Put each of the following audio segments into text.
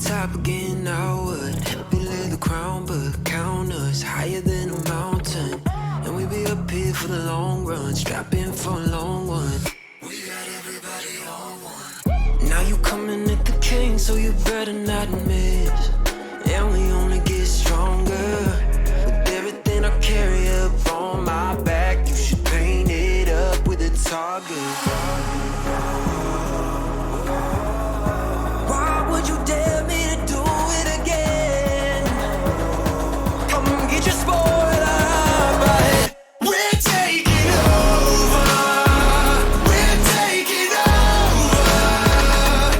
top again, I would help you lay the crown, but count us higher than a mountain. And we be up here for the long run, strap in for a long one. We got everybody on one. Now you coming at the king, so you better not miss. And we only get stronger with everything I carry up on my back. You should paint it up with a target. Why would you dare me to do it again? Come get your spoiler, but we're taking over. We're taking over.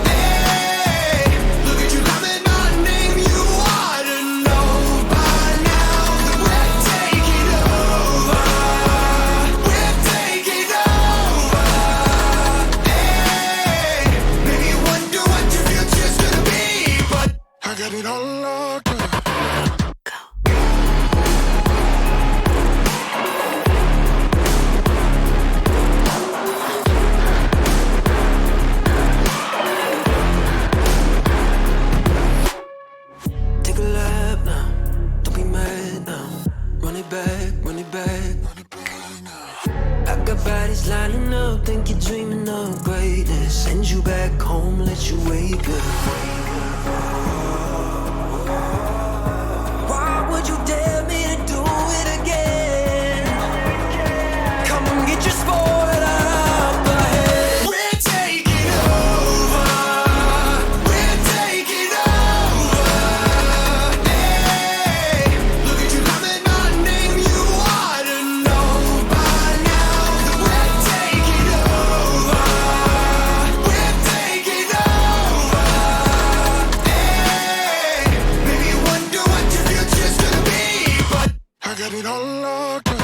Hey, look at you calling my name. You ought to know by now that we're taking over. We're taking over. Hey, maybe you wonder what your future's gonna be, but I got it all locked up. Take a lap now, don't be mad now. Run it back, run it back. I got bodies lining up, think you're dreaming of greatness. Send you back home, let you wake up. Why would you dare me to do it again? Come get your spoiler, but we're taking over. We're taking over. Hey, look at you calling my name. You ought to know by now that we're taking over. We're taking over. Hey, maybe you wonder what your future's gonna be, but I got it all locked up.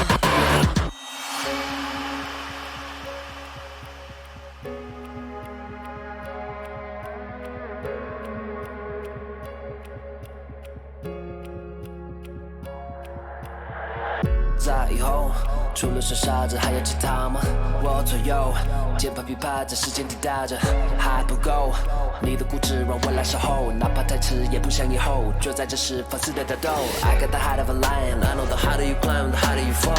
在以后，除了傻傻子，还有其他吗？我左右，键盘琵琶在时间滴答着，还不够。你的固执让我来守候，哪怕太迟也不想以后。就在这时放肆的挑逗。I got the heart of a lion, I know the harder you climb, the harder you fall.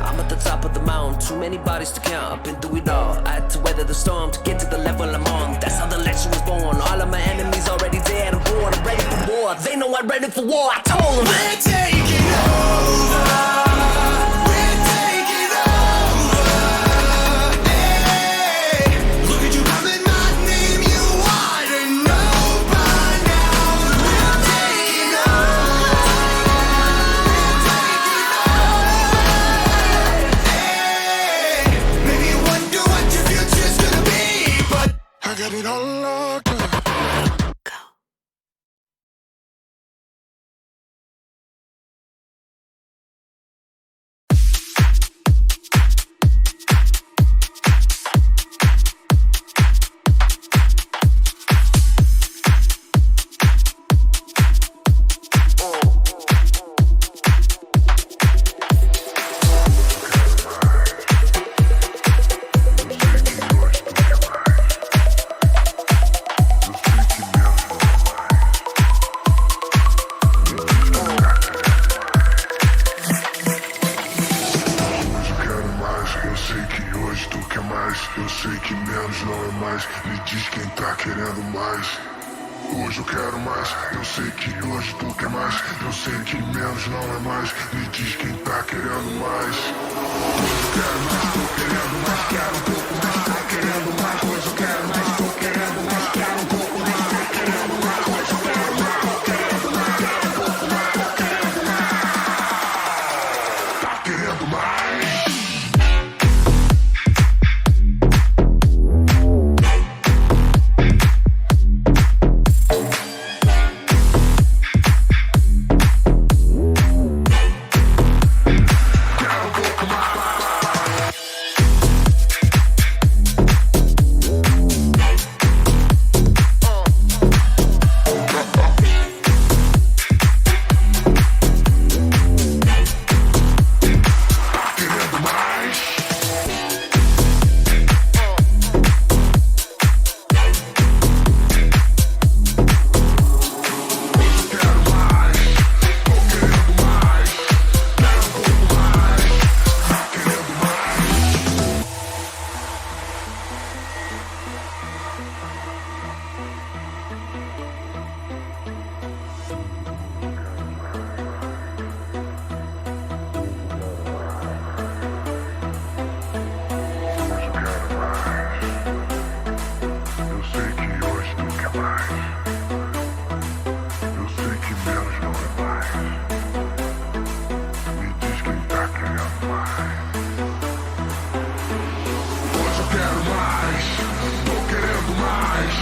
I'm at the top of the mountain, too many bodies to count. I've been through it all. I had to weather the storm to get to the level I'm on. That's how the legend was born. All of my enemies already dead. I'm born, I'm ready for war. They know I'm ready for war. I told them we're taking over. We're taking over. Hey, look at you calling my name. You ought to know by now that we're taking over. We're taking over. Hey, maybe you wonder what your future's gonna be, but I got it all locked up. Eu sei que menos não é mais. Me diz quem tá querendo mais. Hoje eu quero mais. Eu sei que hoje tu quer mais. Eu sei que menos não é mais. Me diz quem tá querendo mais. Hoje eu quero mais, tô querendo mais. Quero um pouco mais, tô querendo mais. Hoje eu quero mais, tô querendo mais. Quero um pouco mais, tô querendo mais. Hoje eu quero mais, tô querendo mais. Quero um pouco mais, tô querendo mais. Tá querendo mais. Eu sei que menos não é mais. Me diz quem tá querendo mais. Hoje eu quero mais, tô querendo mais.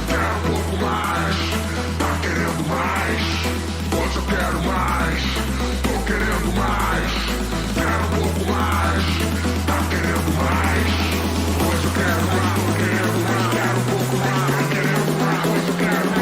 Quero um pouco mais, tá querendo mais. Hoje eu quero mais, tô querendo mais. Quero um pouco mais, tá querendo mais. Hoje eu quero mais, tô querendo mais. Quero um pouco mais, tá querendo mais. Hoje eu quero mais.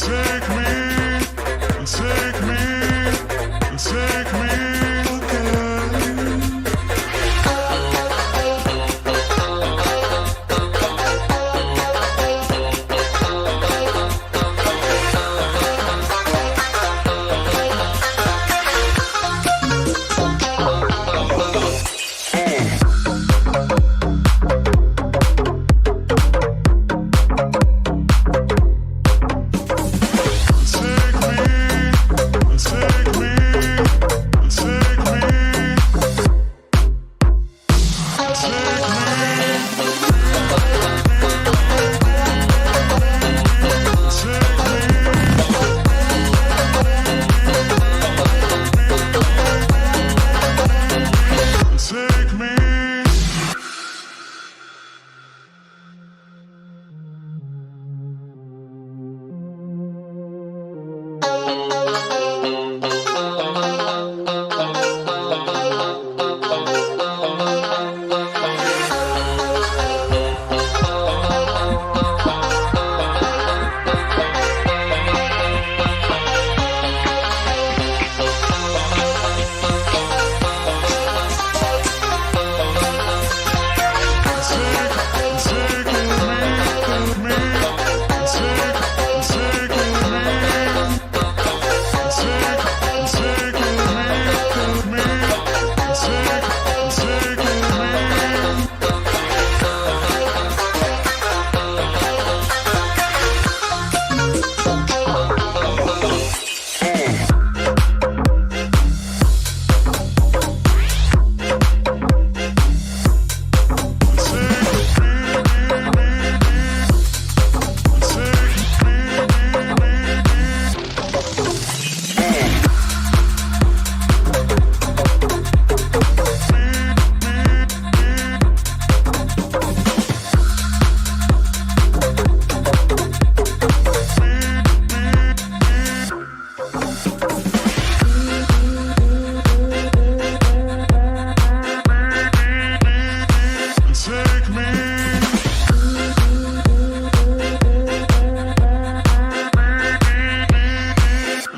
take me, take me, take me again.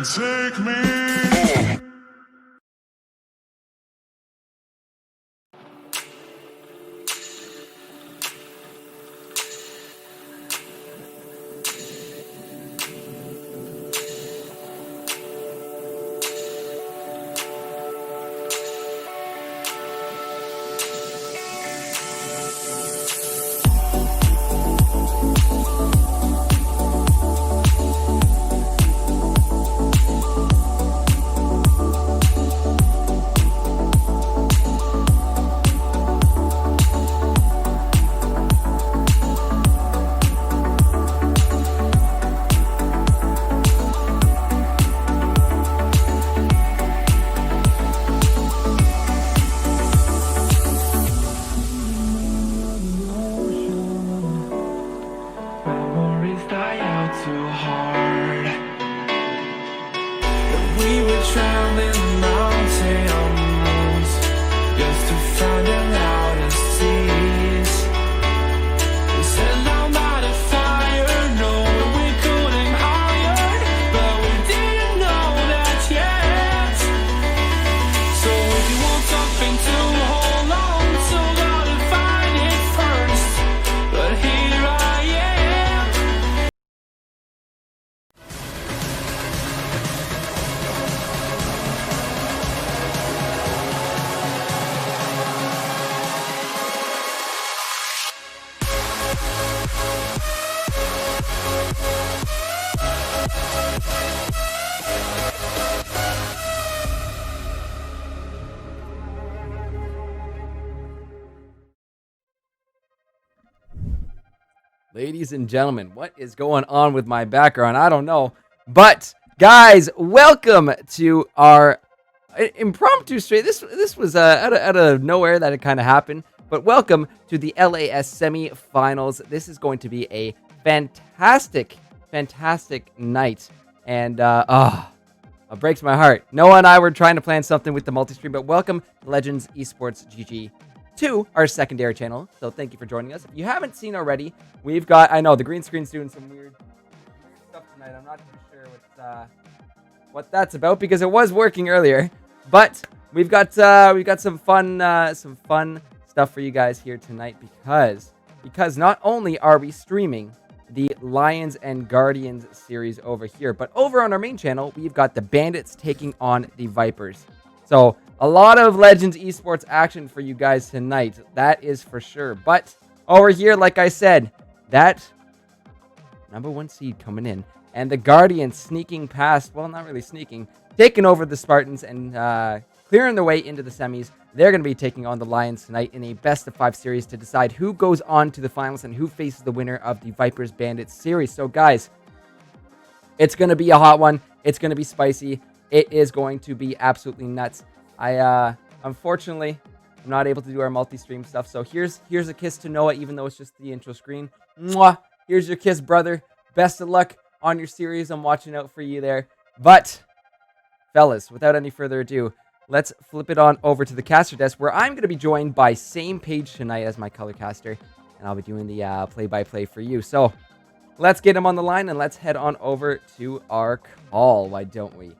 Take me. Ladies and gentlemen, what is going on with my background? I don't know. But, guys, welcome to our impromptu stream. This was out of nowhere that it kind of happened. But welcome to the LAS semi-finals. This is going to be a fantastic night. And, it breaks my heart. Noah and I were trying to plan something with the multi-stream, but welcome to Legends Esports GG to our secondary channel. So thank you for joining us. If you haven't seen already, we've got, I know the green screen's doing some weird stuff tonight. I'm not too sure what that's about because it was working earlier. But we've got some fun stuff for you guys here tonight because not only are we streaming the Lions and Guardians series over here, but over on our main channel, we've got the Bandits taking on the Vipers. So a lot of Legends Esports action for you guys tonight. That is for sure. But over here, like I said, that #1 seed coming in. And the Guardians sneaking past, well, not really sneaking, taking over the Spartans and clearing their way into the semis. They're going to be taking on the Lions tonight in a best-of-5 series to decide who goes on to the finals and who faces the winner of the Vipers Bandits series. So, guys, it's going to be a hot one. It's going to be spicy. It is going to be absolutely nuts. Unfortunately, I'm not able to do our multi-stream stuff. So here's a kiss to Noah, even though it's just the intro screen. Mwah! Here's your kiss, brother. Best of luck on your series. I'm watching out for you there. But, fellas, without any further ado, let's flip it on over to the caster desk, where I'm going to be joined by Same Page tonight as my color caster, and I'll be doing the play-by-play for you. So let's get him on the line, and let's head on over to our call. Why don't we?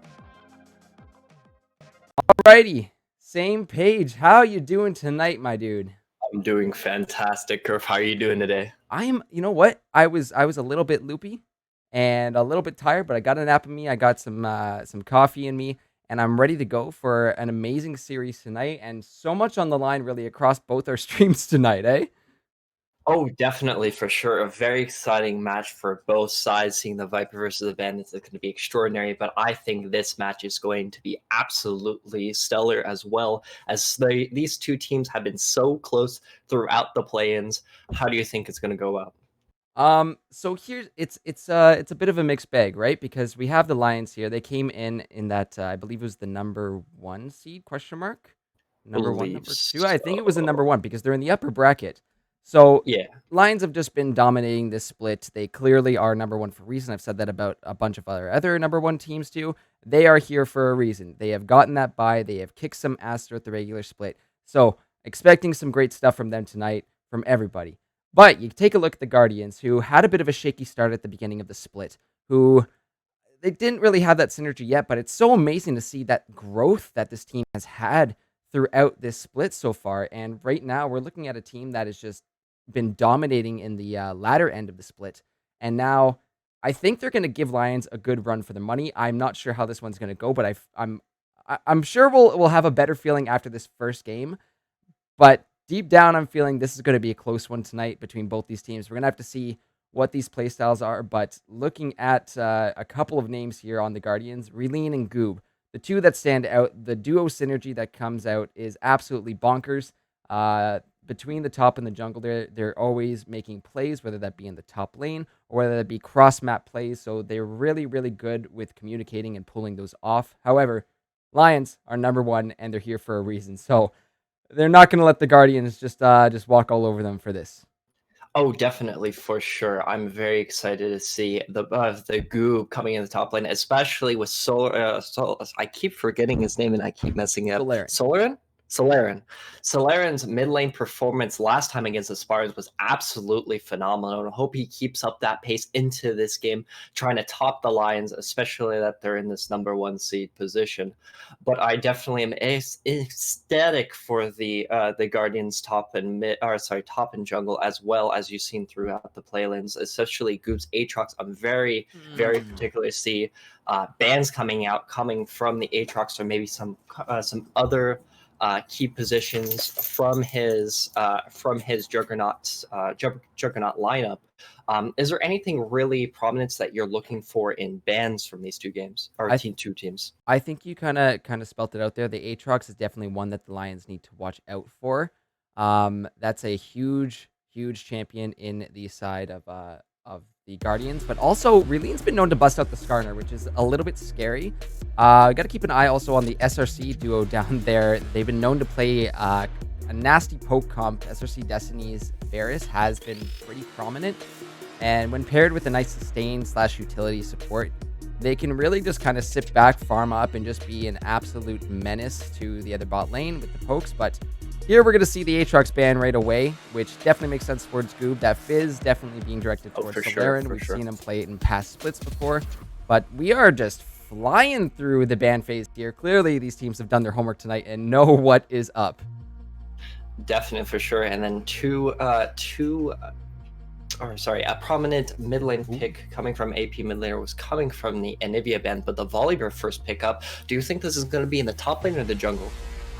Alrighty, Same Page. How you doing tonight, my dude? I'm doing fantastic, Kurf. How are you doing today? You know what? I was a little bit loopy and a little bit tired, but I got a nap in me. I got some coffee in me, and I'm ready to go for an amazing series tonight, and so much on the line really across both our streams tonight, eh? Oh, definitely, for sure. A very exciting match for both sides. Seeing the Viper versus the Bandits is going to be extraordinary, but I think this match is going to be absolutely stellar as well, as these two teams have been so close throughout the play-ins. How do you think it's going to go out? So here's it's a bit of a mixed bag, right? Because we have the Lions here. They came in that I believe it was the #1 seed question mark. Number one, number two. I think it was the #1 because they're in the upper bracket. So Yeah. Lions have just been dominating this split. They clearly are #1 for a reason. I've said that about a bunch of other #1 teams too. They are here for a reason. They have gotten that bye. They have kicked some ass throughout the regular split. So expecting some great stuff from them tonight, from everybody. But you take a look at the Guardians, who had a bit of a shaky start at the beginning of the split, who they didn't really have that synergy yet, but it's so amazing to see that growth that this team has had throughout this split so far. And right now, we're looking at a team that has just been dominating in the latter end of the split. And now, I think they're going to give Lions a good run for the money. I'm not sure how this one's going to go, but I'm sure we'll have a better feeling after this first game. But deep down, I'm feeling this is going to be a close one tonight between both these teams. We're going to have to see what these playstyles are, but looking at a couple of names here on the Guardians, Relene and Goob, the two that stand out, the duo synergy that comes out is absolutely bonkers. Between the top and the jungle, they're always making plays, whether that be in the top lane or whether that be cross-map plays, so they're really, really good with communicating and pulling those off. However, Lions are #1, and they're here for a reason, so they're not going to let the Guardians just walk all over them for this. Oh, definitely, for sure. I'm very excited to see the Goo coming in the top lane, especially with Solar. I keep forgetting his name and I keep messing up. Solaren? Solaren's mid lane performance last time against the Spartans was absolutely phenomenal. I hope he keeps up that pace into this game, trying to top the Lions, especially that they're in this #1 seed position. But I definitely am ecstatic for the Guardians top and jungle, as well as you've seen throughout the play lanes, especially Goop's Aatrox. I'm very particular to see bans coming from the Aatrox, or maybe some other key positions from his Juggernaut lineup. Is there anything really prominent that you're looking for in bans from these two games, or two teams? I think you kind of spelt it out there. The Aatrox is definitely one that the Lions need to watch out for. That's a huge champion in the side of the Guardians, but also Relene's been known to bust out the Skarner, which is a little bit scary. Got to keep an eye also on the SRC duo down there. They've been known to play a nasty poke comp. SRC Destiny's Varus has been pretty prominent, and when paired with a nice sustain / utility support, they can really just kind of sit back, farm up, and just be an absolute menace to the other bot lane with the pokes. But Here we're going to see the Aatrox ban right away, which definitely makes sense towards Goob. That Fizz definitely being directed towards Solaren. We've seen him play it in past splits before, but we are just flying through the ban phase here. Clearly, these teams have done their homework tonight and know what is up. Definitely, for sure. And then a prominent mid lane pick coming from AP mid laner was coming from the Anivia ban, but the Volibear first pickup. Do you think this is going to be in the top lane or the jungle?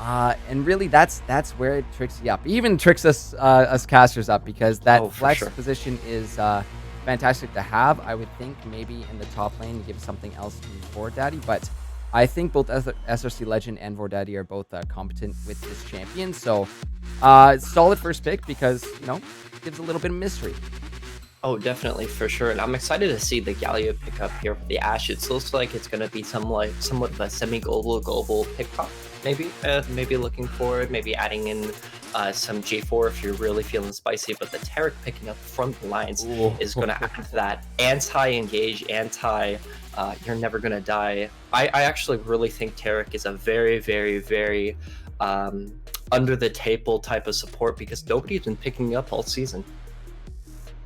And really, that's where it tricks you up. Even tricks us casters up, because that flex position is fantastic to have. I would think maybe in the top lane to give something else to Vordaddy, but I think both SRC Legend and Vordaddy are both competent with this champion. So solid first pick, because, you know, gives a little bit of mystery. Oh, definitely, for sure. And I'm excited to see the Galio pick up here with the Ashe. It looks like it's going to be somewhat of a global pick pop. Maybe looking forward, maybe adding in some G4 if you're really feeling spicy. But the Taric picking up front lines is going to add that anti-engage, you're never going to die. I actually really think Taric is a very, very, very under the table type of support, because nobody's been picking up all season.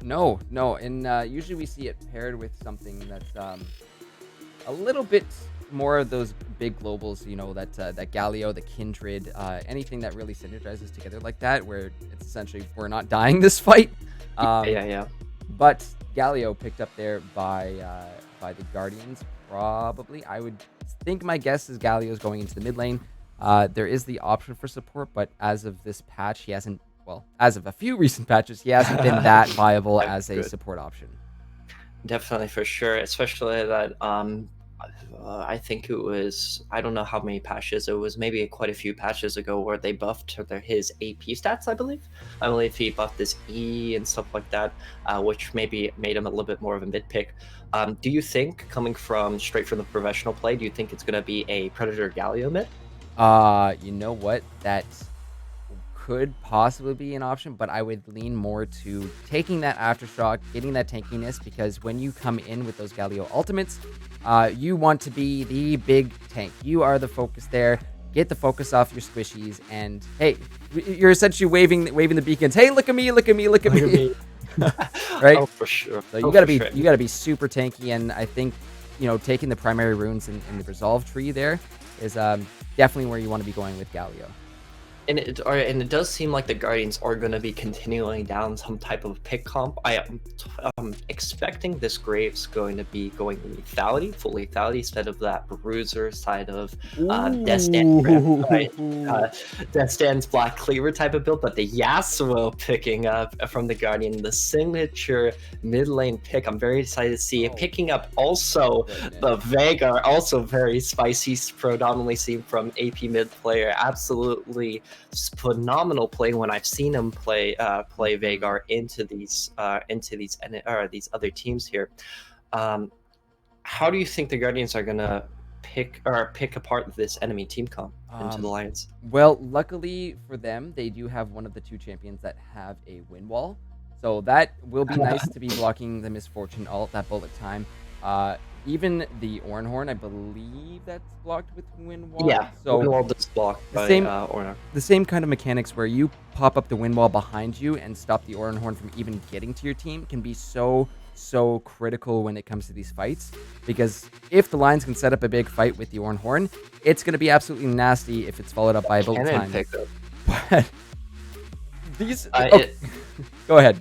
No, and usually we see it paired with something that's a little bit more of those big globals, you know, that Galio, the Kindred, anything that really synergizes together like that, where it's essentially we're not dying this fight. Yeah. But Galio picked up there by the Guardians, probably. I would think my guess is Galio's going into the mid lane. There is the option for support, but as of this patch, he hasn't. Well, as of a few recent patches, he hasn't been that viable as a support option. Definitely, for sure. Especially that I think it was, I don't know how many patches, it was maybe quite a few patches ago where they buffed his AP stats, I believe. I believe he buffed his E and stuff like that, which maybe made him a little bit more of a mid pick. Do you think, coming straight from the professional play, do you think it's going to be a Predator Galio mid? You know what? That could possibly be an option, but I would lean more to taking that Aftershock, getting that tankiness, because when you come in with those Galio ultimates, you want to be the big tank. You are the focus there. Get the focus off your squishies, and hey, you're essentially waving the beacons. Hey, look at me, look at me, look at me. Right? Oh, for sure. So you gotta be super tanky, and I think, you know, taking the primary runes in the resolve tree there is definitely where you want to be going with Galio. And it does seem like the Guardians are going to be continuing down some type of pick comp. I am expecting this Graves going to be going full lethality, instead of that Bruiser side of Deathstan's Black Cleaver type of build. But the Yasuo picking up from the Guardian, the signature mid lane pick. I'm very excited to see it. Picking up also the Veigar, also very spicy, predominantly seen from AP mid player. Absolutely phenomenal play when I've seen him play Veigar into these other teams here. How do you think the Guardians are gonna pick apart this enemy team comp into the Lions? Well, luckily for them, they do have one of the two champions that have a win wall, so that will be nice to be blocking the Misfortune ult, that bullet time. Even the Ornhorn, I believe that's blocked with Wind Wall. Yeah, so Wind Wall is blocked by Ornhorn. The same kind of mechanics where you pop up the Wind Wall behind you and stop the Ornhorn from even getting to your team can be so critical when it comes to these fights. Because if the Lions can set up a big fight with the Ornhorn, it's going to be absolutely nasty if it's followed up by a bullet time. But these... Go ahead.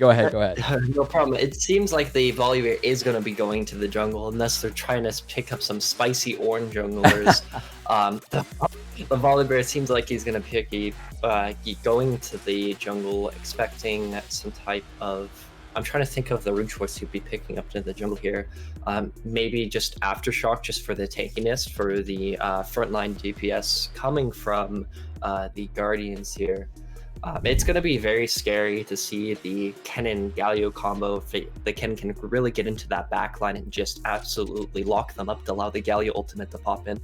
No problem. It seems like the Volibear is going to be going to the jungle, unless they're trying to pick up some spicy orange junglers. The Volibear seems like he's going to going to the jungle, expecting some type of... I'm trying to think of the rune choice he'd be picking up to the jungle here. Maybe just Aftershock, just for the tankiness, for the frontline DPS coming from the Guardians here. It's going to be very scary to see the Ken and Galio combo. The Ken can really get into that backline and just absolutely lock them up to allow the Galio ultimate to pop in.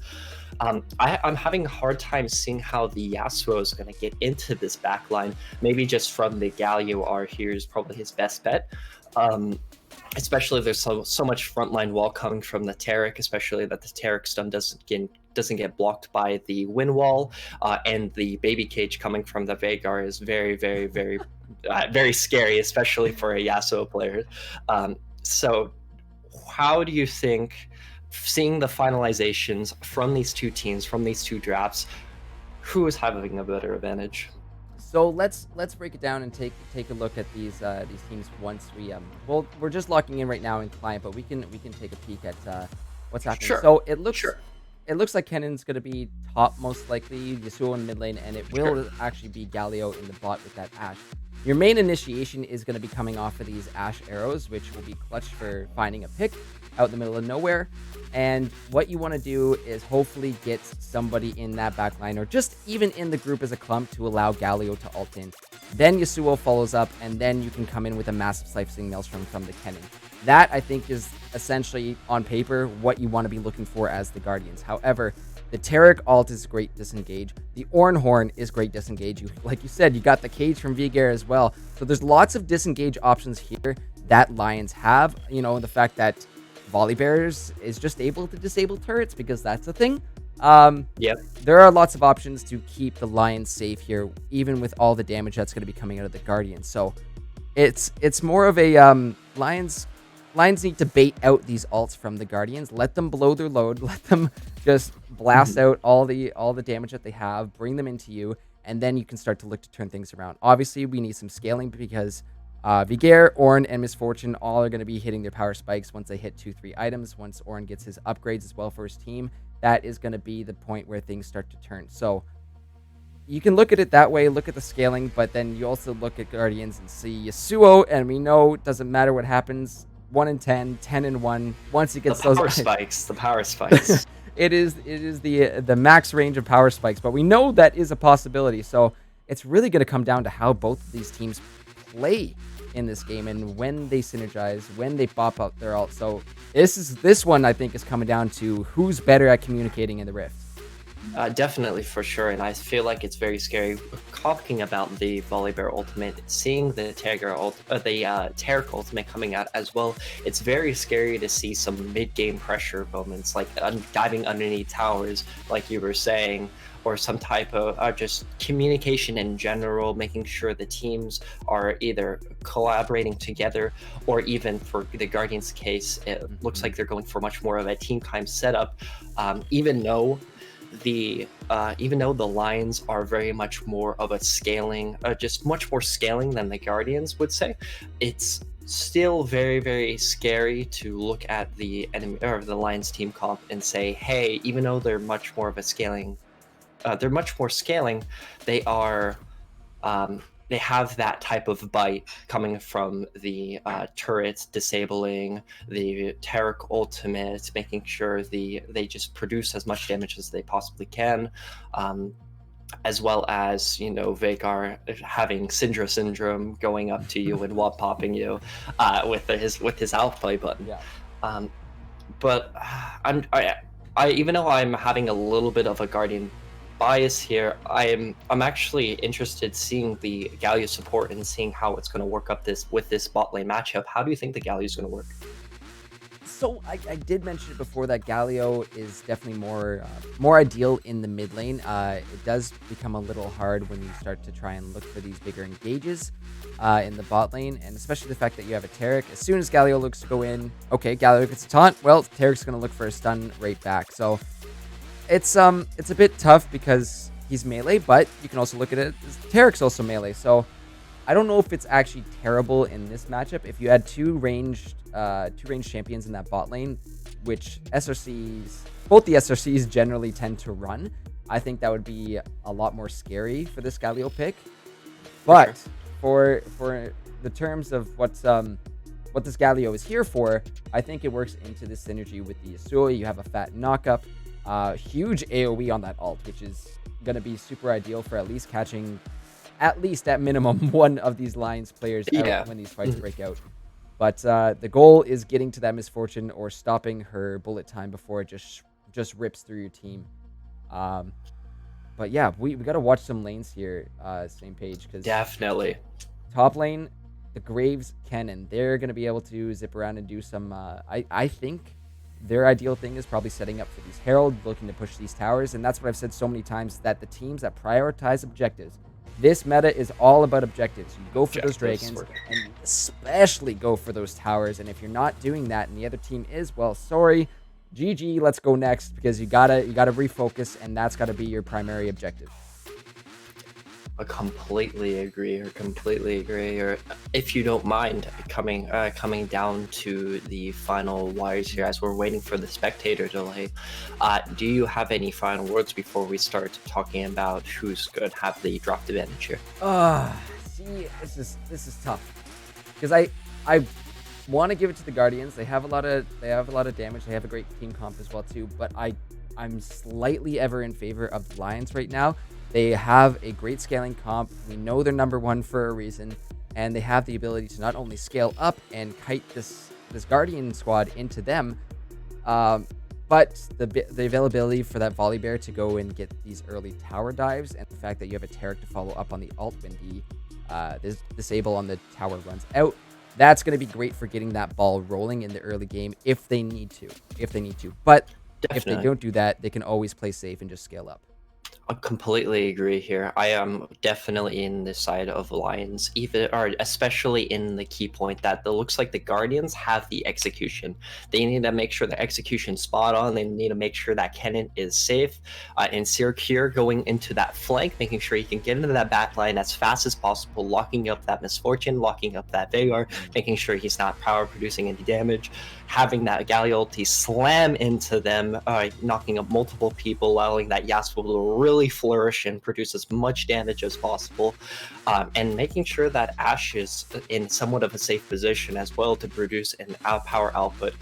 I'm having a hard time seeing how the Yasuo is going to get into this backline. Maybe just from the Galio R here is probably his best bet. especially if there's so much frontline wall coming from the Taric, especially that the Taric stun doesn't get blocked by the wind wall, and the baby cage coming from the Veigar is very, very, very, very scary, especially for a Yasuo player. So, how do you think, seeing the finalizations from these two teams, from these two drafts, who is having a better advantage? So let's break it down and take a look at these teams once we well, we're just locking in right now in client, but we can take a peek at what's happening. Sure. So it looks like Kennen's going to be top most likely, Yasuo in mid lane, and it will actually be Galio in the bot with that Ashe. Your main initiation is going to be coming off of these Ashe arrows, which will be clutch for finding a pick out in the middle of nowhere. And what you want to do is hopefully get somebody in that back line, or just even in the group as a clump, to allow Galio to ult in. Then Yasuo follows up, and then you can come in with a massive slicing maelstrom from the Kennen. That, I think, is essentially, on paper, what you want to be looking for as the Guardians. However, the Taric ult is great disengage. The Ornhorn is great disengage. Like you said, you got the cage from Veigar as well. So there's lots of disengage options here that Lions have. You know, the fact that Volley Bearers is just able to disable turrets, because that's a thing. Yep. There are lots of options to keep the Lions safe here, even with all the damage that's going to be coming out of the Guardians. So it's more of a Lions need to bait out these ults from the Guardians. Let them blow their load. Let them just blast out all the damage that they have. Bring them into you, and then you can start to look to turn things around. Obviously, we need some scaling, because Veigar, Ornn, and Misfortune all are going to be hitting their power spikes once they hit 2-3 items. Once Ornn gets his upgrades as well for his team, that is going to be the point where things start to turn. So you can look at it that way, look at the scaling, but then you also look at Guardians and see Yasuo, and we know it doesn't matter what happens. 1 in 10, 10 in 1. Once he gets the those spikes, the power spikes. it is the max range of power spikes, but we know that is a possibility. So it's really going to come down to how both of these teams play in this game, and when they synergize, when they pop up their ult. So this one, I think, is coming down to who's better at communicating in the Rift. Definitely, for sure, and I feel like it's very scary talking about the Volley Bear ultimate, seeing the Taric ultimate coming out as well. It's very scary to see some mid-game pressure moments, like diving underneath towers, like you were saying, or some type of just communication in general, making sure the teams are either collaborating together, or even for the Guardians case, it looks like they're going for much more of a team time setup, even though the Lions are very much more of a scaling, just much more scaling than the Guardians would say. It's still very, very scary to look at the enemy or the Lions team comp and say, hey, even though they're much more of a scaling, they are they have that type of bite coming from the turrets disabling, the Taric ultimate, making sure they just produce as much damage as they possibly can, as well as, you know, Veigar having Syndra syndrome, going up to you and wall popping you with his outplay button. Yeah. But I even though I'm having a little bit of a Guardian bias here, I'm actually interested seeing the Galio support and seeing how it's going to work up with this bot lane matchup. How do you think the Galio is going to work? So I did mention it before that Galio is definitely more ideal in the mid lane. It does become a little hard when you start to try and look for these bigger engages in the bot lane, and especially the fact that you have a Taric. As soon as Galio looks to go in, okay, Galio gets a taunt. Well, Taric's going to look for a stun right back. So it's a bit tough because he's melee, but you can also look at it as Taric's also melee. So I don't know if it's actually terrible in this matchup. If you had two ranged champions in that bot lane, which both the SRCs generally tend to run, I think that would be a lot more scary for this Galio pick. But for the terms of what this Galio is here for, I think it works into this synergy with the Yasuo. You have a fat knockup. Huge AoE on that ult, which is going to be super ideal for at least catching, at least at minimum, one of these Lions players out when these fights break out. But the goal is getting to that Misfortune or stopping her bullet time before it just rips through your team. But yeah, we got to watch some lanes here, same page, because definitely top lane, the Graves Cannon. They're going to be able to zip around and do some, I think their ideal thing is probably setting up for these Herald, looking to push these towers. And that's what I've said so many times, that the teams that prioritize objectives, this meta is all about objectives. You go for those dragons, and you especially go for those towers. And if you're not doing that and the other team is, well, sorry, GG, let's go next, because you gotta refocus, and that's gotta be your primary objective. I completely agree, or if you don't mind coming down to the final wires here as we're waiting for the spectator delay, do you have any final words before we start talking about who's going to have the drop advantage here? See, this is tough, because I want to give it to the Guardians. They have a lot of damage. They have a great team comp as well too, but I'm slightly ever in favor of the Lions right now. They have a great scaling comp. We know they're number one for a reason, and they have the ability to not only scale up and kite this Guardian squad into them, but the availability for that Volley Bear to go and get these early tower dives, and the fact that you have a Taric to follow up on the ult when the disable on the tower runs out. That's going to be great for getting that ball rolling in the early game if they need to. But Definitely. If they don't do that, they can always play safe and just scale up. I completely agree here. I am definitely in the side of Lions, especially in the key point that it looks like the Guardians have the execution. They need to make sure the execution's spot on. They need to make sure that Kennen is safe. And Sirk here going into that flank, making sure he can get into that back line as fast as possible, locking up that Misfortune, locking up that Veigar, making sure he's not power producing any damage, having that Galio ulti slam into them, knocking up multiple people, allowing that Yasuo to really flourish and produce as much damage as possible, and making sure that Ashe is in somewhat of a safe position as well to produce an power output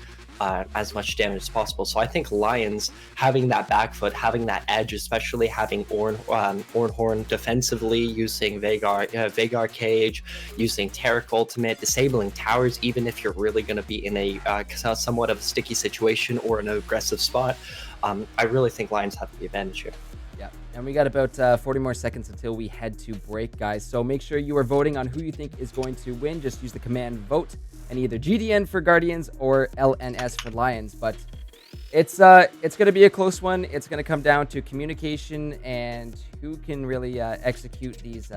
as much damage as possible. So I think Lions having that back foot, having that edge, especially having Ornhorn defensively, using Veigar Cage, using Taric Ultimate, disabling towers, even if you're really going to be in a somewhat of a sticky situation or an aggressive spot, I really think Lions have the advantage here. Yeah, and we got about 40 more seconds until we head to break, guys. So make sure you are voting on who you think is going to win. Just use the command vote, and either GDN for Guardians or LNS for Lions. But it's going to be a close one. It's going to come down to communication and who can really execute these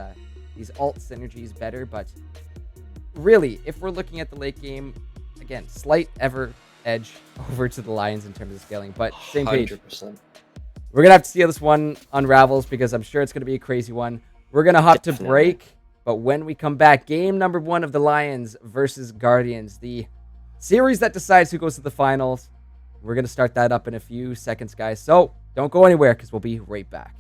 ult synergies better. But really, if we're looking at the late game, again, slight ever edge over to the Lions in terms of scaling, but same page. 100%. We're going to have to see how this one unravels, because I'm sure it's going to be a crazy one. We're going to hop to break, but when we come back, game number 1 of the Lions versus Guardians, the series that decides who goes to the finals. We're going to start that up in a few seconds, guys. So don't go anywhere, because we'll be right back.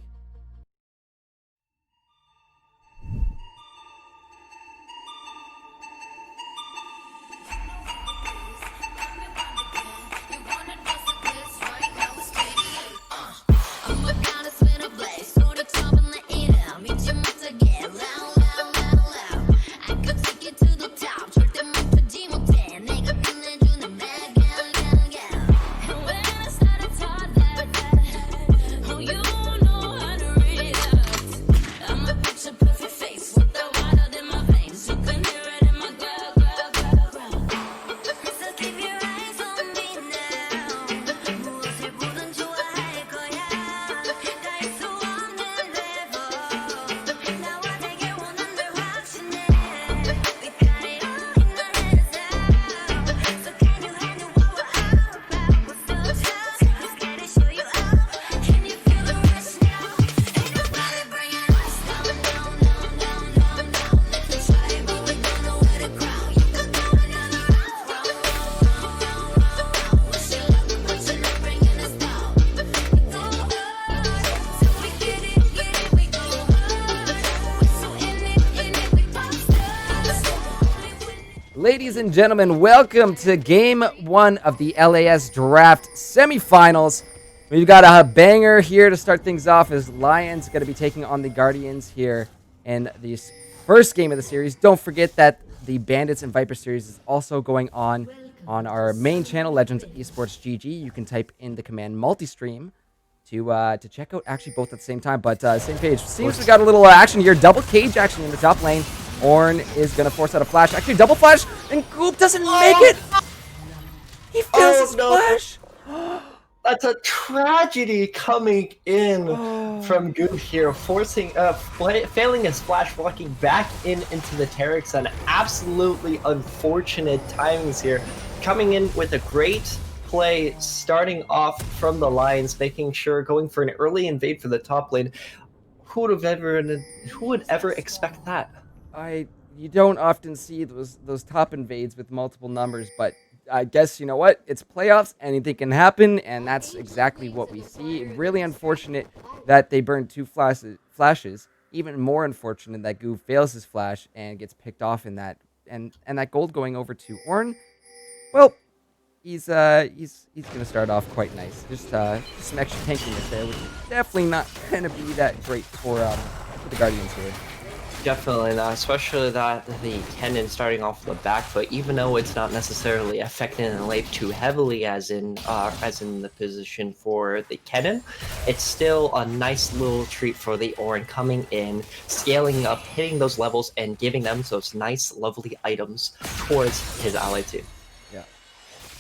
Ladies and gentlemen, welcome to Game 1 of the LAS Draft Semifinals. We've got a banger here to start things off, as Lions going to be taking on the Guardians here in this first game of the series. Don't forget that the Bandits and Viper series is also going on our main channel, Legends Esports GG. You can type in the command multi-stream to check out actually both at the same time, but same page. Seems we got a little action here. Double cage action in the top lane. Ornn is going to force out a flash. Actually, double flash, and Goop doesn't make it. He fails his flash. That's a tragedy coming in Oh. from Goop here, failing his flash, walking back into the Terex, and absolutely unfortunate timings here. Coming in with a great play, starting off from the Lions, making sure going for an early invade for the top lane. Who would ever expect that? You don't often see those top invades with multiple numbers, but I guess you know what? It's playoffs, anything can happen, and that's exactly what we see. Really unfortunate that they burned 2 flashes. Even more unfortunate that Goo fails his flash and gets picked off in that, and that gold going over to Ornn. Well, he's gonna start off quite nice. Just some extra tankiness there, which is definitely not gonna be that great for the Guardians here. Definitely not, especially that the Kennen starting off the back foot, even though it's not necessarily affecting the lane too heavily as in the position for the Kennen, it's still a nice little treat for the Ornn coming in, scaling up, hitting those levels, and giving them those nice, lovely items towards his ally team. Yeah.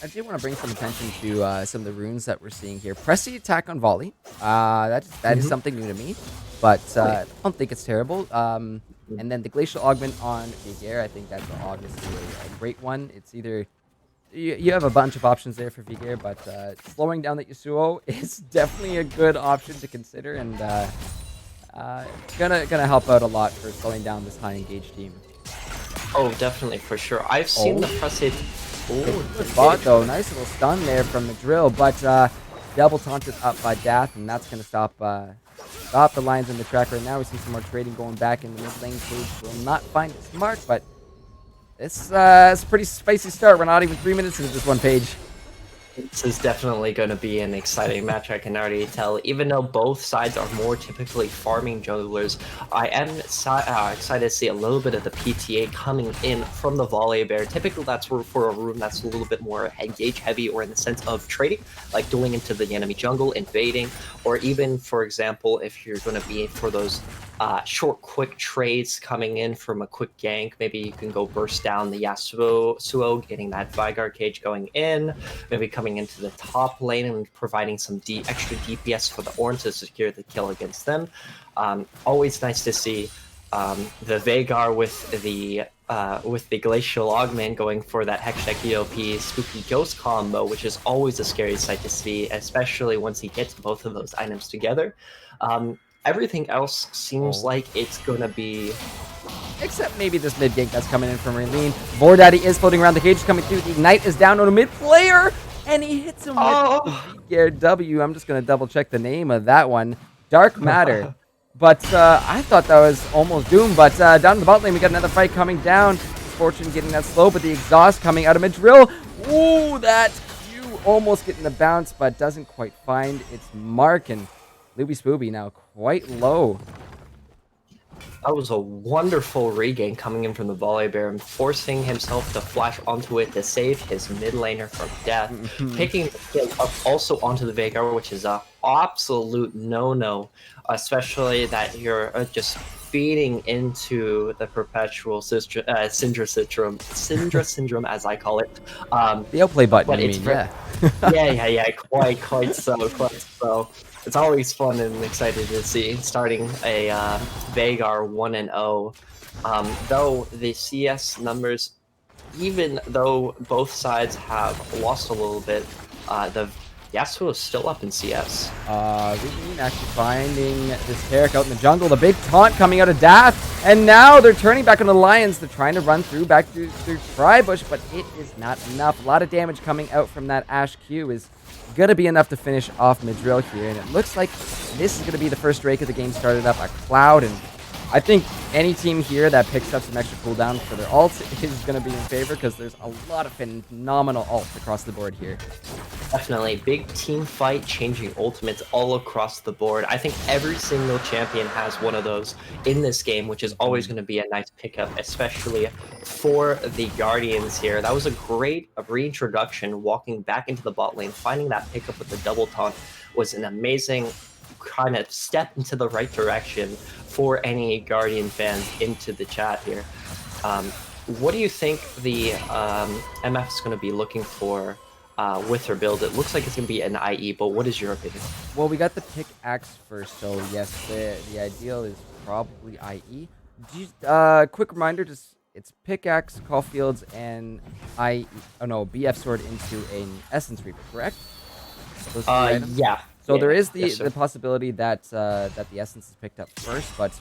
I do want to bring some attention to some of the runes that we're seeing here. Press the attack on volley. That is something new to me, but I don't think it's terrible. And then the glacial augment on Veigar, I think that's obviously a great one. It's either you have a bunch of options there for Veigar, but slowing down the Yasuo is definitely a good option to consider, and gonna help out a lot for slowing down this high engaged team. Oh, definitely, for sure. I've seen the press it. Good spot though, nice little stun there from the drill, but double taunted up by Dath, and that's gonna stop the Lions in the track right now. We see some more trading going back in the mid lane. Cage will not find its mark, but it's a pretty spicy start. We're not even 3 minutes into this one page. This is definitely going to be an exciting match, I can already tell. Even though both sides are more typically farming junglers, I am excited to see a little bit of the PTA coming in from the Volley Bear. Typically, that's for a room that's a little bit more engage heavy, or in the sense of trading, like dueling into the enemy jungle, invading, or even, for example, if you're going to be for those short, quick trades coming in from a quick gank, maybe you can go burst down the Yasuo, getting that Veigar cage going in, maybe coming into the top lane and providing some extra DPS for the Ornn to secure the kill against them. Always nice to see the Veigar with the Glacial Augment going for that Hextech EOP Spooky Ghost combo, which is always a scary sight to see, especially once he gets both of those items together. Everything else seems like it's gonna be... Except maybe this mid gank that's coming in from Raylene. Daddy is floating around the cage, coming through. The Ignite is down on a mid player, and he hits him with Veigar W. I'm just going to double check the name of that one. Dark Matter. But I thought that was almost Doom. But down in the bot lane, we got another fight coming down. Fortune getting that slow, but the exhaust coming out of mid drill. Ooh, that Q almost getting the bounce, but doesn't quite find its mark. And Luby Spooby now quite low. That was a wonderful regain coming in from the Volley Bear and forcing himself to flash onto it to save his mid laner from death. Picking the kill up also onto the Veigar, which is a absolute no-no, especially that you're just feeding into the perpetual Syndra syndrome, as I call it. The outplay button, I mean, yeah, quite so. It's always fun and exciting to see starting a Veigar 1-0. Though the CS numbers, even though both sides have lost a little bit, the Yasuo is still up in CS. Regine actually finding this Herrick out in the jungle. The big taunt coming out of Dath, and now they're turning back on the Lions. They're trying to run back through Tri-Bush, but it is not enough. A lot of damage coming out from that Ashe Q is gonna be enough to finish off mid-drill here, and it looks like this is gonna be the first Drake of the game started up. A Cloud, and I think any team here that picks up some extra cooldown for their ult is gonna be in favor, because there's a lot of phenomenal ults across the board here. Definitely. Big team fight, changing ultimates all across the board. I think every single champion has one of those in this game, which is always going to be a nice pickup, especially for the Guardians here. That was a great reintroduction, walking back into the bot lane, finding that pickup with the double taunt was an amazing kind of step into the right direction for any Guardian fans into the chat here. What do you think the MF is going to be looking for with her build? It looks like it's going to be an IE, but what is your opinion? Well, we got the pickaxe first, so yes, the ideal is probably IE. Quick reminder, just it's pickaxe, Caulfield's, and BF sword into an Essence Reaper, correct? Those three items? Yeah. So there is yes, the possibility that that the Essence is picked up first, but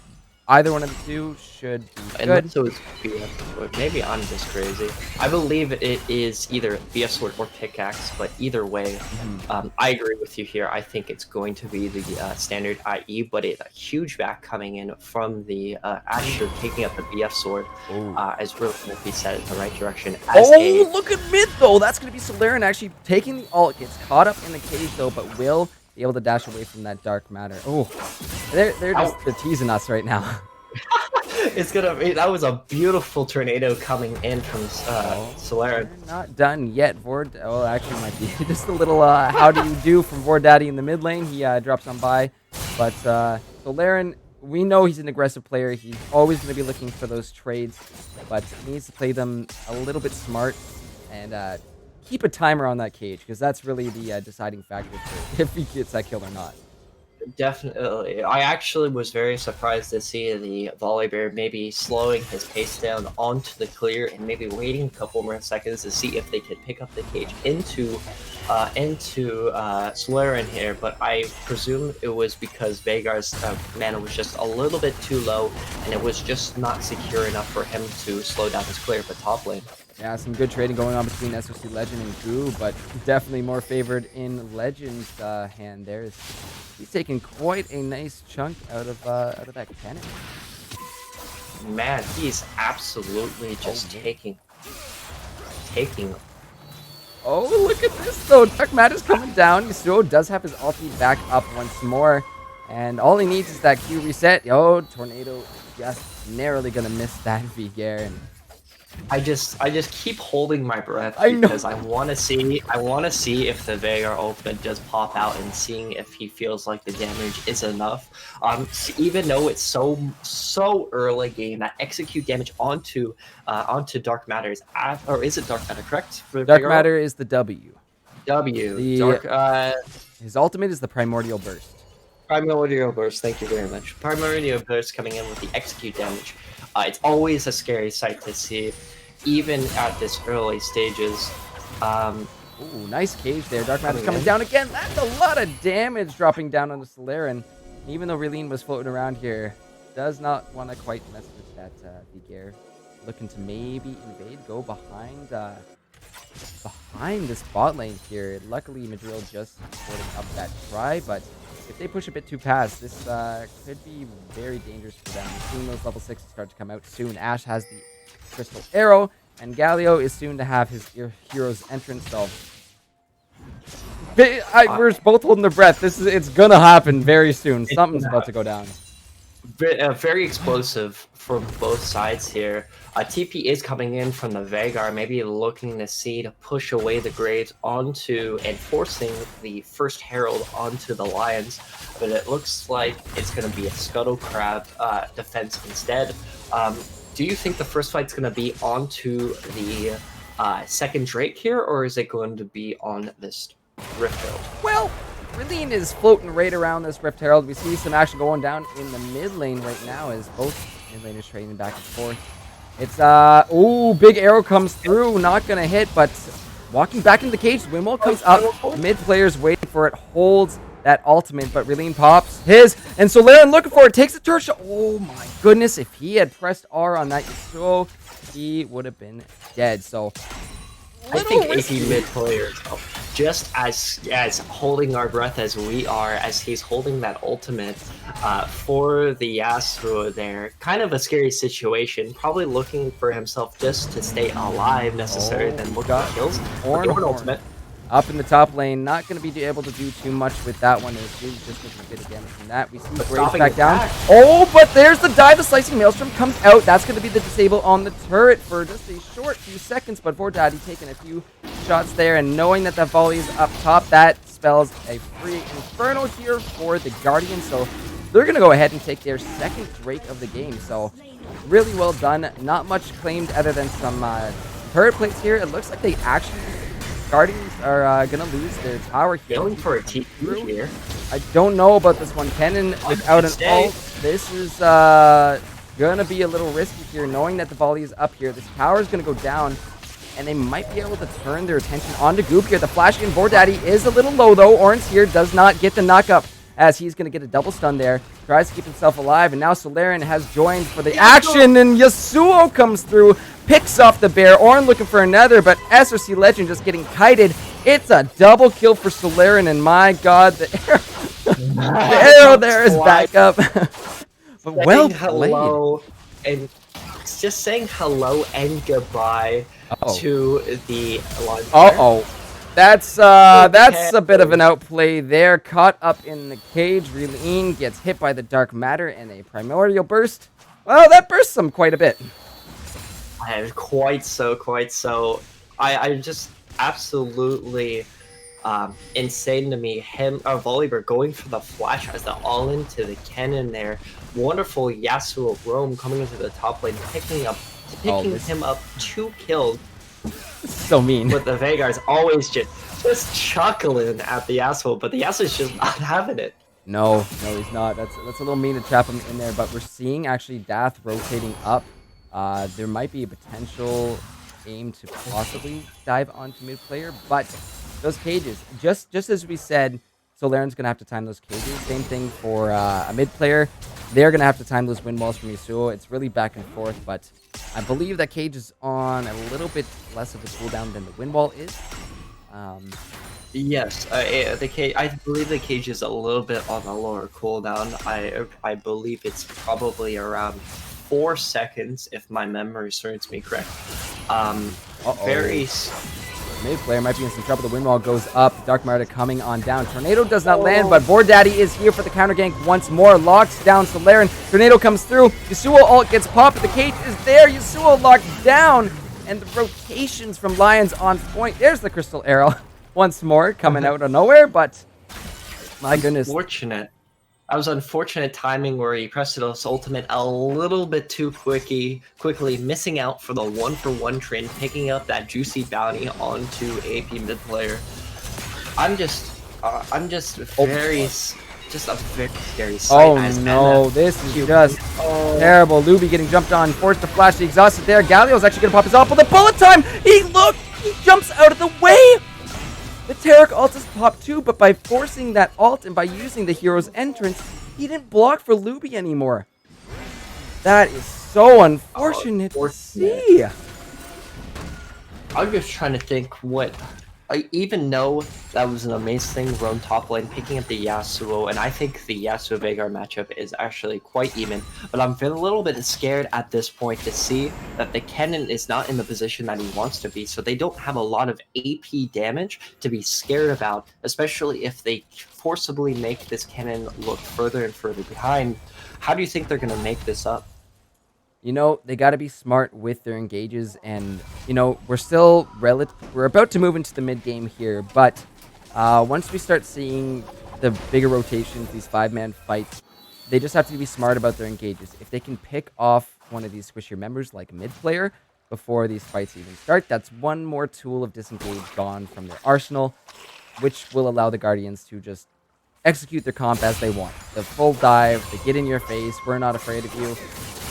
either one of the two should be good. So it's BF sword. Maybe I'm just crazy. I believe it is either BF sword or pickaxe, but either way, I agree with you here. I think it's going to be the standard IE, but a huge back coming in from the Asher taking up the BF sword as really going to be set in the right direction. Look at mid though. That's going to be Solaren actually taking the ult, gets caught up in the cage though, but will be able to dash away from that dark matter. They're teasing us right now. That was a beautiful tornado coming in from Solaren. Not done yet. Vord, actually might be just a little how do you do from Vord Daddy in the mid lane. He drops on by, but Solaren, we know he's an aggressive player. He's always going to be looking for those trades, but he needs to play them a little bit smart and keep a timer on that cage, because that's really the deciding factor for if he gets that kill or not. Definitely. I actually was very surprised to see the Volibear maybe slowing his pace down onto the clear and maybe waiting a couple more seconds to see if they could pick up the cage into Solaren here, but I presume it was because Veigar's mana was just a little bit too low and it was just not secure enough for him to slow down his clear, but top lane. Yeah, some good trading going on between SOC Legend and Goo, but definitely more favored in Legend's hand there. He's taking quite a nice chunk out of that cannon. Man, he's absolutely just taking. Oh, look at this though. Dark Matter's coming down. Yasuo does have his ulti back up once more, and all he needs is that Q reset. Oh, Tornado just narrowly gonna miss that Veigar. And I just keep holding my breath because I want to see if the Veigar ultimate does pop out and seeing if he feels like the damage is enough. Even though it's so early game, that execute damage onto Dark Matter is or is it Dark Matter, correct? For Dark Veigar? Matter is the W. Dark, his ultimate is the Primordial Burst. Primordial Burst, thank you very much. Primordial Burst coming in with the execute damage. It's always a scary sight to see, even at this early stages. Ooh, nice cage there. Dark Matter's coming down again. That's a lot of damage dropping down on the Solaren. Even though Relene was floating around here, does not want to quite mess with that Veigar. Looking to maybe invade, go behind this bot lane here. Luckily, Madrill just supporting up that try, but if they push a bit too past, this could be very dangerous for them. We're seeing those level 6s start to come out soon. Ashe has the Crystal Arrow, and Galio is soon to have his hero's entrance. So we're both holding their breath. It's gonna happen very soon. Something's about to go down. Very explosive from both sides here. TP is coming in from the Veigar, maybe looking to see to push away the Graves onto and forcing the first Herald onto the Lions, but it looks like it's going to be a Scuttle Crab defense instead. Do you think the first fight's going to be onto the second Drake here, or is it going to be on this Rift Herald? Well, Relene is floating right around this Rift Herald. We see some action going down in the mid lane right now as both mid laners trading back and forth. It's, big arrow comes through, not gonna hit, but walking back into the cage, Wimwell comes up, mid players waiting for it, holds that ultimate, but Relene pops his, and Solaren looking for it, takes the turret shot. Oh my goodness, if he had pressed R on that Yasuo, he would have been dead. So I think AP mid players, just as holding our breath as we are, as he's holding that ultimate for the Yasuo there. Kind of a scary situation. Probably looking for himself just to stay alive necessarily than look for kills. Or an ultimate. Up in the top lane, not going to be able to do too much with that one. It's really just looking good damage from that. We see Graves back down. Oh, but there's the dive. The Slicing Maelstrom comes out. That's going to be the disable on the turret for just a short few seconds. But Vord Daddy taking a few shots there, and knowing that volley is up top, that spells a free Inferno here for the Guardian. So they're going to go ahead and take their second Drake of the game. So Really well done. Not much claimed other than some turret plates here. It looks like they actually, Guardians are going to lose their tower here. Going for a TP here. I don't know about this one. Kennen without an ult. This is going to be a little risky here, knowing that the volley is up here. This tower is going to go down, and they might be able to turn their attention onto Goop here. The flash in Bordaddy is a little low, though. Orange here does not get the knock-up, as he's going to get a double stun there. Tries to keep himself alive, and now Solarian has joined for the action, and Yasuo comes through, picks off the bear. Ornn looking for another, but SRC Legend just getting kited. It's a double kill for Solarian, and my god, the arrow there is back up. But well played. Hello, and it's just saying hello and goodbye to the launcher. That's a bit of an outplay there. Caught up in the cage. Reline gets hit by the dark matter and a primordial burst. Well, that bursts him quite a bit. Quite so. I just absolutely insane to me. Volibear going for the flash as the all into the cannon there. Wonderful Yasuo roam coming into the top lane, picking him up 2 kills. So mean. But the Veigar's always just chuckling at the Yasuo, but the Yasuo's just not having it. No, he's not. That's a little mean to trap him in there, but we're seeing actually Dath rotating up. There might be a potential aim to possibly dive onto mid player, but those cages, just as we said, Solarian's going to have to time those cages. Same thing for a mid player. They're going to have to time those wind walls from Yasuo. It's really back and forth, but I believe that cage is on a little bit less of a cooldown than the wind wall is. Yes, the cage. I believe the cage is a little bit on a lower cooldown. I believe it's probably around 4 seconds, if my memory serves me correct. Very. Mid player might be in some trouble. The wind wall goes up. Dark Matter coming on down. Tornado does not land, but Bordaddy is here for the counter gank once more. Locks down Solarian. Tornado comes through. Yasuo ult gets popped. The cage is there. Yasuo locked down. And the rotations from Lions on point. There's the crystal arrow once more coming out of nowhere, but my goodness. That was unfortunate timing where he pressed his ultimate a little bit too quickly, missing out for the 1-for-1 trend, picking up that juicy bounty onto AP mid player. I'm just a very scary sight. Oh no, this is just terrible. Luby getting jumped on, forced to flash the exhausted there. Galio's actually gonna pop his ult, but the bullet time! He jumps out of the way! The Taric ult is popped too, but by forcing that ult and by using the hero's entrance, he didn't block for Luby anymore. That is so unfortunate to see. I'm just trying to think what... I even know that was an amazing roam top lane, picking up the Yasuo, and I think the Yasuo-Veigar matchup is actually quite even, but I'm feeling a little bit scared at this point to see that the Kennen is not in the position that he wants to be, so they don't have a lot of AP damage to be scared about, especially if they forcibly make this Kennen look further and further behind. How do you think they're going to make this up? You know, they got to be smart with their engages, and, you know, we're about to move into the mid game here, but once we start seeing the bigger rotations, these 5-man fights, they just have to be smart about their engages. If they can pick off one of these squishier members, like a mid player, before these fights even start, that's one more tool of disengage gone from their arsenal, which will allow the Guardians to just execute their comp as they want. The full dive, they get in your face, we're not afraid of you.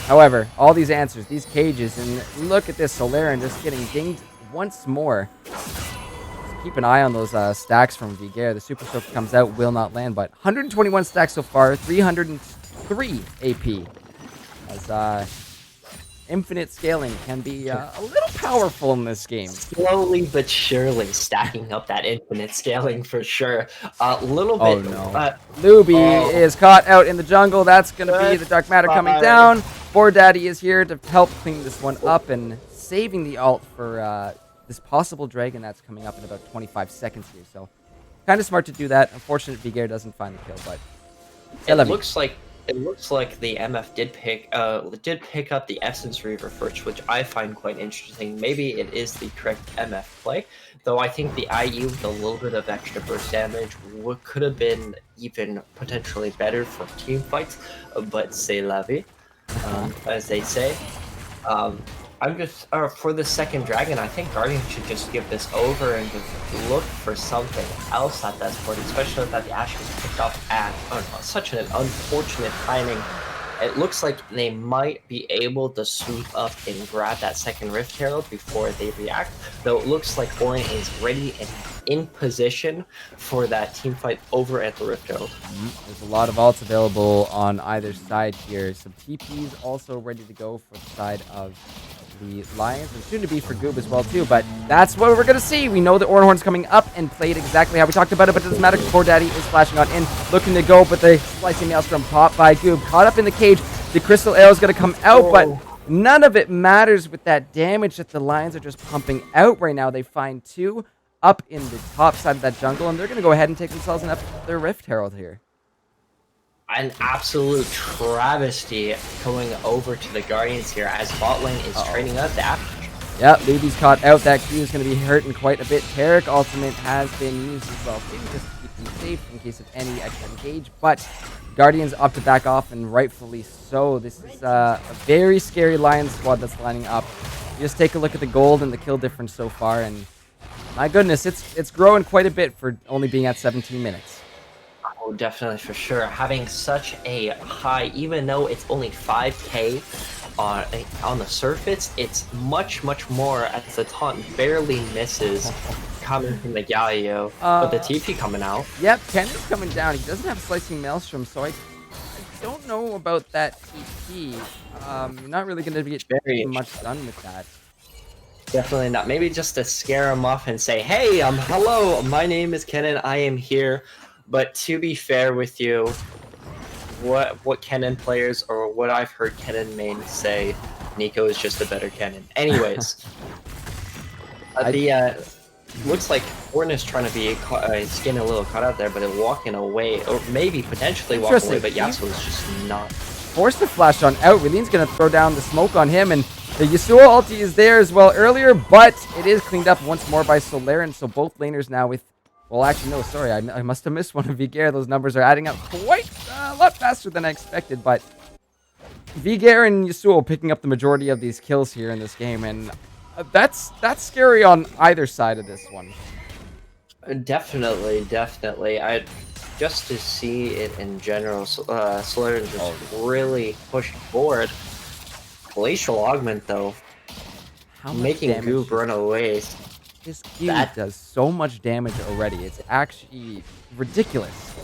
However, all these answers, these cages, and look at this Solarian just getting dinged once more. Just keep an eye on those stacks from Veigar. The Super Soak comes out, will not land, but 121 stacks so far, 303 AP. As infinite scaling can be a little powerful in this game. Slowly but surely stacking up that infinite scaling for sure. A little bit. Oh no. Luby is caught out in the jungle. That's going to be the Dark Matter coming down. Bordaddy is here to help clean this one up and saving the ult for this possible dragon that's coming up in about 25 seconds here. So kind of smart to do that. Unfortunate Veigar doesn't find the kill, but it looks like the MF did pick up the Essence Reaver first, which I find quite interesting. Maybe it is the correct MF play, though I think the IU with a little bit of extra burst damage could have been even potentially better for team fights, but c'est la vie. as they say. I'm just for the second dragon. I think Guardian should just give this over and just look for something else at that point, especially that the Ash was picked up at such an unfortunate timing. It looks like they might be able to swoop up and grab that second Rift Herald before they react, though it looks like Orion is ready and in position for that team fight over at the Rift Herald. There's a lot of ults available on either side here. Some TPs also ready to go for the side of the Lions, and soon to be for Goob as well too, but that's what we're gonna see. We know that Ornhorn's coming up and played exactly how we talked about it, but it doesn't matter because Poor Daddy is flashing on in, looking to go, but the slicing maelstrom popped by Goob, caught up in the cage. The crystal arrow is gonna come out, but none of it matters with that damage that the Lions are just pumping out right now. They find 2 up in the top side of that jungle, and they're gonna go ahead and take themselves their Rift Herald here. An absolute travesty going over to the Guardians here as bot lane is trading up that. Yep, Luby's caught out. That Q is going to be hurting quite a bit. Tarek ultimate has been used as well, maybe just to keep them safe in case of any extra engage, but Guardians opt to back off, and rightfully so. This is a very scary Lions squad that's lining up. You just take a look at the gold and the kill difference so far, and my goodness, it's growing quite a bit for only being at 17 minutes. Oh, definitely, for sure. Having such a high, even though it's only 5k on the surface, it's much more as the taunt barely misses coming from the Galio, but the TP coming out. Yep, Kennan's coming down. He doesn't have Slicing Maelstrom, so I don't know about that TP. You're not really going to get very much done with that. Definitely not. Maybe just to scare him off and say, hey, hello, my name is Kennen, I am here. But to be fair with you, what Kennen players, or what I've heard Kennen main say, Nico is just a better Kennen. Anyways, looks like Orn is trying to be getting a little caught out there, but walking away, or maybe potentially walking away, but Yasuo is just not. Forced the flash on out. Rilene's going to throw down the smoke on him, and the Yasuo ulti is there as well earlier, but it is cleaned up once more by Solaren, so both laners now with... Well, actually, no, sorry. I must have missed one of Vigear. Those numbers are adding up quite a lot faster than I expected, but Vigear and Yasuo picking up the majority of these kills here in this game, and that's scary on either side of this one. Definitely. Just to see it in general, Solaren just really pushed forward. Glacial Augment, though, making Goob run away. This Q does so much damage already. It's actually ridiculous.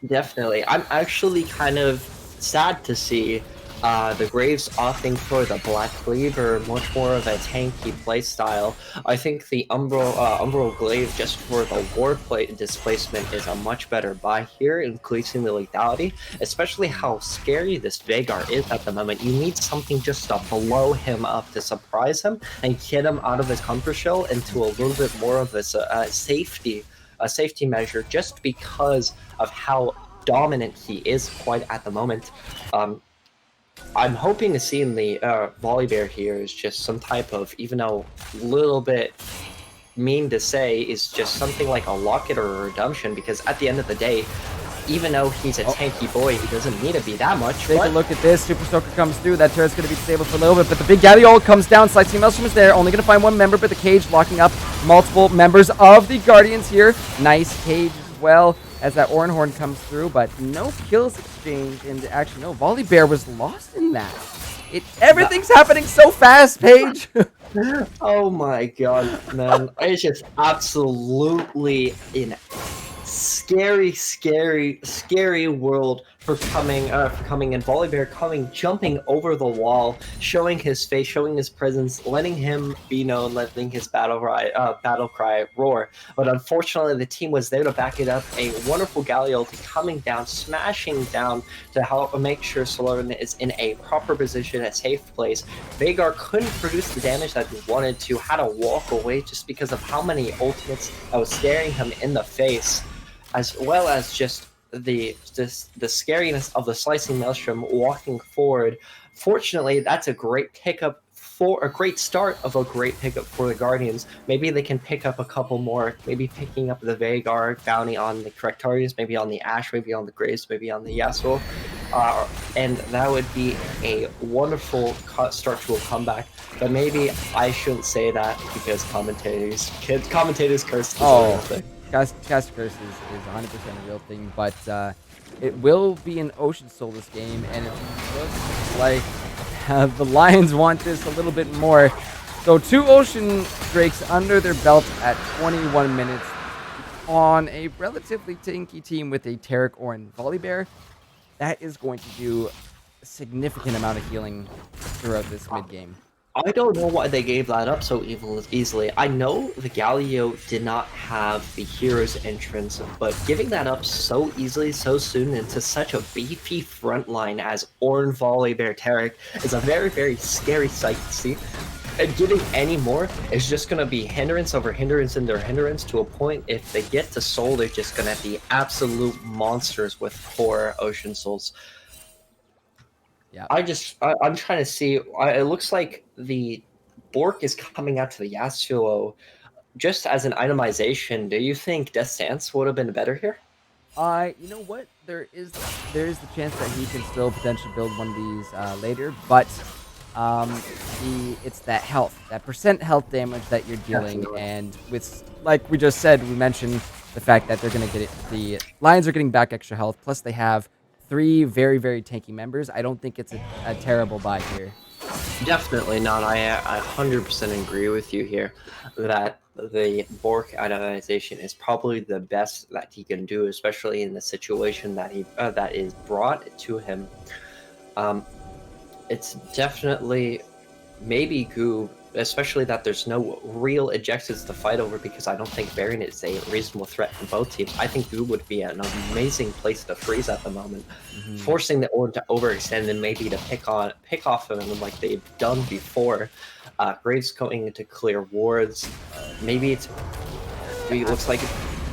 Definitely. I'm actually kind of sad to see the Graves opting for the Black Cleaver, much more of a tanky playstyle. I think the Umbral Glaive just for the ward play displacement is a much better buy here, increasing the lethality, especially how scary this Veigar is at the moment. You need something just to blow him up to surprise him and get him out of his comfort shell into a little bit more of a safety measure, just because of how dominant he is quite at the moment. I'm hoping to see in the Volibear here is just some type of, even though a little bit mean to say, is just something like a Locket or a Redemption, because at the end of the day, even though he's a tanky boy, he doesn't need to be that much. Take a look at this. Super Soaker comes through. That turret's going to be disabled for a little bit, but the big Galio comes down. Slicing Maelstrom is there. Only going to find one member, but the cage locking up multiple members of the Guardians here. Nice cage as well as that Ornhorn comes through, but no kills exchanged, and actually no, Volibear was lost in that. Everything's happening so fast, Paige. Oh my god, man. It's just absolutely in scary world for coming in. Volibear jumping over the wall, showing his face, showing his presence, letting him be known, letting his battle cry roar. But unfortunately, the team was there to back it up. A wonderful Galio coming down, smashing down to help make sure Solaren is in a proper position, a safe place. Veigar couldn't produce the damage that he wanted to, had to walk away just because of how many ultimates that was staring him in the face, as well as just the scariness of the Slicing Maelstrom walking forward. Fortunately, that's a great pickup for a great start of a great pickup for the Guardians. Maybe they can pick up a couple more, maybe picking up the Veigar bounty on the correct targets, maybe on the Ashe, maybe on the Graves, maybe on the Yasuo. and that would be a wonderful structural comeback. But maybe I shouldn't say that because commentators curse is a real thing. Cast curse is 100% a real thing, but it will be an Ocean Soul this game, and it looks like the Lions want this a little bit more. So 2 Ocean Drakes under their belt at 21 minutes on a relatively tanky team with a Tarek or a Volibear. That is going to do a significant amount of healing throughout this mid game. I don't know why they gave that up so easily. I know the Galio did not have the hero's entrance, but giving that up so easily, so soon, into such a beefy front line as Ornn, Volibear, Tarek is a very, very scary sight to see. And giving any more is just going to be hindrance over hindrance and their hindrance to a point. If they get to Soul, they're just going to be absolute monsters with 4 Ocean Souls. Yeah, I'm trying to see. It looks like the Bork is coming out to the Yasuo. Just as an itemization, do you think Death Stance would have been better here? you know what? There is the chance that he can still potentially build one of these later, but it's that health, that percent health damage that you're dealing, Definitely. and with, like we just said, we mentioned the fact that they're gonna get it. The Lions are getting back extra health, plus they have 3 very, very tanky members. I don't think it's a terrible buy here. Definitely not. I 100% agree with you here that the Bork itemization is probably the best that he can do, especially in the situation that that is brought to him. It's definitely maybe Goob, especially that there's no real objectives to fight over because I don't think Baron is a reasonable threat for both teams. I think Goob would be an amazing place to freeze at the moment, forcing the Ornn to overextend and maybe to pick off of him like they've done before. Graves going into clear wards. Maybe it looks like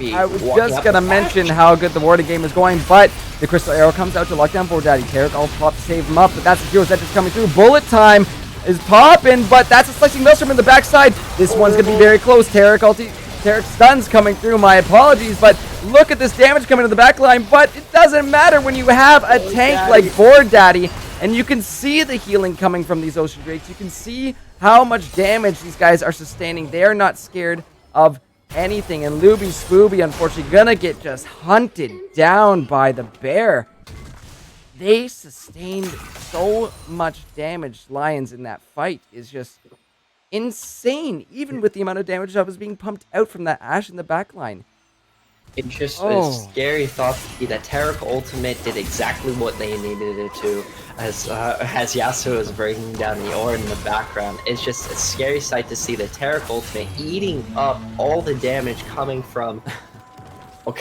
I was just gonna mention how good the warding game is going, but the Crystal Arrow comes out to lock down Daddy. Tarek all pop to save him up, but that's the Hero's Edge is coming through. Bullet time is popping, but that's a slicing Maelstrom in the backside. This one's gonna be very close. Tarek stuns coming through. My apologies, but look at this damage coming to the back line. But it doesn't matter when you have a tank like Daddy, and you can see the healing coming from these Ocean Drakes. You can see how much damage these guys are sustaining. They are not scared of anything, and Luby Spooby unfortunately gonna get just hunted down by the bear. They sustained so much damage. Lions in that fight is just insane, even with the amount of damage that was being pumped out from that Ashe in the backline. It's just a scary thought to see that Tarek Ultimate did exactly what they needed it to, as Yasuo is bringing down the Ornn in the background. It's just a scary sight to see the Tarek Ultimate eating up all the damage coming from. I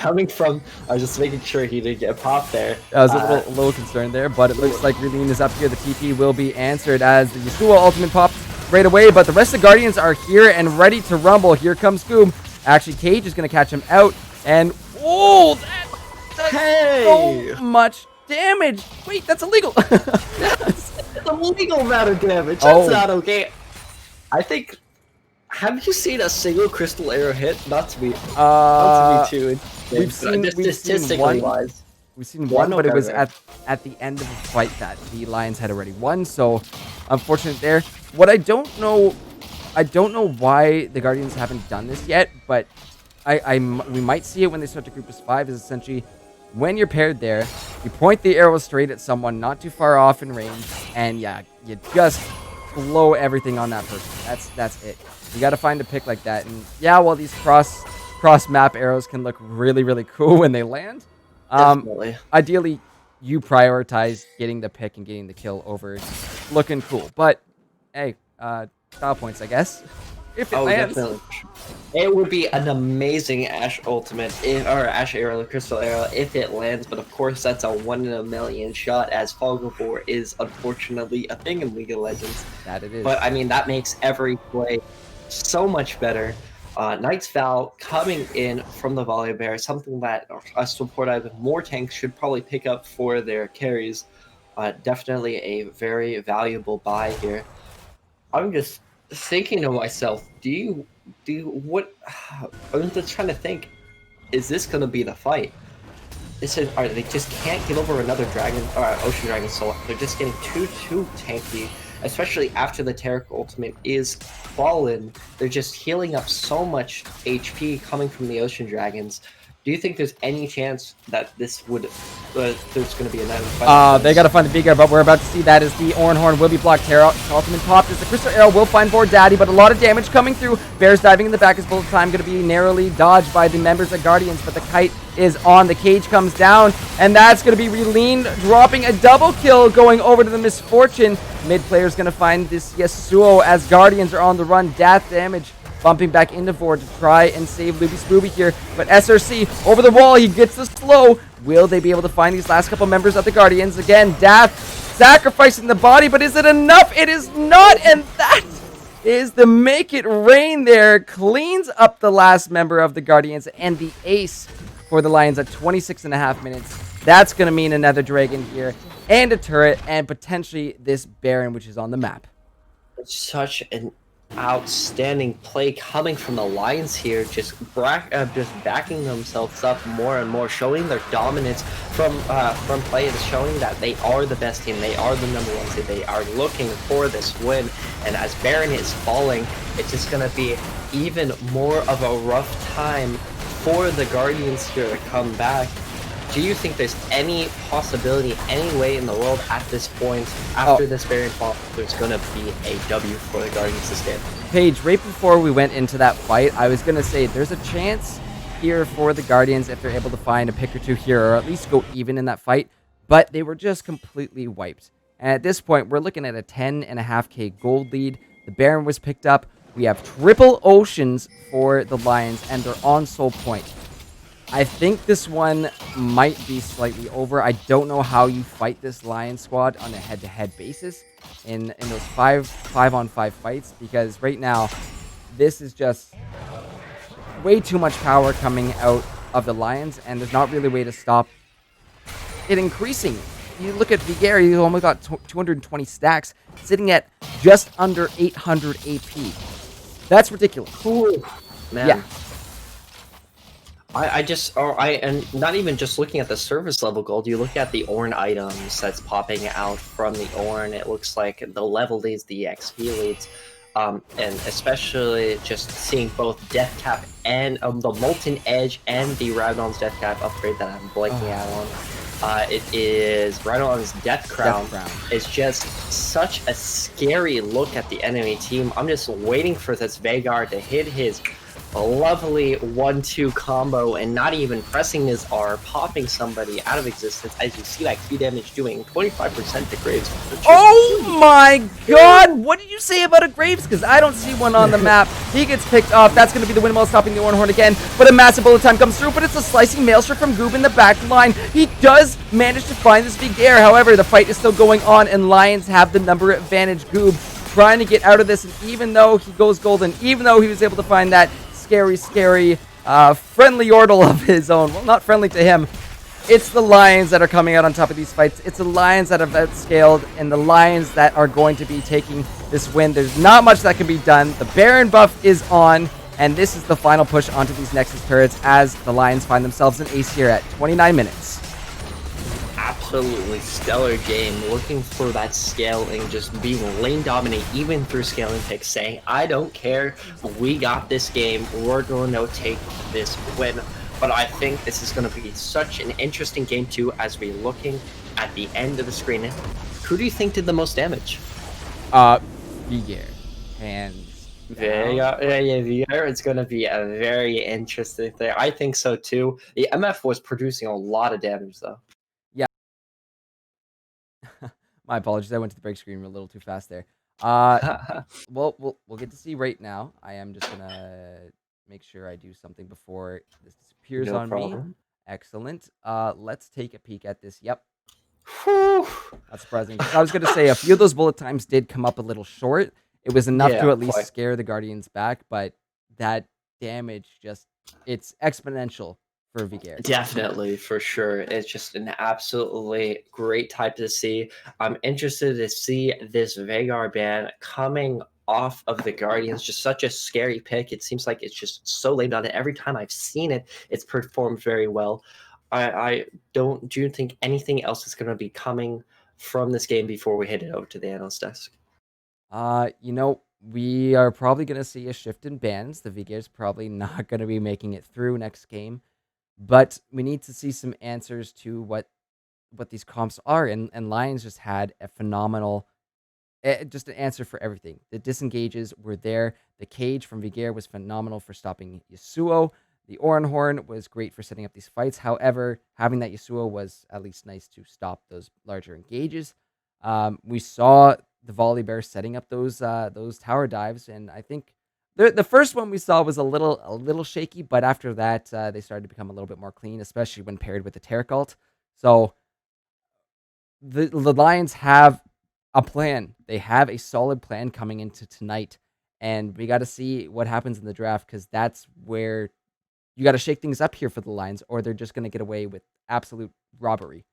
was just making sure he didn't get popped there. I was a little concerned there, but it looks like Relene is up here. The TP will be answered as the Yasuo ultimate pops right away, but the rest of the Guardians are here and ready to rumble. Here comes Scoob. Actually, Cage is going to catch him out, and that does so much damage. Wait, that's illegal. That's illegal amount of damage. That's not okay. I think. Have you seen a single Crystal Arrow hit? Not to be too. We've seen one, but it was at the end of a fight that the Lions had already won. So, unfortunate there. What I don't know why the Guardians haven't done this yet, but we might see it when they start to group as 5. Is essentially when you're paired there, you point the arrow straight at someone not too far off in range, and yeah, you just blow everything on that person. That's it. You got to find a pick like that, and yeah, while these cross map arrows can look really, really cool when they land, ideally you prioritize getting the pick and getting the kill over looking cool. But hey, style points, I guess. If it lands. Definitely. It would be an amazing Ashe ultimate, or Ashe arrow, Crystal Arrow, if it lands, but of course that's a 1 in a million shot, as Fogglebore is unfortunately a thing in League of Legends. That it is. But I mean, that makes every play so much better. Knight's Vow coming in from the Volibear, something that a support with more tanks should probably pick up for their carries. Definitely a very valuable buy here. I'm just thinking to myself, I'm just trying to think, is this going to be the fight? they just can't get over another dragon or ocean dragon soul. They're just getting too tanky, especially after the Taric ultimate is fallen. They're just healing up so much HP coming from the ocean dragons. Do you think there's any chance that this would there's going to be another fight? They got to find the big guy, but we're about to see that as the Oranhorn will be blocked. Terra ultimate popped as the Crystal Arrow will find Board Daddy, but a lot of damage coming through. Bears diving in the back as bullet time going to be narrowly dodged by the members of Guardians, but the kite is on. The cage comes down, and that's going to be Releen dropping a double kill, going over to the Misfortune. Mid player is going to find this Yasuo as Guardians are on the run. Death damage bumping back into Vord to try and save Luby Spooby here. But SRC over the wall, he gets the slow. Will they be able to find these last couple members of the Guardians? Again, Dath sacrificing the body, but is it enough? It is not, and that is the make it rain there. Cleans up the last member of the Guardians and the ace for the Lions at 26.5 minutes. That's going to mean another Dragon here and a turret and potentially this Baron, which is on the map. Such an outstanding play coming from the Lions here, just backing themselves up more and more, showing their dominance from play and showing that they are the best team, they are the #1 seed, they are looking for this win. And as Baron is falling, it's just going to be even more of a rough time for the Guardians here to come back. Do you think there's any possibility, any way in the world at this point, after this Baron fall, there's going to be a W for the Guardians this game? Paige, right before we went into that fight, I was going to say there's a chance here for the Guardians if they're able to find a pick or two here, or at least go even in that fight, but they were just completely wiped. And at this point, we're looking at a 10.5k gold lead. The Baron was picked up. We have triple oceans for the Lions, and they're on Soul Point. I think this one might be slightly over. I don't know how you fight this Lion squad on a head-to-head basis in those 5-on-5 fights, because right now this is just way too much power coming out of the Lions, and there's not really a way to stop it increasing. You look at Vigare, he only got 220 stacks, sitting at just under 800 AP. That's ridiculous. Ooh, man. Yeah. And not even just looking at the surface level gold, you look at the Ornn items that's popping out from the Ornn, it looks like the level leads, the XP leads, and especially just seeing both Death Cap and the Molten Edge and the Ragdol's Death Cap upgrade that I'm blanking out on. It is Ragdol's Death Crown. It's just such a scary look at the enemy team. I'm just waiting for this Veigar to hit his lovely 1-2 combo and not even pressing his R, popping somebody out of existence. As you see that Q damage doing 25% to Graves. Oh my god! What did you say about a Graves? Because I don't see one on the map. He gets picked off. That's going to be the win while stopping the Oranhorn again. But a massive bullet time comes through, but it's a slicing maelstrom from Goob in the back line. He does manage to find this big air. However, the fight is still going on, and Lions have the number advantage. Goob trying to get out of this, and even though he goes golden, even though he was able to find that scary friendly Yordle of his own, well, not friendly to him, it's the Lions that are coming out on top of these fights. It's the Lions that have outscaled, and the Lions that are going to be taking this win. There's not much that can be done. The Baron buff is on, and this is the final push onto these Nexus turrets as the Lions find themselves an ace here at 29 minutes. Absolutely stellar game, looking for that scaling, just being lane dominant even through scaling picks, saying I don't care, we got this game, we're going to take this win. But I think this is going to be such an interesting game too, as we're looking at the end of the screen. Who do you think did the most damage? Vigare. Hands down. Yeah, Vigare is going to be a very interesting thing. I think so too. The MF was producing a lot of damage though. My apologies, I went to the break screen a little too fast there. Well, we'll get to see right now. I am just gonna make sure I do something before this disappears on me. Excellent. Let's take a peek at this. Yep. That's surprising. I was gonna say a few of those bullet times did come up a little short. It was enough to at least scare the Guardians back, but that damage it's exponential for Vigare. Definitely, for sure. It's just an absolutely great type to see. I'm interested to see this Veigar ban coming off of the Guardians. Just such a scary pick. It seems like it's just so laid on it. Every time I've seen it, it's performed very well. I don't. Do you think anything else is going to be coming from this game before we head it over to the analyst desk? We are probably going to see a shift in bans. The Vigear's probably not going to be making it through next game, but we need to see some answers to what these comps are. And Lions just had a phenomenal, just an answer for everything. The disengages were there. The cage from Vigear was phenomenal for stopping Yasuo. The Orenhorn was great for setting up these fights. However, having that Yasuo was at least nice to stop those larger engages. We saw the Volley Bear setting up those tower dives, and I think the first one we saw was a little shaky, but after that they started to become a little bit more clean, especially when paired with the Taric ult. So the Lions have a plan. They have a solid plan coming into tonight, and we got to see what happens in the draft, because that's where you got to shake things up here for the Lions, or they're just going to get away with absolute robbery.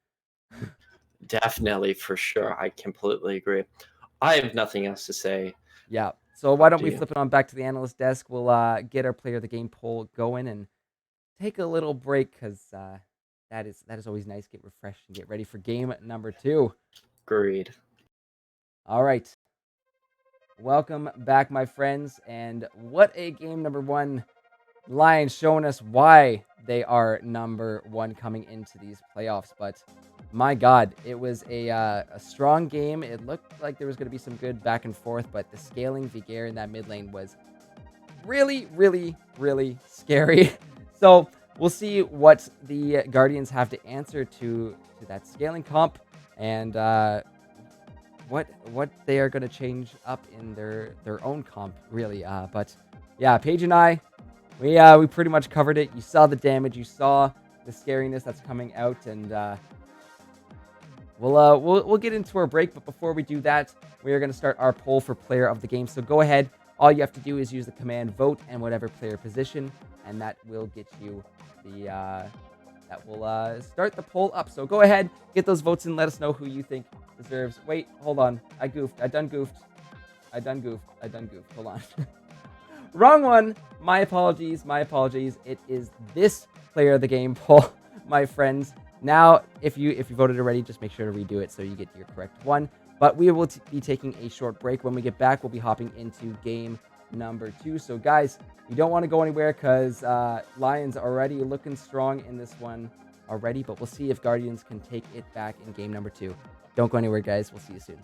Definitely, for sure. I completely agree. I have nothing else to say. Yeah. So why don't Do we you? flip it on back to the analyst desk? We'll get our player of the game poll going and take a little break, because that is always nice. Get refreshed and get ready for game number 2. Agreed. All right. Welcome back, my friends. And what a game number 1. Lions showing us why they are number 1 coming into these playoffs. But my God, it was a strong game. It looked like there was going to be some good back and forth, but the scaling Vigear in that mid lane was really, really, really scary. So we'll see what the Guardians have to answer to that scaling comp, and what they are going to change up in their own comp, really. But yeah, Paige and I, we pretty much covered it. You saw the damage, you saw the scariness that's coming out, and we'll get into our break. But before we do that, we are going to start our poll for player of the game. So go ahead. All you have to do is use the command vote and whatever player position, and that will get you the that will start the poll up. So go ahead, get those votes in. Let us know who you think deserves. Wait, hold on. I goofed. I done goofed. Hold on. Wrong one. My apologies. It is this player of the game poll, my friends. Now, if you voted already, just make sure to redo it so you get your correct one. But we will be taking a short break. When we get back, we'll be hopping into game number 2. So, guys, you don't want to go anywhere, because Lions are already looking strong in this one already. But we'll see if Guardians can take it back in game number 2. Don't go anywhere, guys. We'll see you soon.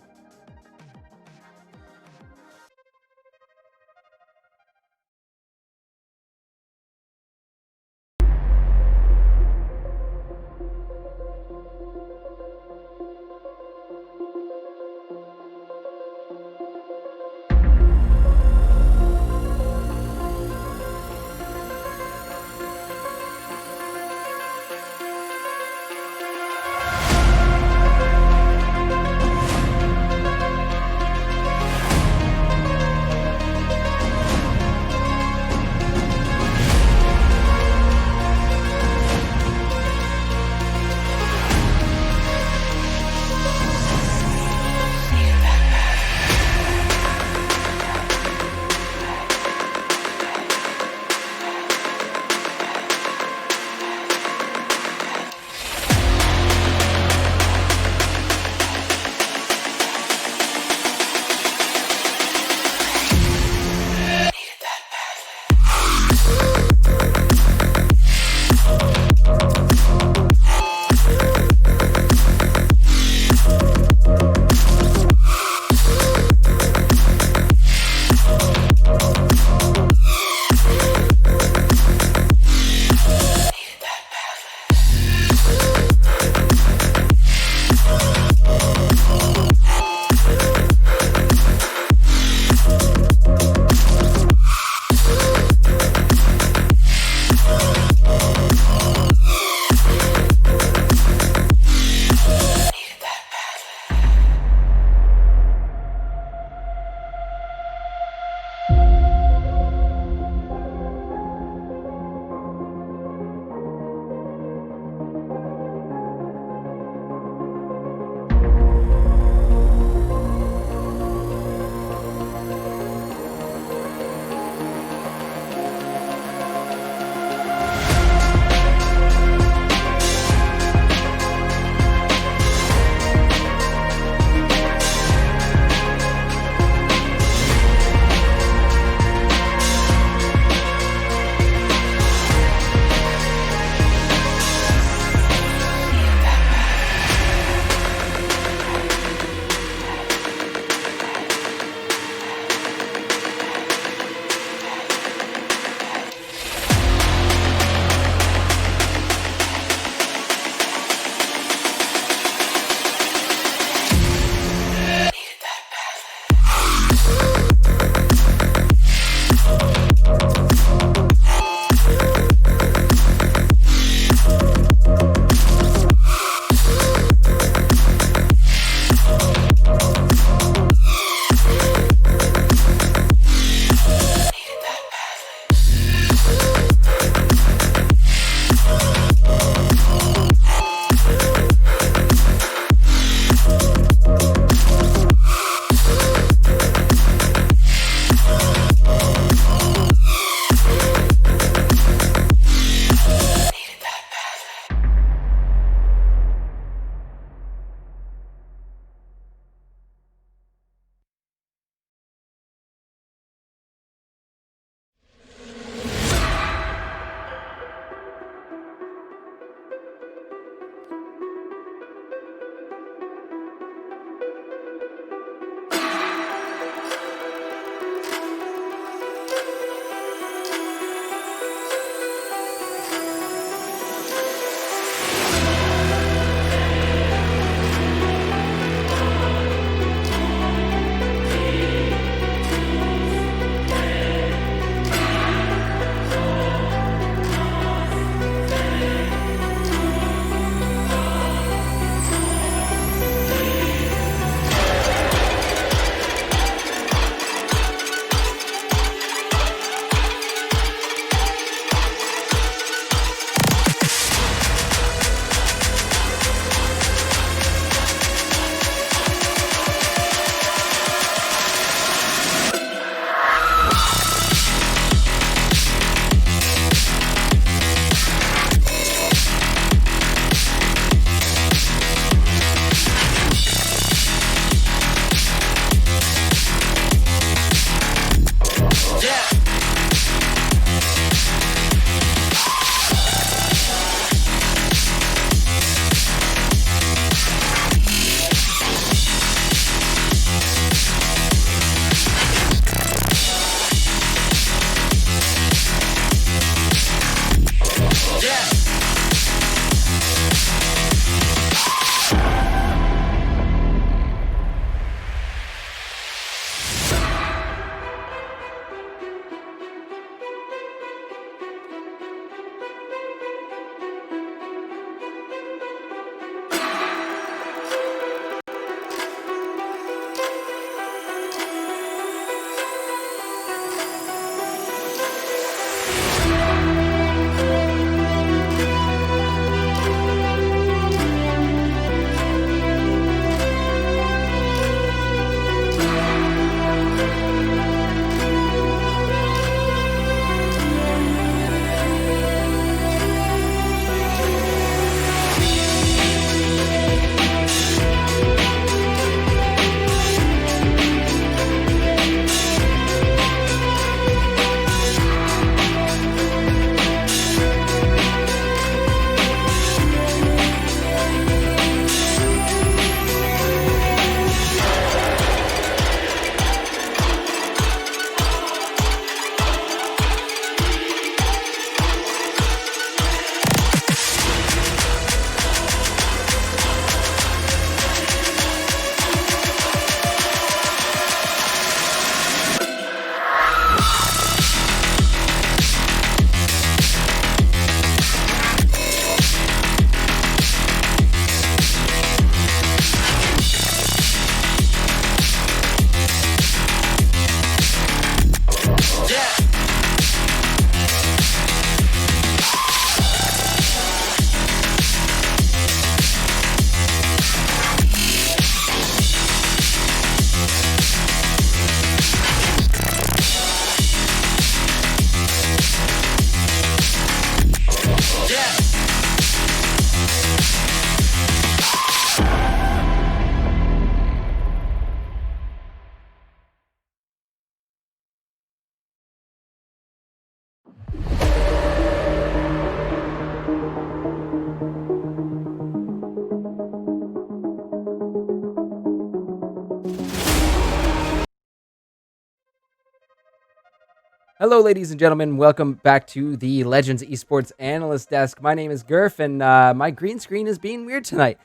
Hello, ladies and gentlemen. Welcome back to the Legends Esports Analyst Desk. My name is Gurf, and my green screen is being weird tonight.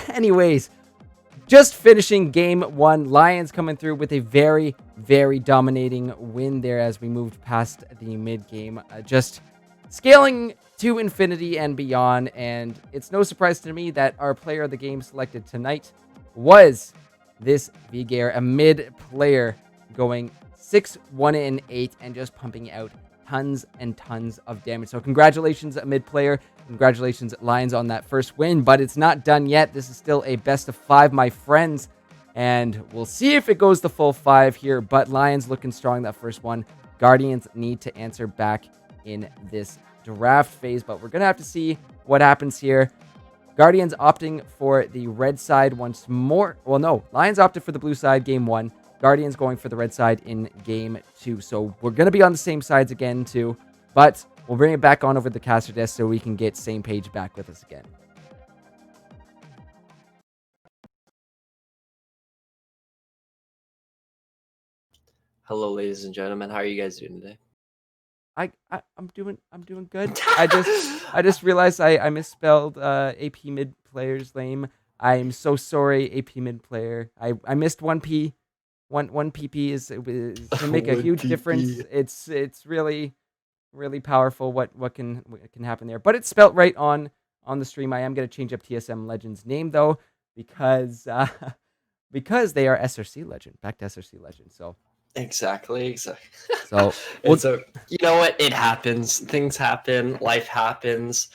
Anyways, just finishing game one. Lions coming through with a very, very dominating win there as we moved past the mid-game. Just scaling to infinity and beyond, and it's no surprise to me that our player of the game selected tonight was this Vigare, a mid player going 6-1-8 and just pumping out tons and tons of damage. So congratulations, mid player. Congratulations, Lions, on that first win, but it's not done yet. This is still a best of 5, my friends, and we'll see if it goes the full 5 here, but Lions looking strong that first one. Guardians need to answer back in this draft phase, but we're going to have to see what happens here. Guardians opting for the red side once more. Well, no, Lions opted for the blue side game 1. Guardians going for the red side in game 2. So we're going to be on the same sides again too, but we'll bring it back on over the caster desk so we can get same page back with us again. Hello, ladies and gentlemen. How are you guys doing today? I'm doing good. I just realized I misspelled AP mid player's name. I'm so sorry, AP mid player. I missed one P. One PP is can make a huge difference. It's really powerful what can happen there. But it's spelt right on the stream. I am gonna change up TSM Legends name though because they are SRC Legend, back to SRC Legend. So Exactly. so You know what? It happens. Things happen. Life happens.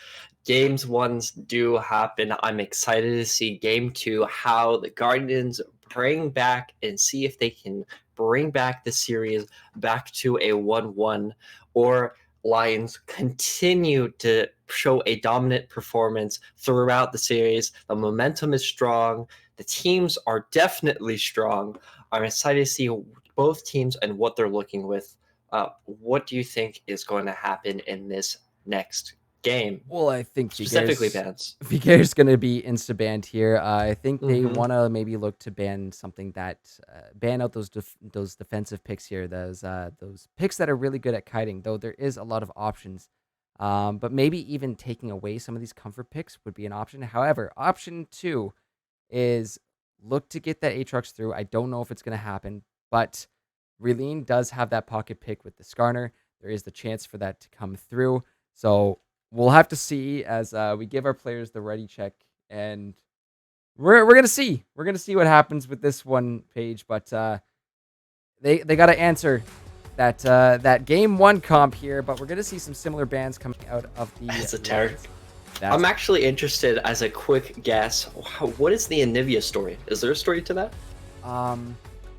Games ones do happen. I'm excited to see game 2, how the Guardians bring back and see if they can bring back the series back to a 1-1, or Lions continue to show a dominant performance throughout the series. The momentum is strong. The teams are definitely strong. I'm excited to see both teams and what they're looking with. What do you think is going to happen in this next game? well, I think Specifically bans. Vigare's going to be insta-banned here. I think they want to maybe look to ban something that ban out those defensive picks here. Those picks that are really good at kiting, though there is a lot of options. But maybe even taking away some of these comfort picks would be an option. However, option 2 is look to get that Aatrox through. I don't know if it's going to happen, but Relene does have that pocket pick with the Skarner. There is the chance for that to come through. So we'll have to see as we give our players the ready check, and we're gonna see. We're gonna see what happens with this one page, but they got to answer that game 1 comp here. But we're gonna see some similar bans coming out of the. Esoteric. I'm actually interested, as a quick guess, what is the Anivia story? Is there a story to that?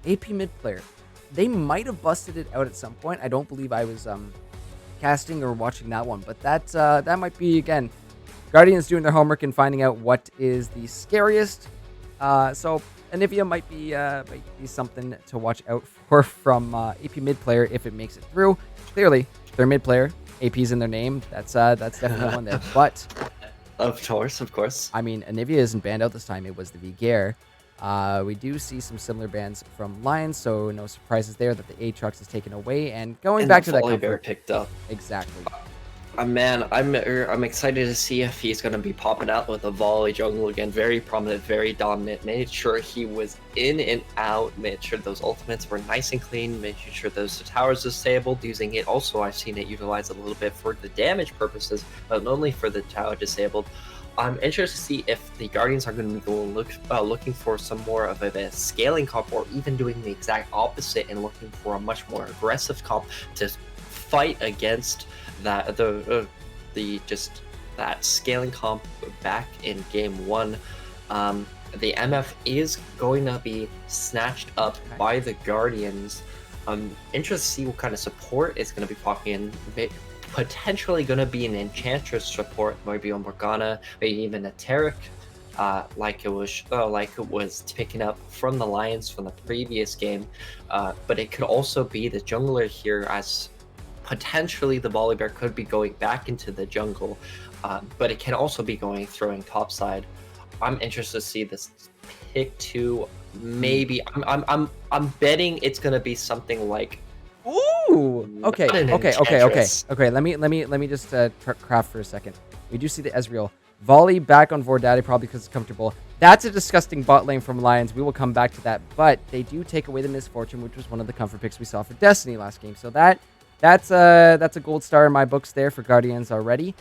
AP mid player. They might have busted it out at some point. I don't believe I was casting or watching that one, but that might be, again, Guardians doing their homework and finding out what is the scariest. So Anivia might be something to watch out for from AP mid player if it makes it through. Clearly, their mid player, AP's in their name. That's definitely one there. But of course. I mean, Anivia isn't banned out this time. It was the Vigare. We do see some similar bans from Lions, so no surprises there that the Aatrox is taken away and going back to that comfort. Picked up. Exactly. Man, I'm excited to see if he's going to be popping out with a volley jungle again. Very prominent, very dominant. Made sure he was in and out. Made sure those ultimates were nice and clean. Making sure those towers are disabled. Using it also, I've seen it utilized a little bit for the damage purposes, but not only for the tower disabled. I'm interested to see if the Guardians are going to be looking for some more of a scaling comp, or even doing the exact opposite and looking for a much more aggressive comp to fight against that that scaling comp back in game 1. The MF is going to be snatched up by the Guardians. I'm interested to see what kind of support is going to be popping in. Potentially going to be an Enchantress support, maybe a Morgana, maybe even a Taric, like it was picking up from the Lions from the previous game. But it could also be the jungler here, as potentially the Volibear could be going back into the jungle, but it can also be throwing topside. I'm interested to see this pick 2. Maybe I'm betting it's going to be something like. Ooh! Okay, Not an okay. Enchantress. Let me just craft for a second. We do see the Ezreal volley back on Vordaddy, probably because it's comfortable. That's a disgusting bot lane from Lions. We will come back to that, but they do take away the Misfortune, which was one of the comfort picks we saw for Destiny last game. So that's a gold star in my books there for Guardians already.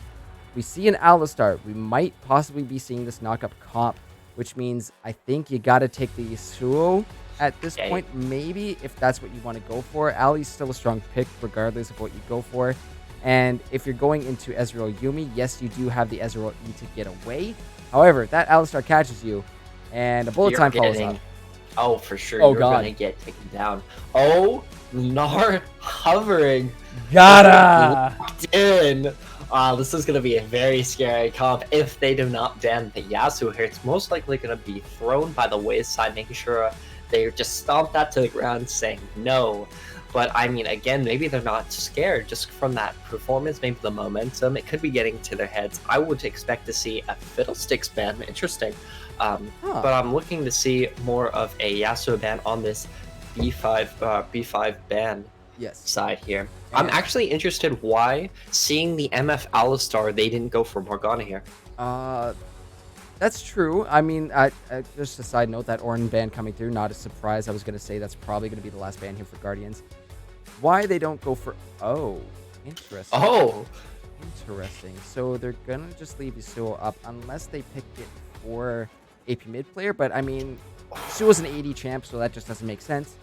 We see an Alistar. We might possibly be seeing this knock-up comp, which means I think you got to take the Yasuo at this point, maybe, if that's what you want to go for. Ali's still a strong pick regardless of what you go for. And if you're going into Ezreal Yumi, yes, you do have the Ezreal E to get away. However, that Alistar catches you, and a bullet time follows up. Oh, for sure. Oh, you're God. going to get taken down. Oh, Gnar hovering. Gotta! Locked in. This is going to be a very scary comp if they do not ban the Yasuo here. It's most likely going to be thrown by the wayside, making sure they just stomp that to the ground, saying no. But I mean, again, maybe they're not scared just from that performance, maybe the momentum. It could be getting to their heads. I would expect to see a Fiddlesticks ban. Interesting. But I'm looking to see more of a Yasuo ban on this B5 ban side here. I'm actually interested why, seeing the MF Alistar, they didn't go for Morgana here. That's true. I mean, just a side note, that Ornn ban coming through, not a surprise. I was going to say that's probably going to be the last ban here for Guardians. Why they don't go for... Oh, interesting. Oh! Interesting. So they're going to just leave Yasuo up unless they pick it for AP mid player. But, I mean, Yasuo's an 80 champ, so that just doesn't make sense.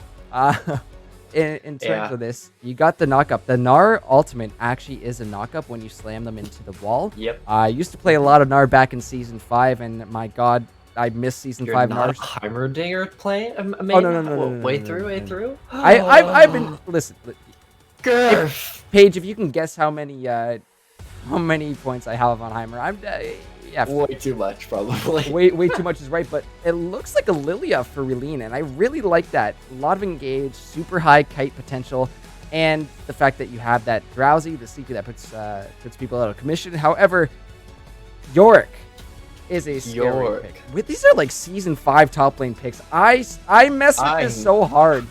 In terms of this, you got the knock-up. The Gnar ultimate actually is a knock-up when you slam them into the wall. Yep. I used to play a lot of Gnar back in Season 5, and my god, I missed Season 5 You're not Gnars. a Heimerdinger play? Oh, no. Way through? I've been... Listen. Gurf! Paige, if you can guess how many points I have on Heimer, I'm... yeah, way too much, probably. way too much is right, but it looks like a Lilia for Relene, and I really like that. A lot of engage, super high kite potential, and the fact that you have that Drowsy, the CP that puts people out of commission. However, Yorick is a scary pick. These are like Season 5 top lane picks. I mess with this so hard.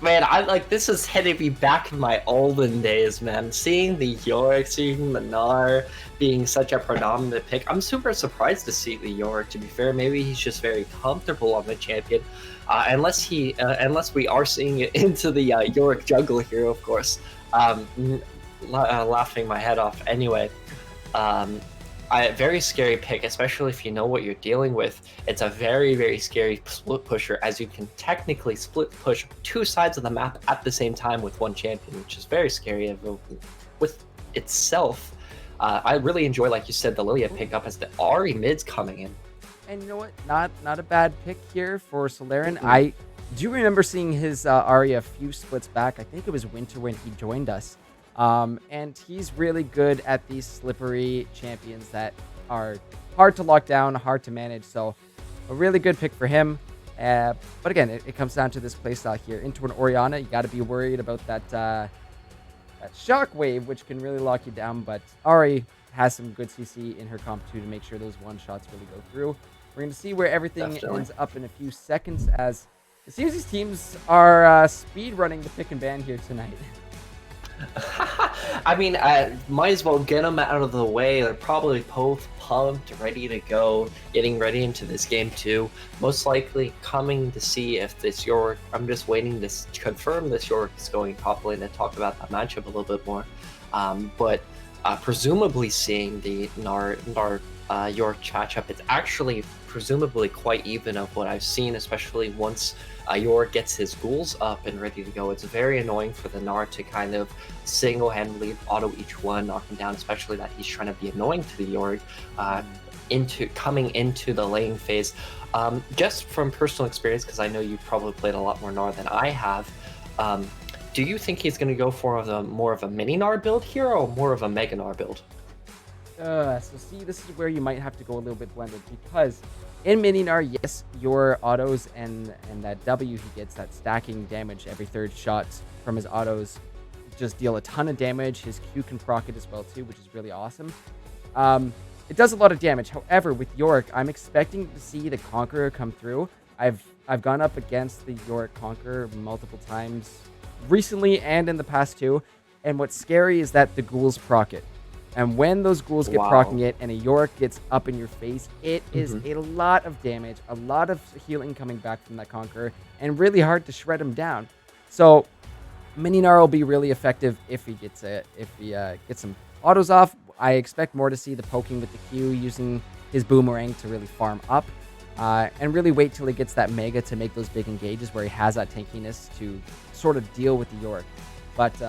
Man, this is heading me back in my olden days, man. Seeing the Yorick, seeing the Gnar being such a predominant pick. I'm super surprised to see the Yorick, to be fair. Maybe he's just very comfortable on the champion. Unless we are seeing it into the Yorick jungle here, of course. Laughing my head off anyway. Very scary pick, especially if you know what you're dealing with. It's a very, very scary split pusher, as you can technically split push two sides of the map at the same time with one champion, which is very scary with itself. I really enjoy, like you said, the Lilia pickup as the Ahri mid's coming in. And you know what? Not a bad pick here for Solaren. I do remember seeing his Ahri a few splits back. I think it was winter when he joined us. And he's really good at these slippery champions that are hard to lock down, hard to manage. So a really good pick for him. But again, it comes down to this playstyle here. Into an Orianna, you got to be worried about that shockwave, which can really lock you down. But Ahri has some good CC in her comp too to make sure those one-shots really go through. We're going to see where everything ends up in a few seconds, as it seems these teams are speed running the pick and ban here tonight. I mean, might as well get them out of the way. They're probably both pumped, ready to go, getting ready into this game too. Most likely coming to see if this Yorick... I'm just waiting to confirm this Yorick is going top lane and talk about that matchup a little bit more. But presumably seeing the Gnar Yorick matchup, it's actually presumably quite even of what I've seen, especially once Yorick gets his ghouls up and ready to go. It's very annoying for the Gnar to kind of single-handedly auto each one, knock him down, especially that he's trying to be annoying to the Yorick coming into the lane phase. Just from personal experience, because I know you've probably played a lot more Gnar than I have, do you think he's going to go for more of a mini Gnar build here or more of a mega Gnar build? So see, this is where you might have to go a little bit blended, because in mini Gnar, yes, your autos and that W he gets, that stacking damage every third shot from his autos, just deal a ton of damage. His Q can proc it as well too, which is really awesome. It does a lot of damage. However, with Yorick, I'm expecting to see the Conqueror come through. I've gone up against the Yorick Conqueror multiple times recently and in the past too. And what's scary is that the ghouls proc it. And when those ghouls get proccing it and a Yorick gets up in your face, it is a lot of damage, a lot of healing coming back from that Conqueror, and really hard to shred him down. So Mininar will be really effective if he gets some autos off. I expect more to see the poking with the Q, using his boomerang to really farm up, and really wait till he gets that Mega to make those big engages where he has that tankiness to sort of deal with the Yorick. But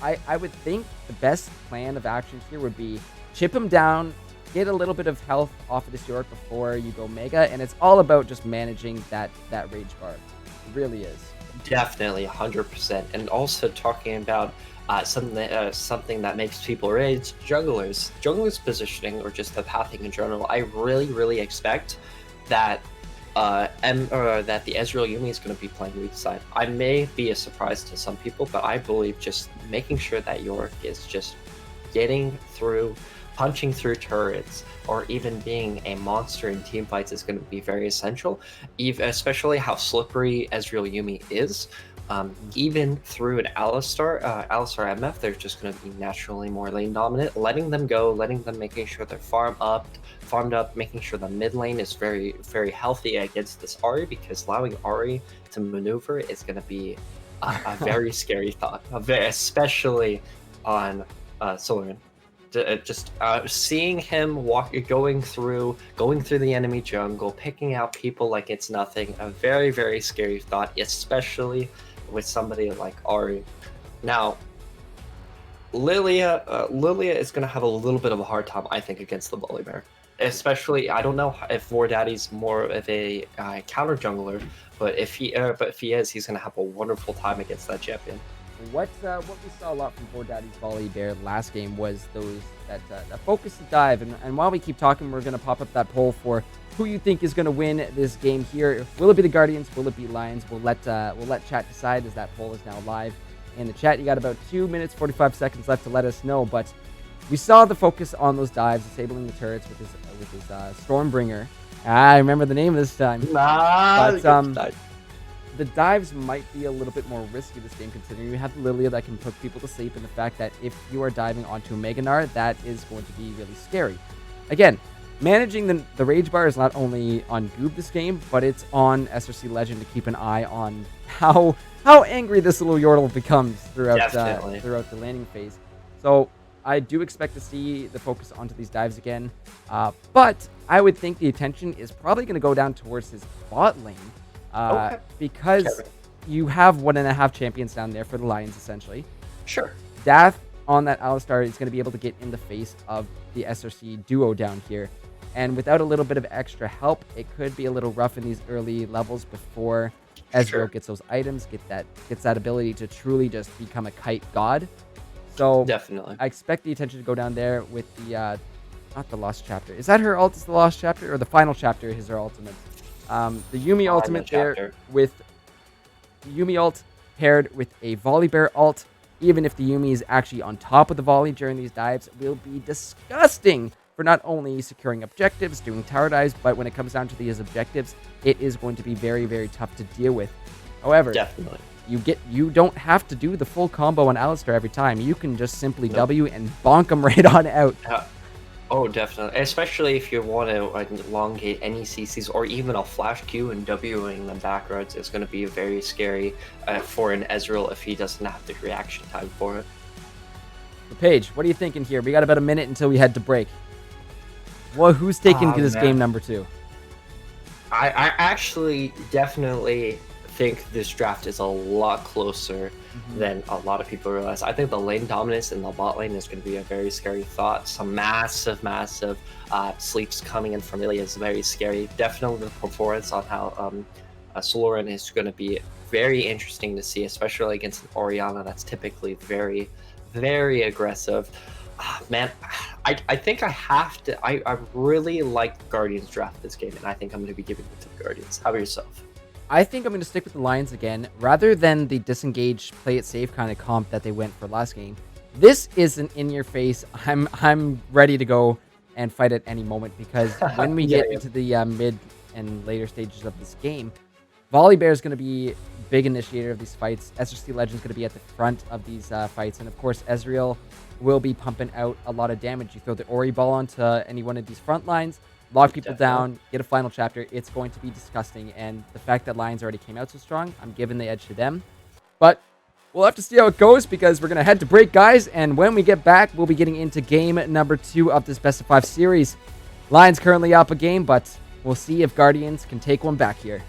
I would think the best plan of action here would be chip him down, get a little bit of health off of this Yorick before you go Mega, and it's all about just managing that rage bar. It really is. Definitely, 100%. And also talking about something that makes people rage, junglers positioning, or just the pathing in general. I really expect that that the Ezreal Yuumi is going to be playing weak side. I may be a surprise to some people, but I believe just making sure that Yorick is just getting through, punching through turrets, or even being a monster in team fights is going to be very essential, especially how slippery Ezreal Yuumi is. Even through an Alistar MF, they're just going to be naturally more lane dominant. Letting them go, making sure they're farmed up, making sure the mid lane is very healthy against this Ahri, because allowing Ahri to maneuver is going to be a very scary thought, especially on Soren. Just seeing him going through the enemy jungle, picking out people like it's nothing, a very scary thought, especially with somebody like Ahri. Now, Lilia is going to have a little bit of a hard time, I think, against the Volibear. Especially, I don't know if Vordaddy's more of a counter jungler, but if he is, he's going to have a wonderful time against that champion. What we saw a lot from Vordaddy's Volibear last game was that focus to dive. And while we keep talking, we're going to pop up that poll for who you think is going to win this game here. Will it be the Guardians? Will it be Lions? We'll let chat decide, as that poll is now live in the chat. You got about 2 minutes 45 seconds left to let us know. But we saw the focus on those dives, disabling the turrets with his Stormbringer. I remember the name this time. The dives might be a little bit more risky this game, considering you have the Lilia that can put people to sleep, and the fact that if you are diving onto a Meganar, that is going to be really scary. Again, managing the rage bar is not only on Goob this game, but it's on SRC Legend to keep an eye on how angry this little Yordle becomes throughout the landing phase. So I do expect to see the focus onto these dives again, but I would think the attention is probably going to go down towards his bot lane. Because you have 1.5 champions down there for the Lions, essentially. Sure. Dath on that Alistar is going to be able to get in the face of the SRC duo down here. And without a little bit of extra help, it could be a little rough in these early levels before Ezreal gets those items, gets that ability to truly just become a kite god. So definitely, I expect the attention to go down there with the, not the Lost Chapter. Is that her ult is the Lost Chapter, or the final chapter is her ultimate? The Yuumi ultimate there with Yuumi ult paired with a Volibear ult, even if the Yuumi is actually on top of the volley during these dives, will be disgusting for not only securing objectives, doing tower dives, but when it comes down to these objectives, it is going to be very tough to deal with. However, definitely, you don't have to do the full combo on Alistar every time. You can just simply W and bonk them right on out. Oh, definitely. Especially if you want to elongate any CCs, or even a flash Q and Wing them backwards is going to be very scary for an Ezreal if he doesn't have the reaction time for it. The Paige, what are you thinking here? We got about a minute until we head to break. Well, who's taking this game number 2? I actually definitely think this draft is a lot closer than a lot of people realize. I think the lane dominance in the bot lane is going to be a very scary thought. Some massive sleeps coming in from Lilia is very scary. Definitely the performance on how Soren is going to be very interesting to see, especially against an Orianna that's typically very aggressive. Man, I think I have to. I really like Guardians draft this game, and I think I'm going to be giving it to the Guardians. How about yourself? I think I'm going to stick with the Lions again, rather than the disengage, play it safe kind of comp that they went for last game. This is an in-your-face. I'm ready to go and fight at any moment, because when we get into the mid and later stages of this game, Volibear is going to be big initiator of these fights. SRC Legend's going to be at the front of these fights. And of course, Ezreal will be pumping out a lot of damage. You throw the Ori ball onto any one of these front lines, lock people down, get a final chapter. It's going to be disgusting. And the fact that Lions already came out so strong, I'm giving the edge to them. But we'll have to see how it goes because we're going to head to break, guys. And when we get back, we'll be getting into game number 2 of this best of 5 series. Lions currently up a game, but we'll see if Guardians can take one back here.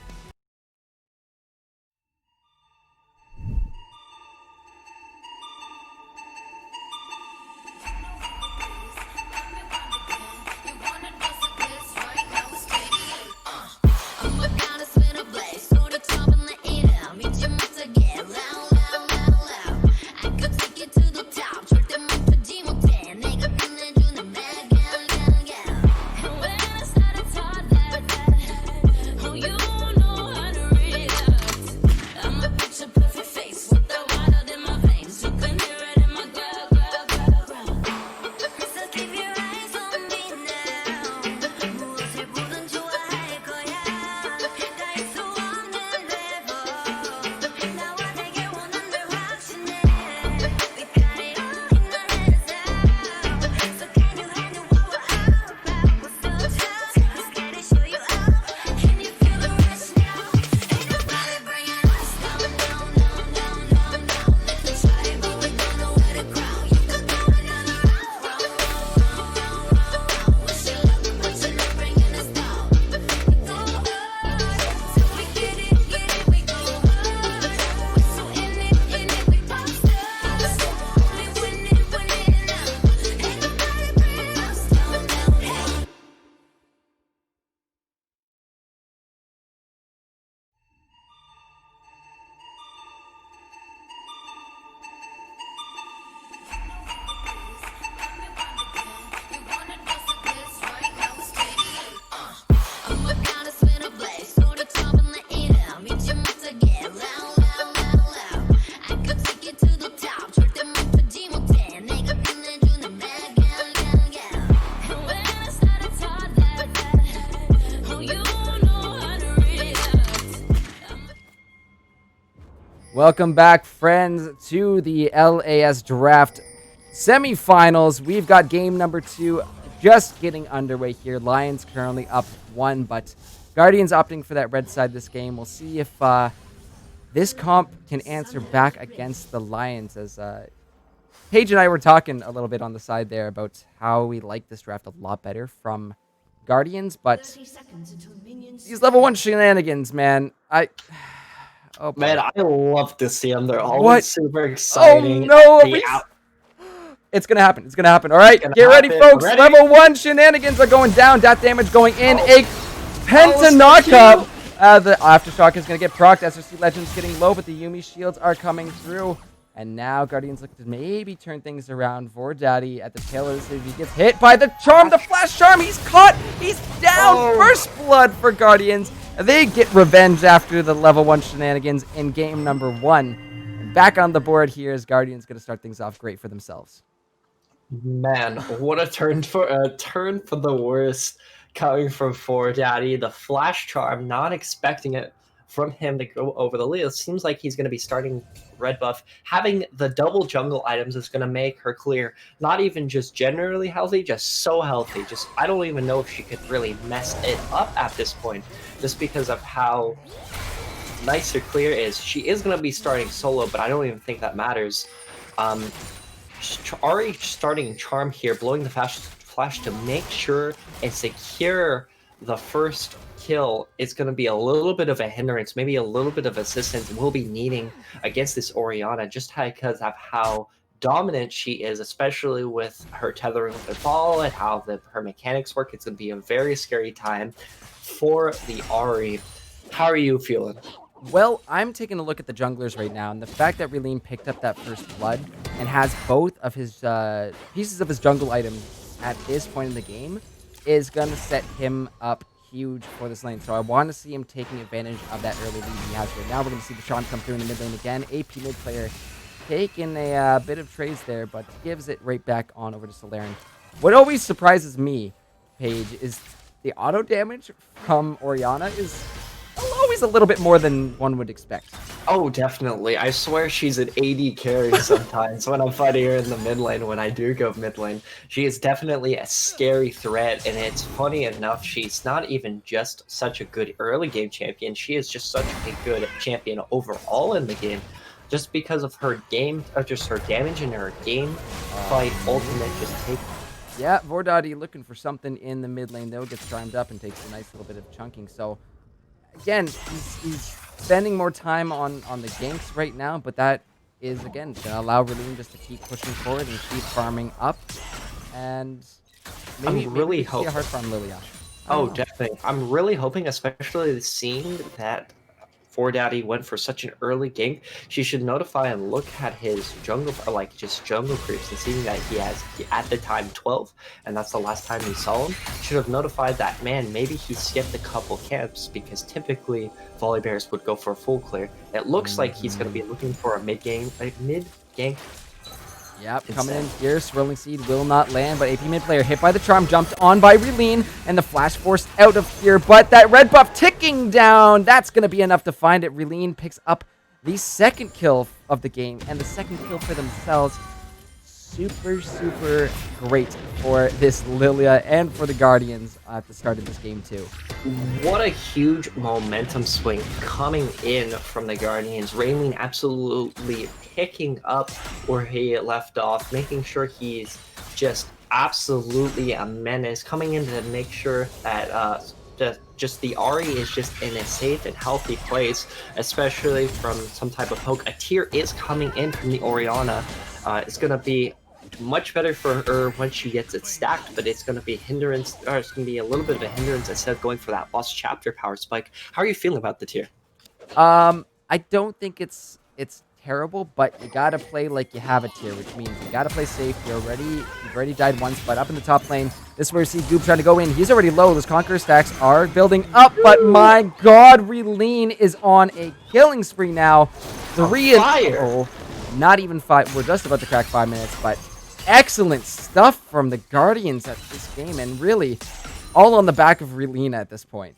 Welcome back, friends, to the LAS Draft semifinals. We've got game number 2 just getting underway here. Lions currently up 1, but Guardians opting for that red side this game. We'll see if this comp can answer back against the Lions, as Paige and I were talking a little bit on the side there about how we like this draft a lot better from Guardians, but these level 1 shenanigans, man, oh, man, I love to see them. They're always super exciting. Oh, no. It's going to happen. It's going to happen. All right, get ready, folks. Ready? Level 1 shenanigans are going down. Death damage going in. A Penta knockup. The Aftershock is going to get procced. SRC Legend's getting low, but the Yuumi shields are coming through. And now Guardians look to maybe turn things around for Daddy at the tail of the city. He gets hit by the charm, the flash charm. He's caught. He's down. First blood for Guardians. They get revenge after the level 1 shenanigans in game number 1. And back on the board here is Guardians going to start things off great for themselves. Man, what a turn for the worst coming from For Daddy. The flash charm, not expecting it from him to go over the lead. It seems like he's going to be starting red buff. Having the double jungle items is going to make her clear. Not even just generally healthy, just so healthy. Just I don't even know if she could really mess it up at this point, just because of how nice her clear is. She is going to be starting solo, but I don't even think that matters. Already starting charm here, blowing the flash to make sure and secure the first kill. Is going to be a little bit of a hindrance, maybe a little bit of assistance we'll be needing against this Orianna, just because of how dominant she is, especially with her tethering with the ball and how her mechanics work. It's going to be a very scary time for the Ahri. How are you feeling? Well, I'm taking a look at the junglers right now, and the fact that Relene picked up that first blood and has both of his pieces of his jungle items at this point in the game is going to set him up huge for this lane. So I want to see him taking advantage of that early lead he has right now. We're going to see the charm come through in the mid lane again. AP mid player taking a bit of trades there, but gives it right back on over to Solaren. What always surprises me, Paige, is the auto damage from Orianna is always a little bit more than one would expect. Oh, definitely. I swear she's an AD carry sometimes when I'm fighting her in the mid lane, when I do go mid lane. She is definitely a scary threat, and it's funny enough, she's not even just such a good early game champion, she is just such a good champion overall in the game. Just because of her game, just her damage and her game fight ultimate just take. Yeah, Vordati looking for something in the mid lane, though, gets timed up and takes a nice little bit of chunking. So, again, he's spending more time on the ganks right now, but that is, again, going to allow Reline just to keep pushing forward and keep farming up. And maybe really we see a hoping. hard farm Lilia. Oh, definitely. I'm really hoping, especially seeing that Daddy went for such an early gank, she should notify and look at his jungle, like just jungle creeps, and seeing that he has, at the time, 12, and that's the last time we saw him, should have notified that, man, maybe he skipped a couple camps, because typically Volley Bears would go for a full clear. It looks like he's going to be looking for a mid-gank. Yep, coming in here, Swirling Seed will not land, but AP mid player hit by the charm, jumped on by Reline, and the flash forced out of here, but that red buff ticking down, that's going to be enough to find it. Reline picks up the second kill of the game, and the second kill for themselves. Super, super great for this Lilia and for the Guardians at the start of this game too. What a huge momentum swing coming in from the Guardians. Raylene absolutely picking up where he left off, making sure he's just absolutely a menace, coming in to make sure that just the Ahri is just in a safe and healthy place, especially from some type of poke. A tier is coming in from the Orianna. It's going to be much better for her once she gets it stacked, but it's going to be hindrance, or it's going to be a little bit of a hindrance instead of going for that Lost Chapter power spike. How are you feeling about the tier? I don't think it's terrible, but you gotta play like you have a tier, which means you gotta play safe. You've already died once, but up in the top lane, this is where you see Goop trying to go in. He's already low. Those Conqueror stacks are building up, but my God, Reline is on a killing spree now. 3 and fire. Not even 5. We're just about to crack 5 minutes, but excellent stuff from the Guardians at this game, and really all on the back of Reline at this point.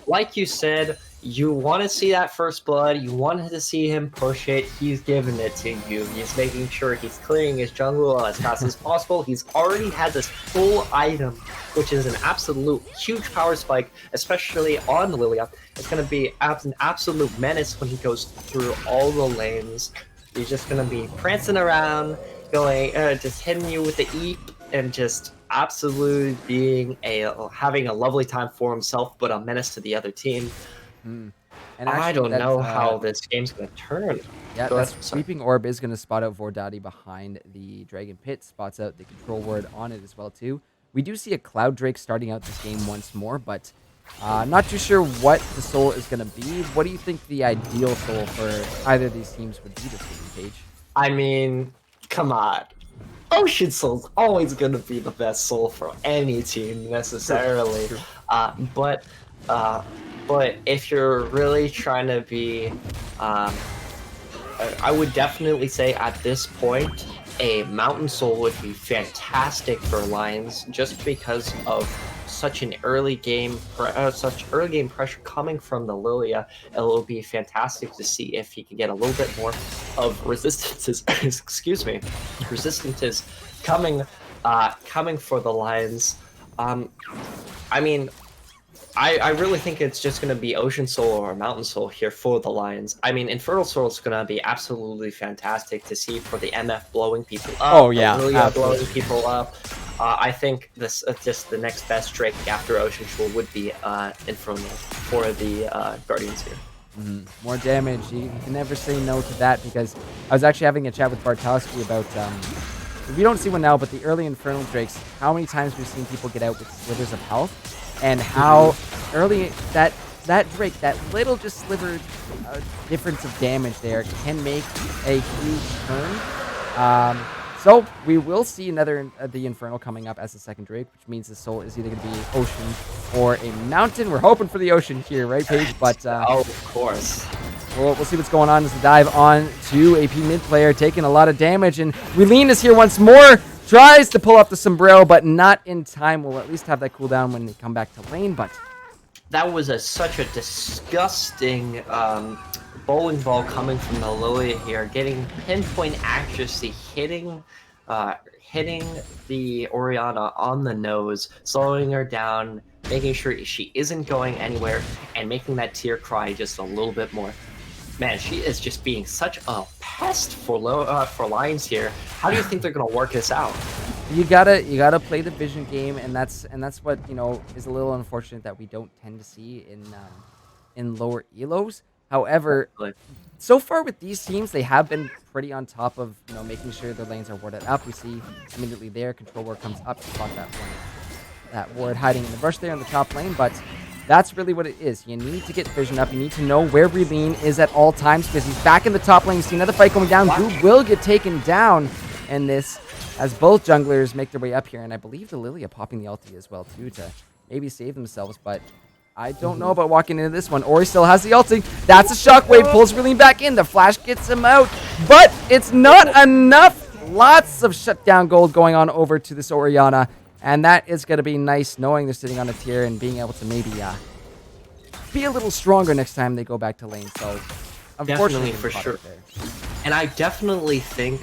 Like you said, you want to see that first blood. You wanted to see him push it. He's giving it to you. He's making sure he's clearing his jungle as fast as possible. He's already had this full item, which is an absolute huge power spike, especially on Lilia. It's going to be an absolute menace when he goes through all the lanes. He's just going to be prancing around, going, just hitting you with the eep, and just absolutely having a lovely time for himself, but a menace to the other team. And actually, I don't know how this game's going to turn. Yeah, that Sweeping Orb is going to spot out Vordati behind the Dragon Pit, spots out the control word on it as well too. We do see a Cloud Drake starting out this game once more, but not too sure what the soul is going to be. What do you think the ideal soul for either of these teams would be this game, Paige? I mean, come on. Ocean Soul's always going to be the best soul for any team, necessarily. True. But if you're really trying to be, I would definitely say at this point, a Mountain Soul would be fantastic for Lions, just because of such an early game, pressure coming from the Lilia. It will be fantastic to see if he can get a little bit more of resistances. Excuse me, resistances coming for the Lions. I mean, I really think it's just going to be Ocean Soul or Mountain Soul here for the Lions. I mean, Infernal Soul is going to be absolutely fantastic to see for the MF blowing people up. Oh, yeah. Lilia blowing people up. I think this just the next best Drake after Ocean Soul would be Infernal for the Guardians here. More damage. You can never say no to that, because I was actually having a chat with Bartowski about, we don't see one now, but the early Infernal Drakes, how many times we've seen people get out with slivers of health, and how early that Drake, that little just sliver difference of damage there can make a huge turn. So we will see another the Infernal coming up as the second Drake, which means the soul is either going to be Ocean or a Mountain. We're hoping for the Ocean here, right, Paige? But oh, of course. We'll see what's going on as the dive on to AP mid player, taking a lot of damage, and Reline is here once more. Tries to pull off the sombrero, but not in time. We'll at least have that cooldown when they come back to lane, but that was such a disgusting bowling ball coming from the Lilia here, getting pinpoint accuracy, hitting the Orianna on the nose, slowing her down, making sure she isn't going anywhere, and making that tear cry just a little bit more. Man, she is just being such a pest for Lions here. How do you think they're gonna work this out? You gotta play the vision game, and that's what is a little unfortunate that we don't tend to see in lower elos. However, so far with these teams, they have been pretty on top of making sure their lanes are warded up. We see immediately there, control ward comes up to spot that ward hiding in the brush there in the top lane, but that's really what it is. You need to get vision up. You need to know where Relene is at all times because he's back in the top lane. You see another fight going down. Goob will get taken down in this as both junglers make their way up here, and I believe the Lilia popping the ulti as well too to maybe save themselves, but I don't know about walking into this one. Ori still has the ulti. That's a shockwave, pulls Relene back in. The flash gets him out, but it's not enough. Lots of shutdown gold going on over to this Orianna, and that is going to be nice knowing they're sitting on a tier and being able to maybe be a little stronger next time they go back to lane. So unfortunately, definitely, for sure. And I definitely think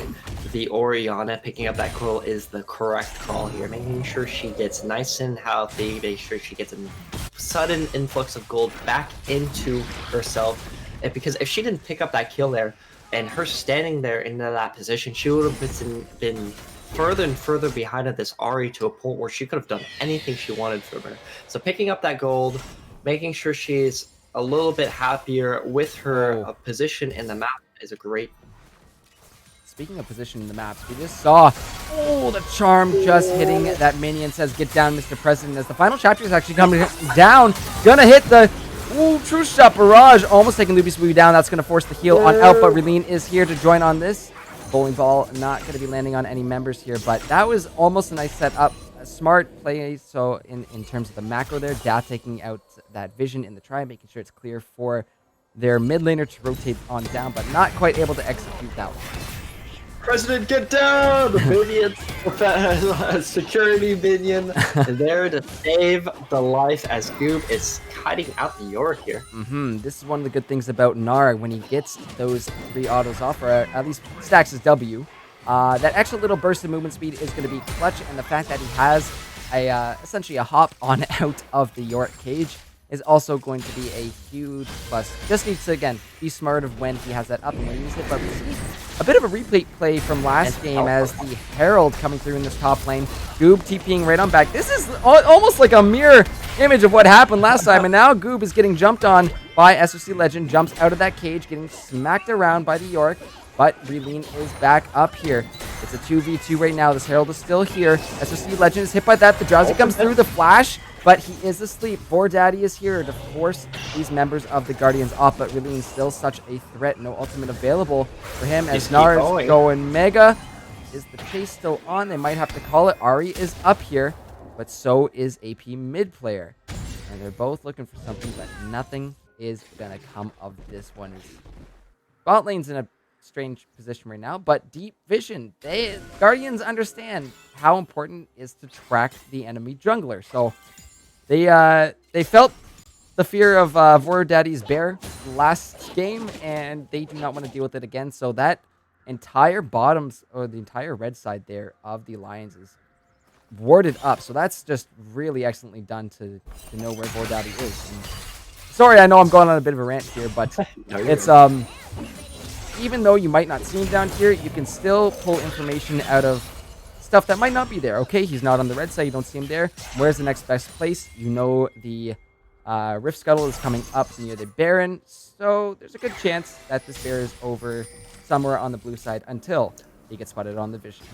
the Orianna picking up that kill is the correct call here, making sure she gets nice and healthy, make sure she gets a sudden influx of gold back into herself. Because if she didn't pick up that kill there, and her standing there into that position, she would have been further and further behind of this Ahri to a point where she could have done anything she wanted from her. So picking up that gold, making sure she's a little bit happier with her position in the map is a great. Speaking of position in the maps, we just saw, the charm just hitting that minion. Says, get down, Mr. President, as the final chapter is actually coming down. Gonna hit the true shot barrage, almost taking Luby's Woo down. That's gonna force the heal on out, but Relene is here to join on this. Bowling ball not gonna be landing on any members here, but that was almost a nice setup. A smart play, so in terms of the macro there, Dath taking out that vision in the try, making sure it's clear for their mid laner to rotate on down, but not quite able to execute that one. President, get down! The minions, security minion, there to save the life as Goob is hiding out the York here. This is one of the good things about Gnar when he gets those 3 autos off, or at least stacks his W. That extra little burst of movement speed is going to be clutch, and the fact that he has essentially a hop on out of the York cage is also going to be a huge plus. Just needs to, again, be smart of when he has that up and when he uses it. But we see a bit of a replay play from last game as the Herald coming through in this top lane. Goob TPing right on back. This is almost like a mirror image of what happened last time. And now Goob is getting jumped on by SOC Legend. Jumps out of that cage, getting smacked around by the York. But Relene is back up here. It's a 2v2 right now. This Herald is still here. SOC Legend is hit by that. The Drowsy comes through the flash, but he is asleep. Poor Daddy is here to force these members of the Guardians off, but Relene is still such a threat. No ultimate available for him as Gnar is going mega. Is the chase still on? They might have to call it. Ahri is up here, but so is AP mid player. And they're both looking for something, but nothing is going to come of this one. Bot lane's in a strange position right now, but deep vision. Guardians understand how important it is to track the enemy jungler. So they felt the fear of Vor Daddy's bear last game, and they do not want to deal with it again. So that entire bottoms, or the entire red side there of the Lions is warded up. So that's just really excellently done to know where Vor Daddy is. And sorry, I know I'm going on a bit of a rant here, but it's even though you might not see him down here, you can still pull information out of stuff that might not be there. Okay, he's not on the red side. You don't see him there. Where's the next best place? You know the Rift Scuttle is coming up near the Baron. So there's a good chance that this bear is over somewhere on the blue side until he gets spotted on the vision.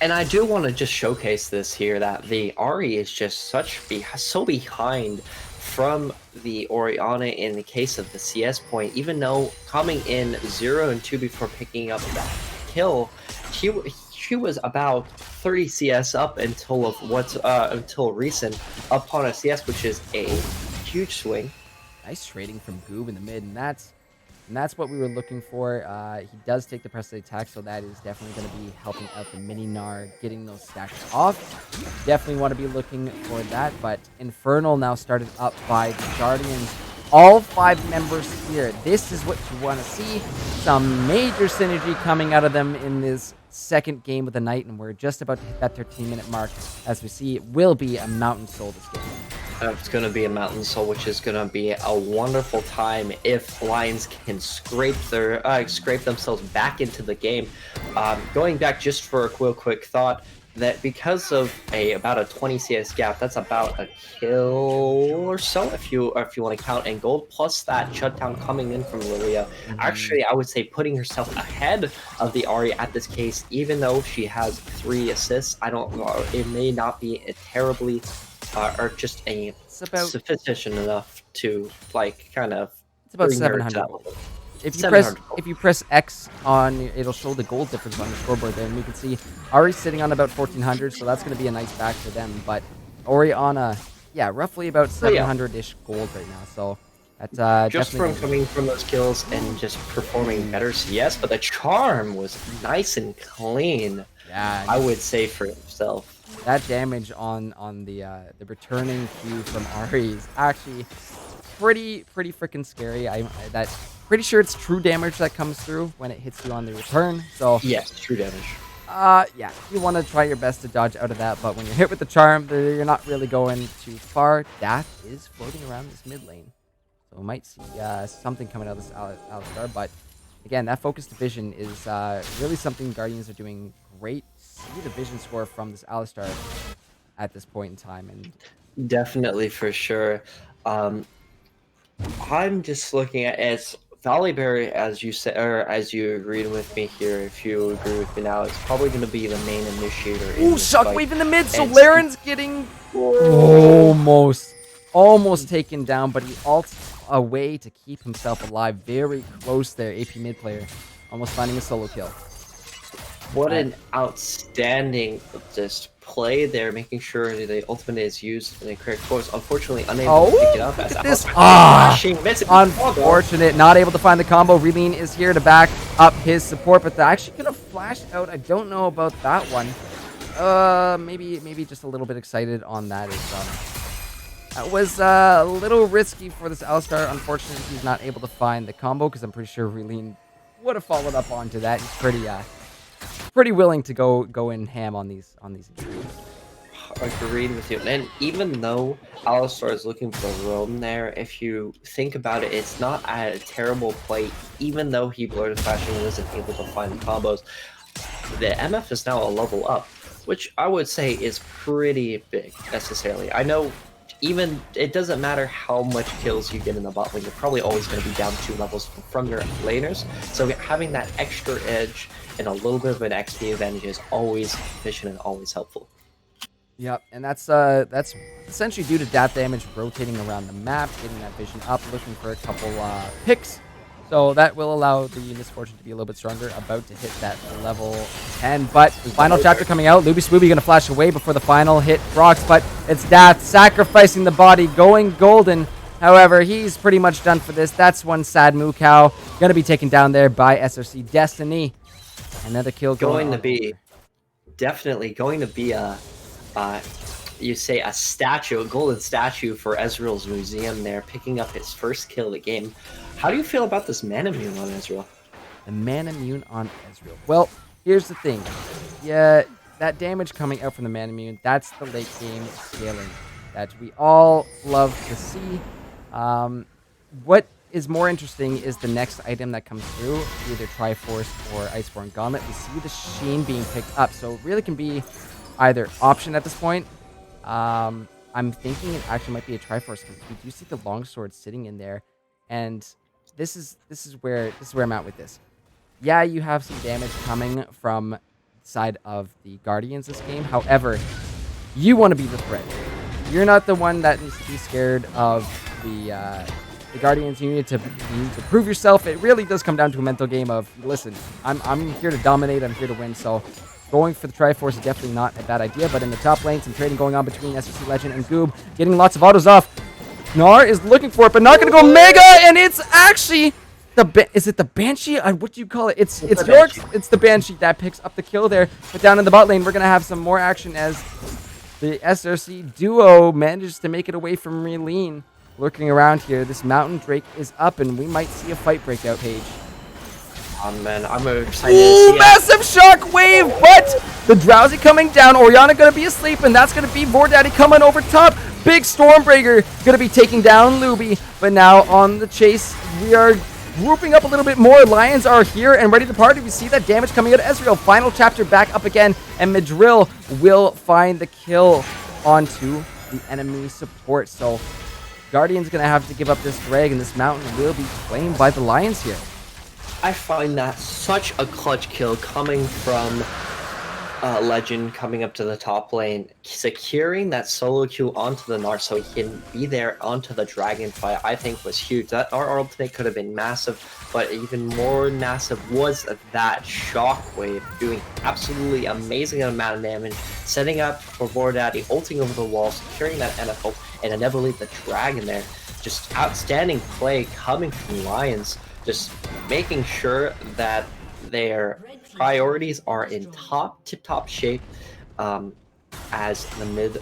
And I do want to just showcase this here, that the Ahri is just so behind from the Orianna in the case of the CS point. Even though coming in 0 and 2 before picking up that kill, she was about 30 CS up until recent upon a CS, which is a huge swing. Nice trading from Goob in the mid, and that's And that's what we were looking for. He does take the press attack, so that is definitely going to be helping out the mini Gnar, getting those stacks off. Definitely want to be looking for that, but Infernal now started up by the Guardians. All 5 members here. This is what you want to see. Some major synergy coming out of them in this second game of the night, and we're just about to hit that 13-minute mark. As we see, it will be a Mountain Soul this game. It's going to be a Mountain Soul, which is going to be a wonderful time if Lions can scrape themselves back into the game. Going back just for a quick thought, that because of about a 20 CS gap, that's about a kill or so if you want to count in gold, plus that shutdown coming in from Lilia. Actually, I would say putting herself ahead of the Ahri at this case, even though she has 3 assists. I don't know, it may not be a terribly or just sufficient enough to kind of. It's about 700. If you press X on, it'll show the gold difference on the scoreboard there, and we can see Ahri's sitting on about 1400, so that's going to be a nice back for them. But Oriana, yeah, roughly about 700-ish gold right now. So that's just from coming from those kills and just performing better CS, but the charm was nice and clean. Yeah, I would say for himself. That damage on the returning Q from Ahri is actually pretty freaking scary. Pretty sure it's true damage that comes through when it hits you on the return. So yes, true damage. Yeah, you want to try your best to dodge out of that, but when you're hit with the charm, you're not really going too far. Dath is floating around this mid lane, so we might see something coming out of this Alistar. But again, that focused vision is really something Guardians are doing great. See the vision score from this Alistar at this point in time, and definitely for sure. I'm just looking at it. Valleyberry, as you said, or as you agreed with me here, if you agree with me now, it's probably going to be the main initiator. Ooh, Shockwave in the mid, so Laren's getting almost taken down, but he ults away to keep himself alive. Very close there, AP mid player, almost finding a solo kill. What an outstanding just play there, making sure the ultimate is used in the correct course. Unfortunately, unable to pick it up. Unfortunate, not able to find the combo. Reline is here to back up his support, but that actually could have flashed out. I don't know about that one. Maybe just a little bit excited on that. That was a little risky for this Alistar. Unfortunately, he's not able to find the combo because I'm pretty sure Reline would have followed up onto that. He's pretty willing to go in ham on these games. Agreed with you. And even though Alistar is looking for roam there, if you think about it, it's not a terrible play. Even though he blurred and fashion wasn't able to find the combos, the MF is now a level up, which I would say is pretty big necessarily. I know even it doesn't matter how much kills you get in the bot lane, you're probably always going to be down 2 levels from your laners. So having that extra edge and a little bit of an XP advantage is always efficient and always helpful. Yep, and that's essentially due to death damage rotating around the map, getting that vision up, looking for a couple picks. So that will allow the Misfortune to be a little bit stronger, about to hit that level 10. But final chapter coming out, Luby Swooby gonna flash away before the final hit rocks, but it's Dath sacrificing the body, going golden. However, he's pretty much done for this. That's one sad Moo Cow. Gonna be taken down there by SRC Destiny. Another kill definitely going to be a you say a statue, a golden statue for Ezreal's museum there, picking up his first kill of the game. How do you feel about this Manamune on Ezreal? The Manamune on Ezreal. Well, here's the thing. Yeah, that damage coming out from the Manamune, that's the late game scaling that we all love to see. What is more interesting is the next item that comes through, either Triforce or Iceborne Gauntlet. We see the Sheen being picked up, so it really can be either option at this point. I'm thinking it actually might be a Triforce because we do see the longsword sitting in there, and this is where I'm at with this. Yeah, you have some damage coming from the side of the Guardians this game. However, you want to be the threat. You're not the one that needs to be scared of the Guardians. You need to prove yourself. It really does come down to a mental game of, listen, I'm here to dominate. I'm here to win. So going for the Triforce is definitely not a bad idea, but in the top lane, some trading going on between SSC Legend and Goob, getting lots of autos off. Gnar is looking for it, but not going to go Mega, and it's actually is it the Banshee? What do you call it? It's the York's. Banshee. It's the Banshee that picks up the kill there. But down in the bot lane, we're gonna have some more action as the SRC duo manages to make it away from Reline. Lurking around here, this Mountain Drake is up, and we might see a fight break out, Paige. Oh man, I'm excited to Ooh, see it. massive shock wave, but the Drowsy coming down. Orianna gonna be asleep, and that's gonna be Vordaddy coming over top. Big Stormbreaker gonna be taking down Luby, but now on the chase, we are grouping up a little bit more. Lions are here and ready to party. We see that damage coming out of Ezreal. Final chapter back up again, and Madril will find the kill onto the enemy support. So Guardian's gonna have to give up this drag, and this mountain will be claimed by the Lions here. I find that such a clutch kill coming from Legend coming up to the top lane, securing that solo queue onto the Gnar so he can be there onto the dragon fight. I think was huge. That our ultimate could have been massive, but even more massive was that shockwave doing absolutely amazing amount of damage, setting up for Vordaddy, ulting over the wall, securing that NFL, and I never leave the dragon there. Just outstanding play coming from Lions, just making sure that their priorities are in tip-top shape as the mid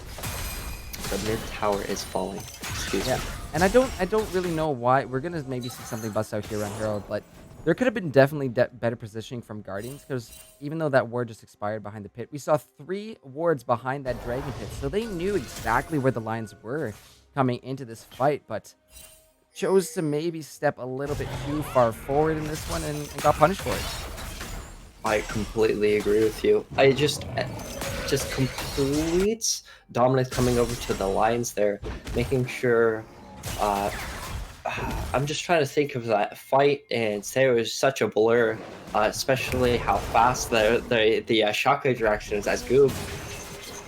tower is falling. Excuse me. And I don't really know why. We're gonna maybe see something bust out here on Herald, but there could have been definitely better positioning from Guardians, because even though that ward just expired behind the pit, we saw 3 wards behind that dragon pit, so they knew exactly where the Lions were coming into this fight, but chose to maybe step a little bit too far forward in this one and got punished for it. I completely agree with you. I just completes dominance coming over to the Lions there, making sure. I'm just trying to think of that fight and say it was such a blur, especially how fast the shockwave direction is as Goob.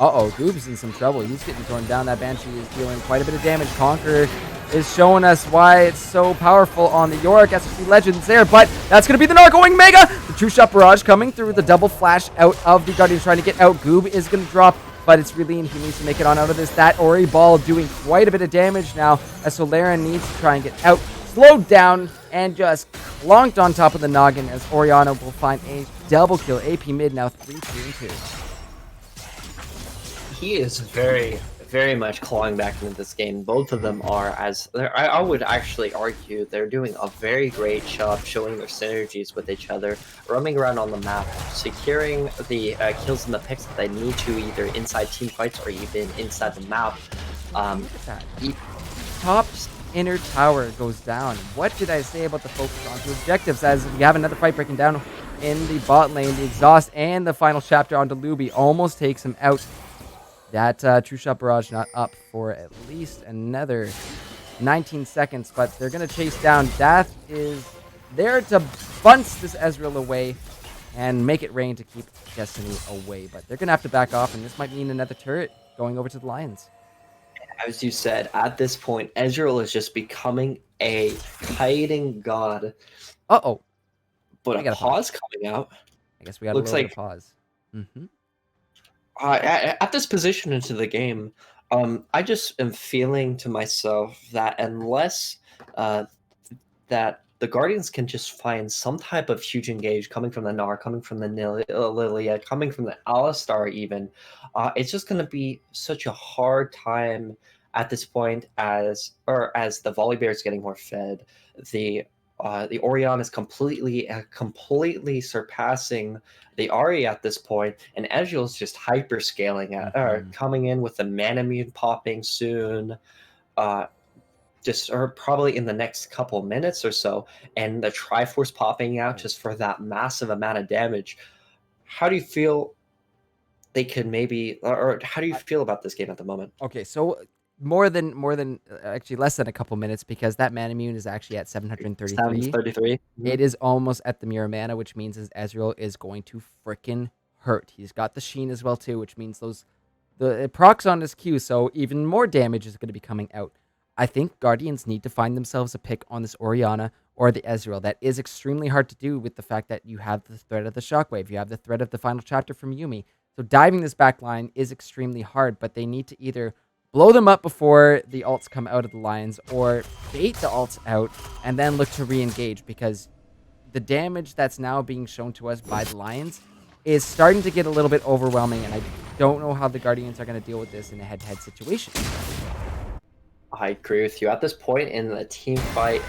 Uh-oh, Goob's in some trouble. He's getting torn down. That Banshee is dealing quite a bit of damage. Conqueror is showing us why it's so powerful on the Yorick. SRC Legends there, but that's going to be the Gnar going Mega. The True Shot Barrage coming through the double flash out of the Guardians trying to get out. Goob is going to drop, but it's Reline. He needs to make it on out of this. That Ori Ball doing quite a bit of damage now as Solera needs to try and get out. Slowed down and just clonked on top of the noggin as Orianna will find a double kill. AP mid now 3-2-2. He is very, very much clawing back into this game. Both of them are, I would actually argue, they're doing a very great job showing their synergies with each other, roaming around on the map, securing the kills and the picks that they need to, either inside team fights or even inside the map. Look at that. Top's inner tower goes down. What did I say about the focus onto objectives, as we have another fight breaking down in the bot lane. The exhaust and the final chapter onto Luby almost takes him out. That True Shot Barrage not up for at least another 19 seconds, but they're going to chase down. Dath is there to bunce this Ezreal away and make it rain to keep Destiny away, but they're going to have to back off, and this might mean another turret going over to the Lions. As you said, at this point, Ezreal is just becoming a kiting god. Uh-oh. But a pause coming out. I guess we got a little bit of pause. Mm-hmm. At this position into the game, I just am feeling to myself that unless that the Guardians can just find some type of huge engage coming from the Gnar, coming from the Lilia, coming from the Alistar even, it's just going to be such a hard time at this point as the Volibear is getting more fed. The Orion is completely surpassing the Ahri at this point, and Ezreal is just hyper scaling coming in with the Manamune popping soon, or probably in the next couple minutes or so, and the Triforce popping out just for that massive amount of damage. How do you feel they could maybe, or how do you feel about this game at the moment? Okay, so more than actually less than a couple minutes, because that Manamune is actually at 733. 733. It is almost at the mirror mana, which means his Ezreal is going to frickin' hurt. He's got the Sheen as well too, which means it procs on his Q, so even more damage is going to be coming out. I think Guardians need to find themselves a pick on this Orianna or the Ezreal. That is extremely hard to do with the fact that you have the threat of the Shockwave, you have the threat of the final chapter from Yuumi. So diving this back line is extremely hard, but they need to either blow them up before the ults come out of the Lions, or bait the ults out and then look to re-engage, because the damage that's now being shown to us by the Lions is starting to get a little bit overwhelming, and I don't know how the Guardians are going to deal with this in a head-to-head situation. I agree with you. At this point in the team fights,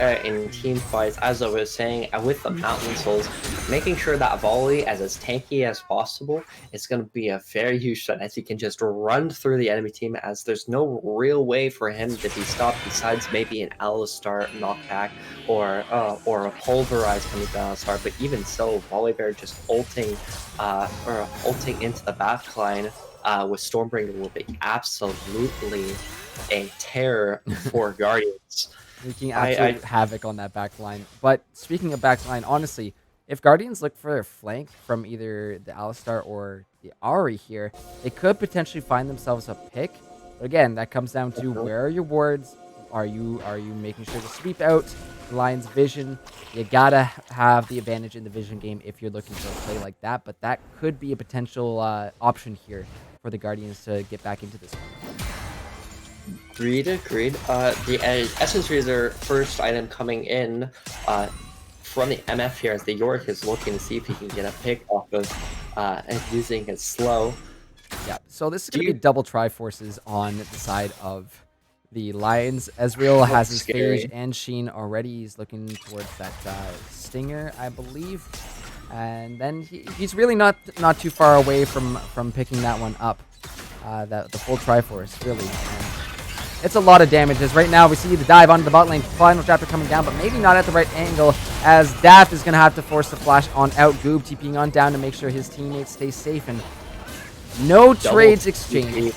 as I was saying, with the Mountain Souls, making sure that volley as tanky as possible is going to be a very huge threat, as he can just run through the enemy team, as there's no real way for him to be stopped besides maybe an Alistar knockback or a pulverize coming down Alistar. But even so, Volibear just ulting into the backline with Stormbringer will be absolutely a terror for Guardians. Wreaking absolute havoc on that back line. But speaking of back line, honestly, if Guardians look for a flank from either the Alistar or the Ahri here, they could potentially find themselves a pick. But again, that comes down to where are your wards? Are you making sure to sweep out the Lion's vision? You gotta have the advantage in the vision game if you're looking for a play like that. But that could be a potential option here for the Guardians to get back into this one. Agreed. The Essence Razor first item coming in from the MF here, as the Yorick is looking to see if he can get a pick off of and using his slow. Yeah, so this is going to be double Triforces on the side of the Lions. Ezreal has his Phage and Sheen already. He's looking towards that Stinger, I believe. And then he's really not too far away from picking that one up. The full Triforce, really. And it's a lot of damage, as right now we see the dive onto the bot lane. Final chapter coming down, but maybe not at the right angle, as Daft is going to have to force the flash on out. Goob TPing on down to make sure his teammates stay safe, and no trades exchanged.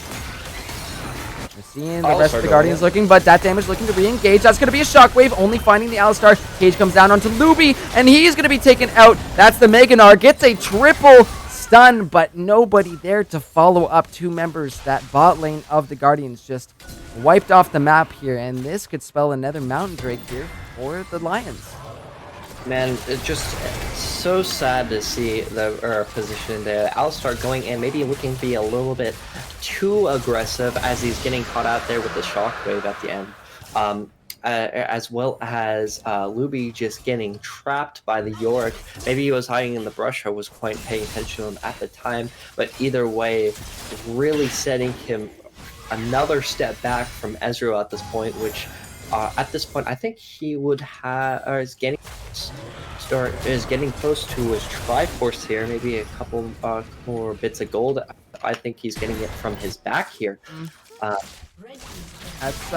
We're seeing the rest of the Guardians looking, but that damage looking to re-engage. That's going to be a Shockwave, only finding the Alistar. Cage comes down onto Luby, and he's going to be taken out. That's the Meganar. Gets a triple stun, but nobody there to follow up. Two members, that bot lane of the Guardians just wiped off the map here, and this could spell another Mountain Drake here for the Lions. Man, it's just so sad to see the position there. Alistar going in, maybe looking to be a little bit too aggressive, as he's getting caught out there with the Shockwave at the end. As well as Luby just getting trapped by the Yorick. Maybe he was hiding in the brush, I was quite paying attention to him at the time, but either way, really setting him another step back from Ezreal at this point, which at this point I think he would have is getting close to his Triforce here. Maybe a couple more bits of gold. I think he's getting it from his back here. That's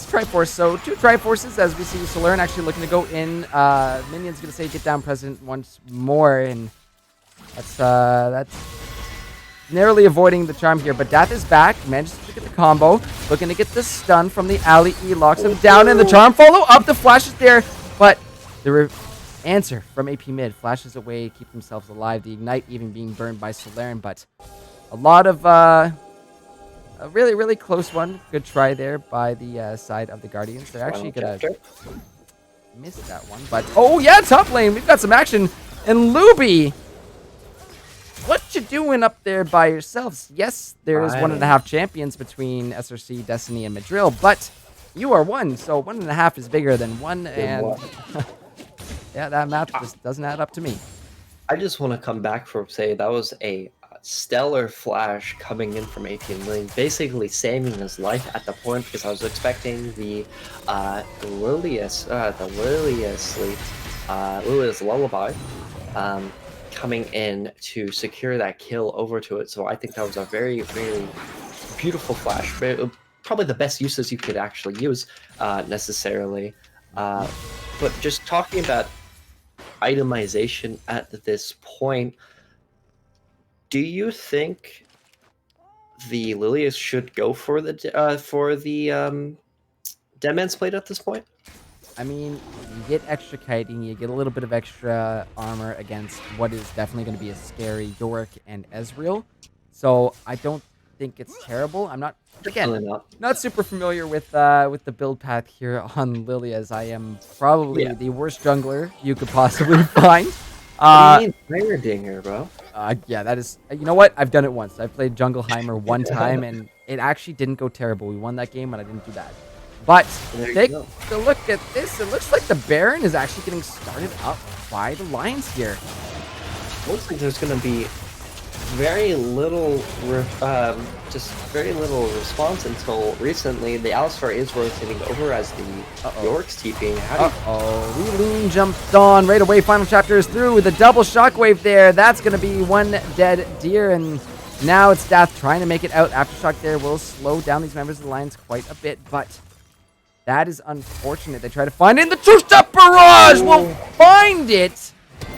Triforce. So two Triforces, as we see Solern actually looking to go in. Minion's gonna say get down President once more, and that's narrowly avoiding the charm here. But Dath is back, manages to get the combo, looking to get the stun from the alley. E locks him down, and the charm follow up. The flash is there, but the answer from AP mid flashes away, keep themselves alive. The ignite even being burned by Solern, but a lot of a really, really close one. Good try there by the side of the Guardians. They're actually going to miss that one. But, oh, yeah, top lane. We've got some action. And Luby, what you doing up there by yourselves? Yes, there is 1.5 champions between SRC, Destiny, and Madril, but you are one. So 1.5 is bigger than one. And yeah, that math just doesn't add up to me. I just want to come back from say that was a stellar flash coming in from AP Lane, basically saving his life at the point, because I was expecting the Lilius Lullaby coming in to secure that kill over to it. So I think that was a very, very beautiful flash. Probably the best uses you could actually use necessarily. But just talking about itemization at this point, do you think the Lilius should go for the Deadman's Plate at this point? I mean, you get extra kiting, you get a little bit of extra armor against what is definitely going to be a scary Yorick and Ezreal. So I don't think it's terrible. I'm not, again, not super familiar with the build path here on Lily, as I am probably the worst jungler you could possibly find. What do you mean fire dinger, bro? Yeah, that is. You know what? I've done it once. I played Jungleheimer one time, and it actually didn't go terrible. We won that game, but I didn't do bad. But There you take go. a look at this. It looks like the Baron is actually getting started up by the Lions here. Looks like there's going to be very little, just very little response until recently. The Alistar is rotating over as the York's TPing. Reloon jumped on right away. Final chapter is through with a double shockwave there. That's going to be one dead deer, and now it's Death trying to make it out. Aftershock there will slow down these members of the Lions quite a bit, but that is unfortunate. They try to find it, and the two-step barrage will find it.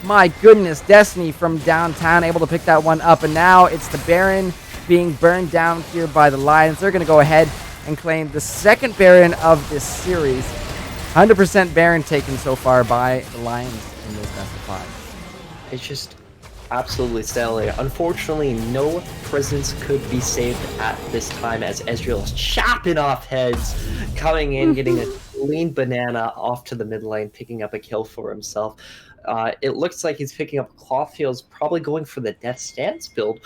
My goodness, Destiny from downtown able to pick that one up, and now it's the Baron being burned down here by the Lions. They're going to go ahead and claim the second Baron of this series. 100% Baron taken so far by the Lions in this best of 5. It's just absolutely stellar. Unfortunately, no presence could be saved at this time as Ezreal is chopping off heads, coming in, getting a clean banana off to the mid lane, picking up a kill for himself. It looks like he's picking up Clawfield's, probably going for the Death Stance build,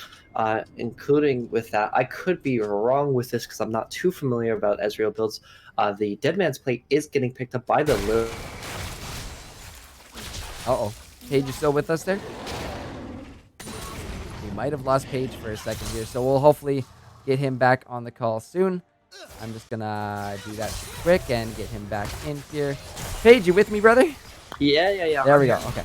including with that. I could be wrong with this because I'm not too familiar about Ezreal builds. The Dead Man's Plate is getting picked up by the Lil. Uh-oh. Paige, you still with us there? We might have lost Paige for a second here, so we'll hopefully get him back on the call soon. I'm just gonna do that quick and get him back in here. Paige, you with me, brother? Yeah. There we go. Okay.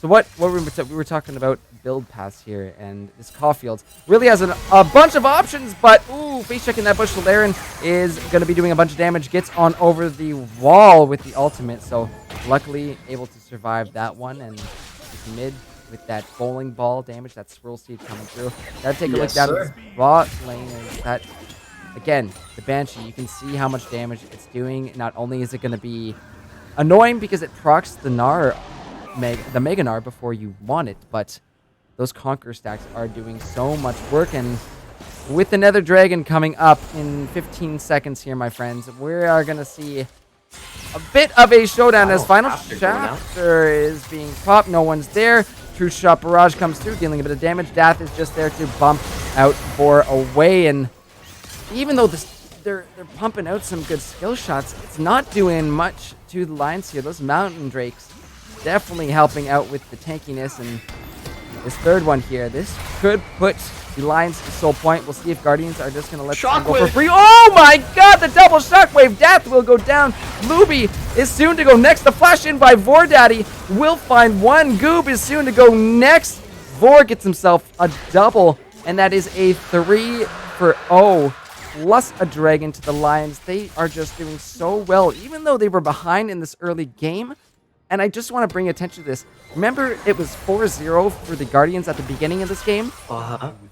So what we were talking about build paths here, and this Caulfield really has a bunch of options, but ooh, face checking that bush. Solaren is going to be doing a bunch of damage. Gets on over the wall with the ultimate, so luckily able to survive that one, and mid with that bowling ball damage, that swirl seed coming through. Gotta take a look down at the bot lane. And that again, the Banshee. You can see how much damage it's doing. Not only is it going to be annoying because it procs the the Mega Gnar before you want it, but those Conquer stacks are doing so much work, and with the Nether Dragon coming up in 15 seconds here, my friends, we are going to see a bit of a showdown as Final Chapter is being popped. No one's there. True Shot Barrage comes through, dealing a bit of damage. Dath is just there to bump out for away, and even though they're pumping out some good skill shots, it's not doing much to the Lions here. Those Mountain Drakes definitely helping out with the tankiness, and this third one here, this could put the Lions to Soul Point. We'll see if Guardians are just going to let them go for free. Oh my god, the double shockwave. Death will go down. Luby is soon to go next. The flash in by Vordaddy will find one. Goob is soon to go next. Vor gets himself a double, and that is a 3-for-0 plus a dragon to the Lions. They are just doing so well, even though they were behind in this early game. And I just want to bring attention to this. Remember, it was 4-0 for the Guardians at the beginning of this game?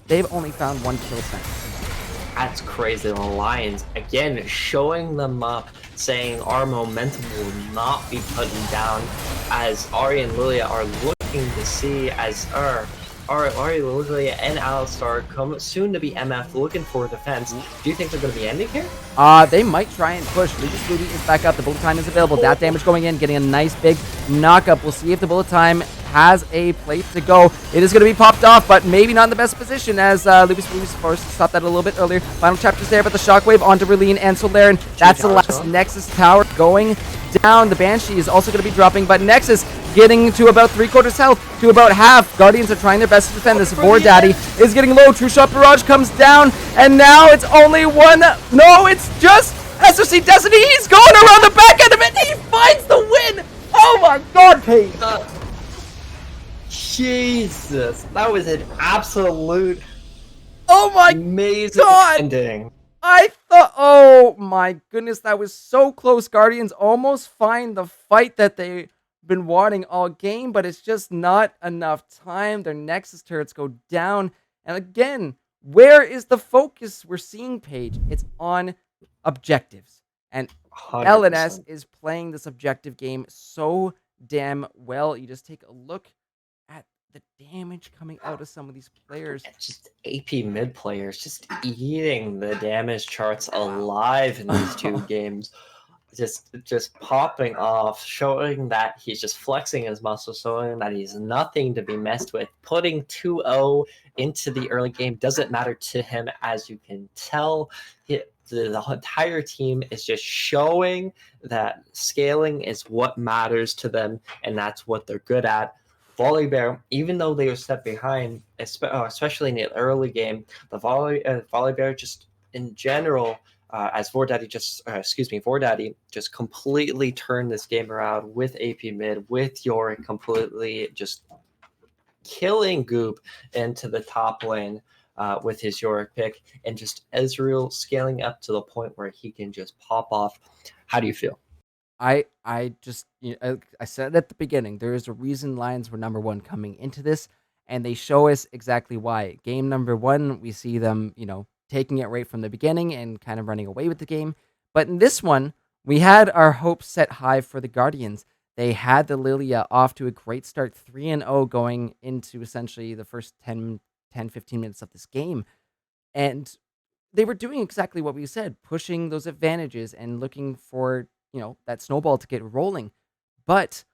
They've only found one kill since. That's crazy. The Lions, again, showing them up, saying our momentum will not be putting down, as Ari and Lilia are looking to see, as Ari, Lilia, and Alistar come soon to be MF, looking for defense. Do you think they're going to be ending here? They might try and push. Lucas Ruby is back up. The bullet time is available. That damage going in, getting a nice big knock-up. We'll see if the bullet time has a plate to go. It is going to be popped off, but maybe not in the best position, as Lucas Ruby's forced to stop that a little bit earlier. Final chapter's there, but the shockwave onto Relene and Solaren. That's the last Nexus tower going down. The Banshee is also going to be dropping, but Nexus getting to about 3/4 health, to about half. Guardians are trying their best to defend this. Daddy is getting low. True Shot Barrage comes down, and now it's only one. No, it's just SOC Destiny. He's going around the back end of it. He finds the win. Oh my god, Paige. Jesus, that was an absolute amazing ending. I thought, oh my goodness, that was so close. Guardians almost find the fight that they've been wanting all game, but it's just not enough time. Their Nexus turrets go down. And again, where is the focus we're seeing, Paige? It's on objectives. And 100%. LNS is playing this objective game so damn well. You just take a look at the damage coming out of some of these players. It's just AP mid players just eating the damage charts alive in these two games. just popping off, showing that he's just flexing his muscles, showing that he's nothing to be messed with. Putting 2-0 into the early game doesn't matter to him, as you can tell. The entire team is just showing that scaling is what matters to them, and that's what they're good at. Volibear, even though they were set behind, especially in the early game, the Volibear just in general, as Vordaddy just completely turned this game around with AP mid, with Yorick completely just killing Goop into the top lane with his Yorick pick, and just Ezreal scaling up to the point where he can just pop off. How do you feel? I just, I said at the beginning, there is a reason Lions were number one coming into this, and they show us exactly why. Game number one, we see them, taking it right from the beginning and kind of running away with the game. But in this one, we had our hopes set high for the Guardians. They had the Lilia off to a great start, 3-0 going into essentially the first 10, 15 minutes of this game. And they were doing exactly what we said, pushing those advantages and looking for, that snowball to get rolling. But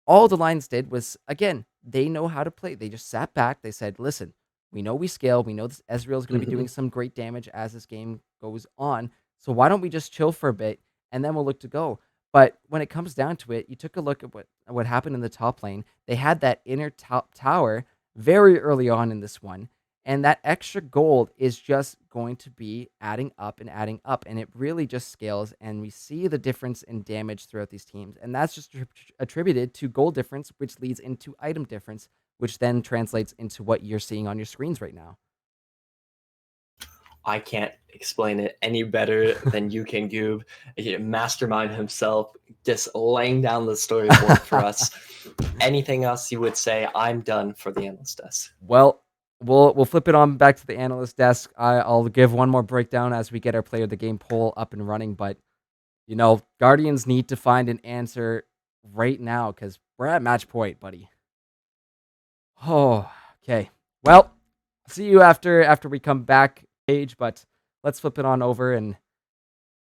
all the Lions did was, again, they know how to play. They just sat back. They said, listen, we know we scale. We know this Ezreal is going to be doing some great damage as this game goes on. So why don't we just chill for a bit and then we'll look to go. But when it comes down to it, you took a look at what happened in the top lane. They had that inner top tower very early on in this one. And that extra gold is just going to be adding up. And it really just scales. And we see the difference in damage throughout these teams. And that's just attributed to gold difference, which leads into item difference, which then translates into what you're seeing on your screens right now. I can't explain it any better than you can, Goob. Mastermind himself, just laying down the storyboard for us. Anything else you would say? I'm done for the analyst desk. Well, we'll flip it on back to the analyst desk. I'll give one more breakdown as we get our player of the game poll up and running. But, Guardians need to find an answer right now because we're at match point, buddy. Oh, okay. Well, see you after we come back, Paige, but let's flip it on over. And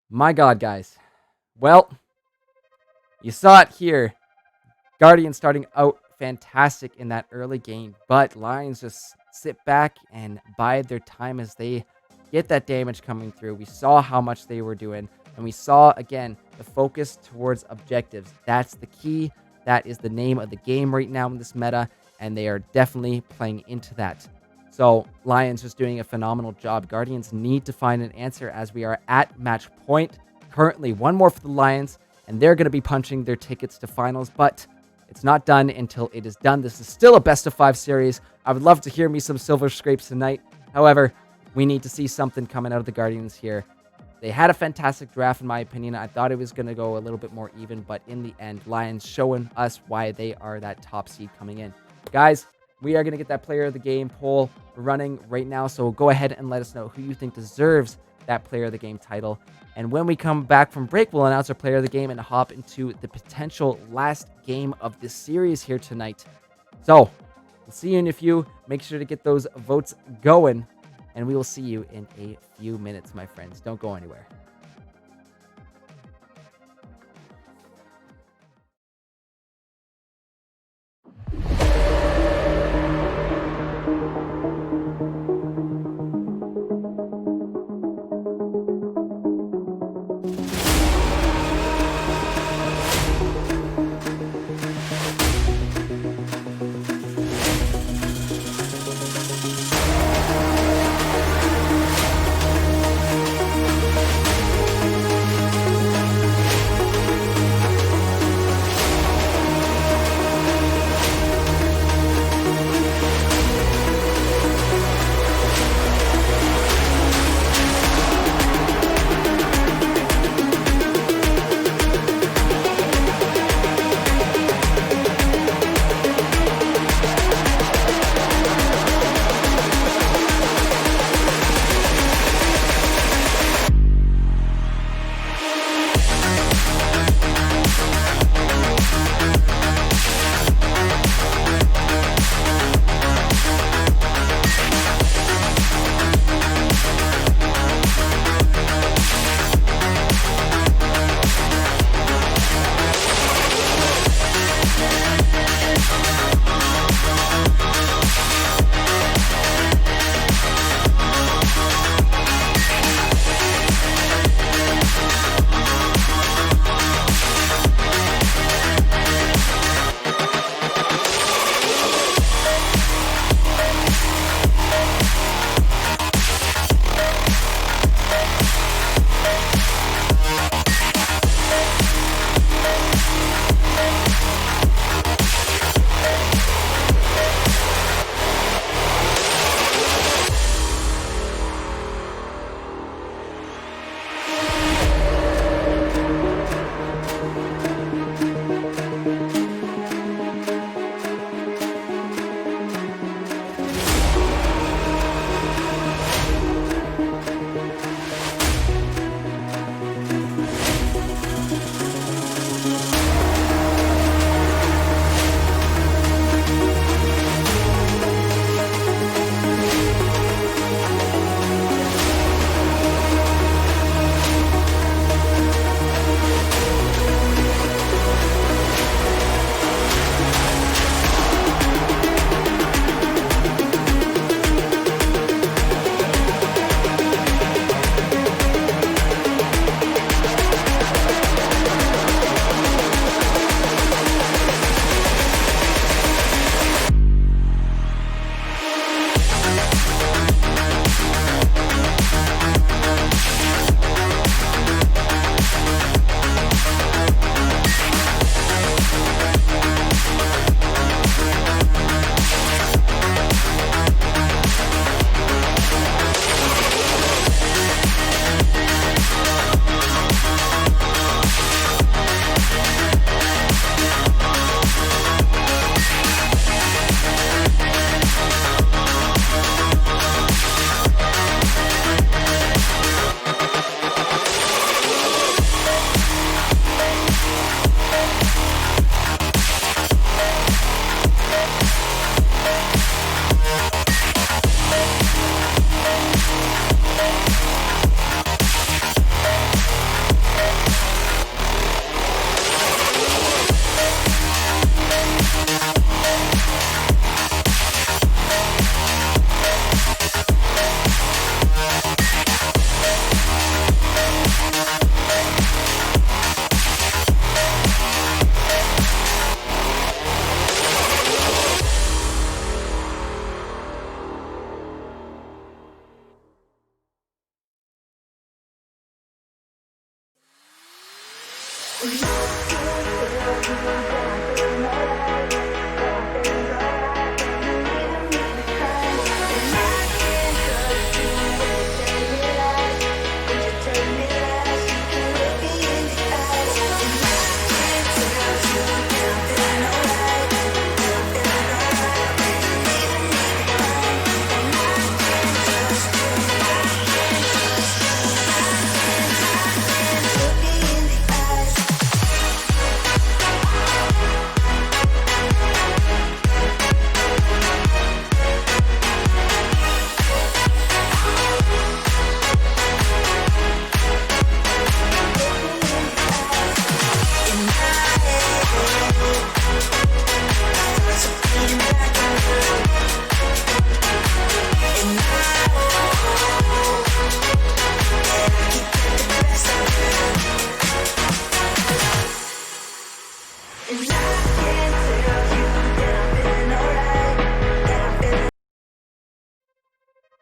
my God, guys. Well, you saw it here. Guardians starting out fantastic in that early game, but Lions just sit back and bide their time as they get that damage coming through. We saw how much they were doing, and we saw, again, the focus towards objectives. That's the key. That is the name of the game right now in this meta, and they are definitely playing into that. So Lions just doing a phenomenal job. Guardians need to find an answer as we are at match point. Currently, one more for the Lions, and they're going to be punching their tickets to finals, but it's not done until it is done. This is still a best-of-5 series. I would love to hear me some silver scrapes tonight. However, we need to see something coming out of the Guardians here. They had a fantastic draft, in my opinion. I thought it was going to go a little bit more even, but in the end, Lions showing us why they are that top seed coming in. Guys, we are going to get that player of the game poll running right now, so go ahead and let us know who you think deserves that player of the game title. And when we come back from break, we'll announce our player of the game and hop into the potential last game of this series here tonight. So we'll see you in a few. Make sure to get those votes going, and we will see you in a few minutes, my friends. Don't go anywhere.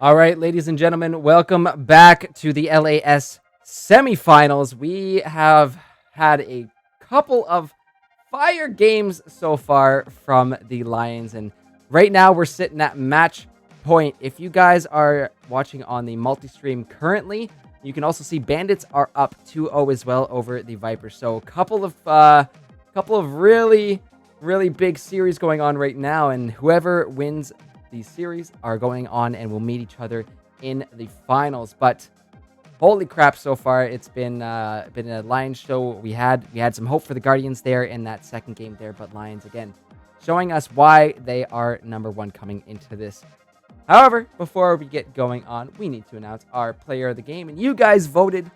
All right, ladies and gentlemen, welcome back to the LAS semifinals. We have had a couple of fire games so far from the Lions, and right now we're sitting at match point. If you guys are watching on the multi-stream currently, you can also see Bandits are up 2-0 as well over the Vipers. So a couple of really big series going on right now, and whoever wins these series are going on and will meet each other in the finals. But holy crap, so far it's been a Lions show. We had some hope for the Guardians there in that second game there, but Lions again showing us why they are number one coming into this. However, before we get going on, we need to announce our player of the game, and you guys voted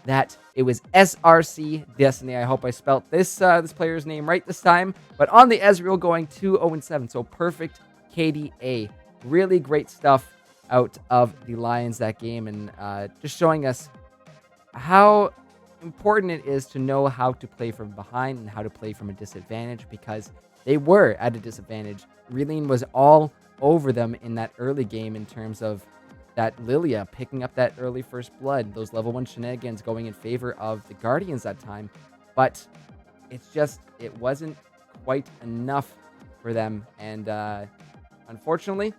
that it was SRC Destiny. I hope I spelt this player's name right this time. But on the Ezreal, going 2-0-7, so perfect KDA. Really great stuff out of the Lions that game, and just showing us how important it is to know how to play from behind and how to play from a disadvantage, because they were at a disadvantage. Reeling was all over them in that early game in terms of that Lilia picking up that early first blood, those level 1 shenanigans going in favor of the Guardians that time. But it wasn't quite enough for them, and unfortunately,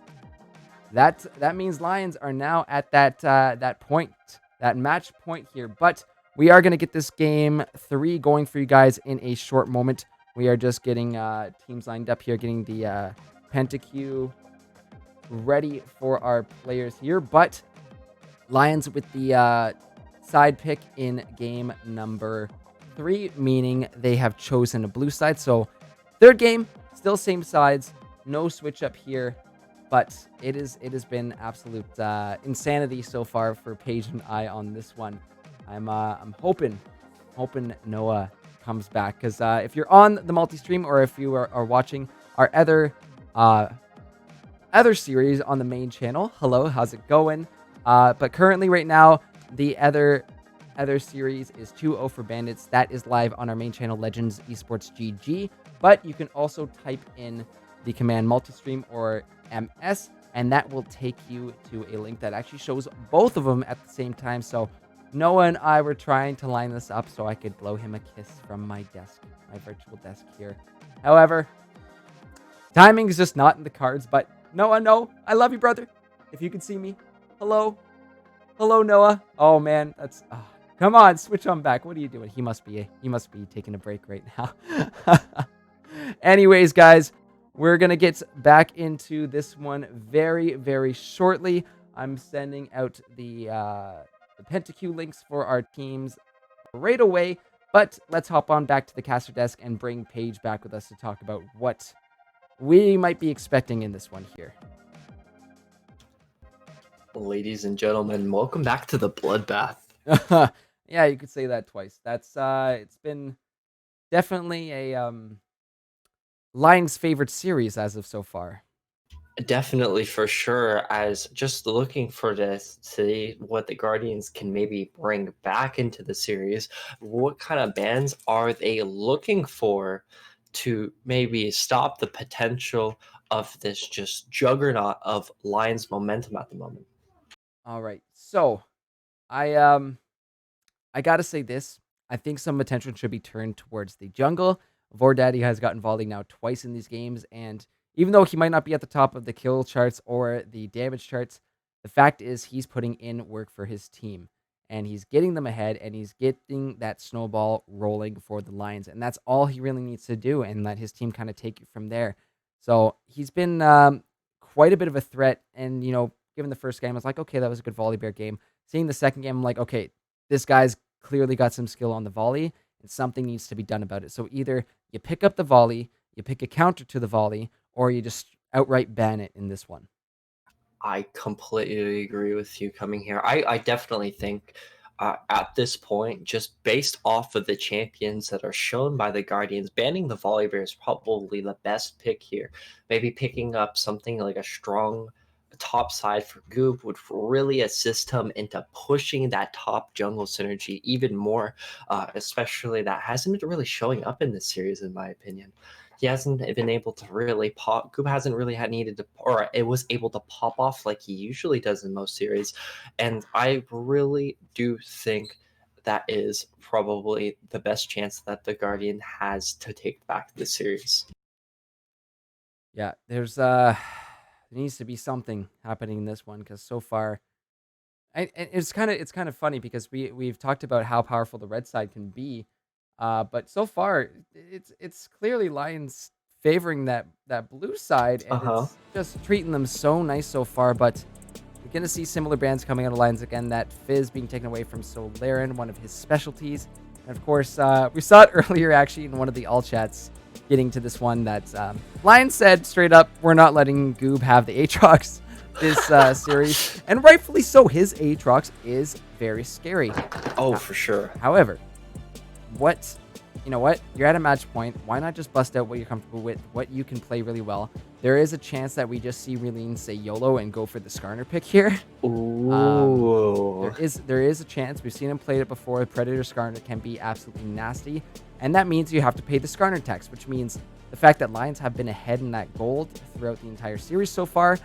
that means Lions are now at that point, that match point here. But we are going to get this game 3 going for you guys in a short moment. We are just getting teams lined up here, getting the PentaQ ready for our players here. But Lions with the side pick in game number 3, meaning they have chosen a blue side. So third game, still same sides, no switch up here. But it has been absolute insanity so far for Paige and I on this one. I'm hoping Noah comes back, because if you're on the multi-stream or if you are watching our other series on the main channel, hello, how's it going? But currently right now, the other series is 2-0 for Bandits. That is live on our main channel, Legends Esports GG. But you can also type in the command multi-stream or MS, and that will take you to a link that actually shows both of them at the same time. So Noah and I were trying to line this up so I could blow him a kiss from my desk, my virtual desk here. However, timing is just not in the cards. But Noah, no, I love you, brother. If you can see me, hello, Noah. Oh man, come on, switch on back. What are you doing? He must be taking a break right now. Anyways, guys, we're gonna get back into this one very shortly. I'm sending out the PentaQ links for our teams right away. But let's hop on back to the caster desk and bring Paige back with us to talk about what we might be expecting in this one here. Ladies and gentlemen, welcome back to the bloodbath. Yeah, you could say that twice. That's it's been definitely a Lions' favorite series as of so far. Definitely, for sure. As just looking for this, see what the Guardians can maybe bring back into the series. What kind of bans are they looking for to maybe stop the potential of this just juggernaut of Lions momentum at the moment? All right, so I gotta say this. I think some attention should be turned towards the jungle. Vordaddy has gotten volleyed now twice in these games, and even though he might not be at the top of the kill charts or the damage charts, the fact is he's putting in work for his team, and he's getting them ahead, and he's getting that snowball rolling for the Lions, and that's all he really needs to do, and let his team kind of take it from there. So he's been quite a bit of a threat, and given the first game, I was like, okay, that was a good volley bear game. Seeing the second game, I'm like, okay, this guy's clearly got some skill on the volley, and something needs to be done about it. So either you pick up the volley, you pick a counter to the volley, or you just outright ban it in this one. I completely agree with you coming here. I definitely think at this point, just based off of the champions that are shown by the Guardians, banning the volley bear is probably the best pick here. Maybe picking up something like a strong top side for Goop would really assist him into pushing that top jungle synergy even more, especially that hasn't been really showing up in this series, in my opinion. he hasn't been able to really pop. Goob hasn't really had needed to, or it was able to pop off like he usually does in most series. And I really do think that is probably the best chance that the Guardian has to take back the series. Yeah, there needs to be something happening in this one because so far, and it's kind of funny because we've talked about how powerful the red side can be, but so far it's clearly Lions favoring that blue side, and Uh-huh. it's just treating them so nice so far. But we're gonna see similar bans coming out of Lions again. That Fizz being taken away from Solaren, one of his specialties, and of course we saw it earlier actually in one of the all chats. Getting to this one that Lions said straight up, we're not letting Goob have the Aatrox this series, and rightfully so. His Aatrox is very scary. Oh, for sure. However, you know what? You're at a match point. Why not just bust out what you're comfortable with, what you can play really well? There is a chance that we just see Relene say YOLO and go for the Skarner pick here. Ooh. There is a chance. We've seen him play it before. Predator Skarner can be absolutely nasty. And that means you have to pay the Skarner tax, which means the fact that Lions have been ahead in that gold throughout the entire series so far,